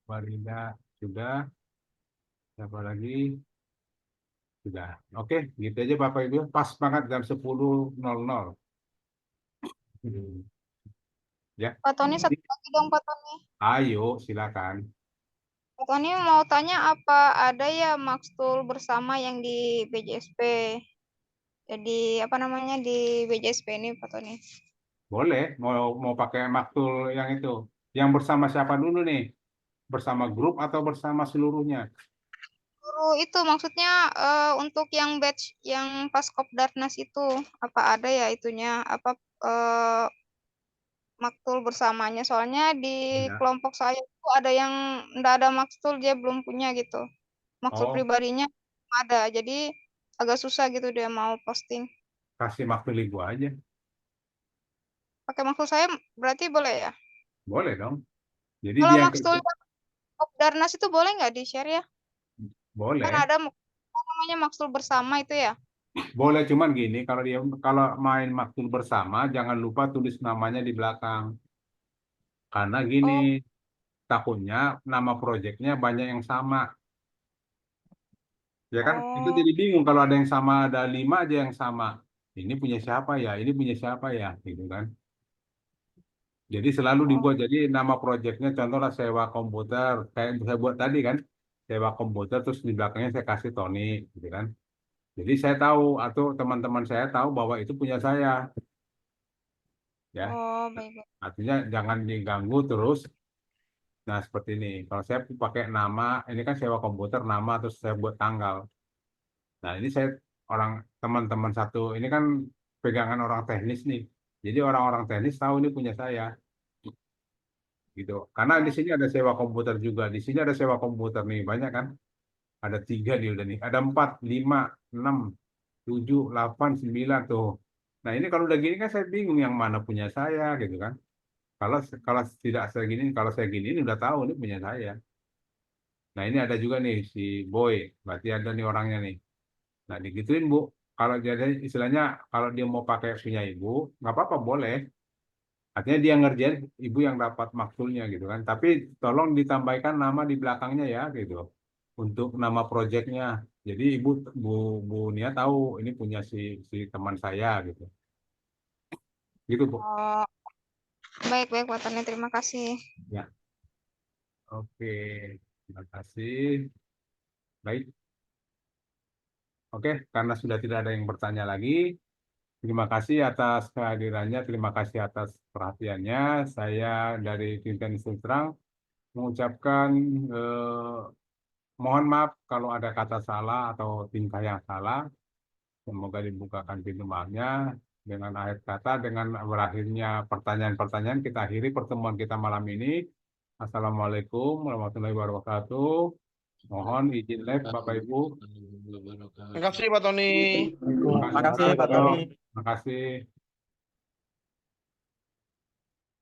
Warinda. Sudah. Siapa lagi? Sudah. Oke, gitu aja Bapak Ibu. Pas banget jam 10.00. Ya. Pak Tony satu lagi dong Pak Tony. Ayo, silakan. Pak Tony mau tanya apa ada ya Max Tool bersama yang di BJSP? Jadi apa namanya di BJSP ini Pak Tony? Boleh, mau pakai maktul yang itu. Yang bersama siapa dulu nih? Bersama grup atau bersama seluruhnya? Guru itu maksudnya untuk yang batch yang pas Kopdarnas itu apa ada ya itunya apa maktul bersamanya soalnya di Ya. kelompok saya itu ada yang enggak ada maktul dia belum punya gitu. Maktul Oh, pribadinya ada jadi agak susah gitu dia mau posting. kasih maktul ibu aja. Pakai maktul saya berarti boleh ya? Boleh dong. Jadi Kalau dia yang maktul Kopdarnas itu boleh nggak di share ya? Kan boleh. ada apa namanya maktul bersama itu ya. Boleh cuman gini, kalau main maktul bersama jangan lupa tulis namanya di belakang. Karena gini, Oh, takutnya nama proyeknya banyak yang sama. Ya kan? Itu oh, jadi bingung kalau ada yang sama, ada 5 aja yang sama. Ini punya siapa ya? Ini punya siapa ya? Gitu kan? Jadi selalu oh. dibuat jadi nama proyeknya contohnya sewa komputer kayak yang saya buat tadi kan, sewa komputer terus di belakangnya saya kasih Tony gitu kan. Jadi saya tahu atau teman-teman saya tahu bahwa itu punya saya ya. Oh, baik-baik. Artinya jangan diganggu terus. Nah, seperti ini. Kalau saya pakai nama, ini kan sewa komputer nama terus saya buat tanggal. Nah, ini saya orang teman-teman satu, ini kan pegangan orang teknis nih. Jadi orang-orang teknis tahu ini punya saya. Gitu. Karena di sini ada sewa komputer juga. Di sini ada sewa komputer nih, banyak kan? Ada 3 dia udah nih. Ada 4, 5, 6, 7, 8, 9 tuh. Nah ini kalau udah gini kan saya bingung yang mana punya saya gitu kan. Kalau kalau tidak saya gini, kalau saya gini ini udah tahu ini punya saya. Nah ini ada juga nih si Boy, berarti ada nih orangnya nih. Nah digituin Bu. Kalau jadi istilahnya kalau dia mau pakai punya ibu, nggak apa-apa boleh. Artinya dia ngerjain ibu yang dapat maksudnya gitu kan. Tapi tolong ditambahkan nama di belakangnya ya gitu. Untuk nama proyeknya. Jadi ibu Bu Bu Nia tahu ini punya si teman saya gitu. Gitu Bu. Oh, baik-baik Pak Tony, terima kasih. Ya. Oke. Terima kasih. Baik. Oke, karena sudah tidak ada yang bertanya lagi, terima kasih atas kehadirannya, terima kasih atas perhatiannya. Saya dari tim Teknis Terang mengucapkan mohon maaf kalau ada kata salah atau tingkah yang salah. Semoga dibukakan pintu maafnya. Dengan akhir kata, dengan berakhirnya pertanyaan-pertanyaan, kita akhiri pertemuan kita malam ini. Assalamualaikum warahmatullahi wabarakatuh. Mohon izin live Bapak Ibu. Terima kasih Pak Tony. Terima Makasih Pak Tony. Terima kasih.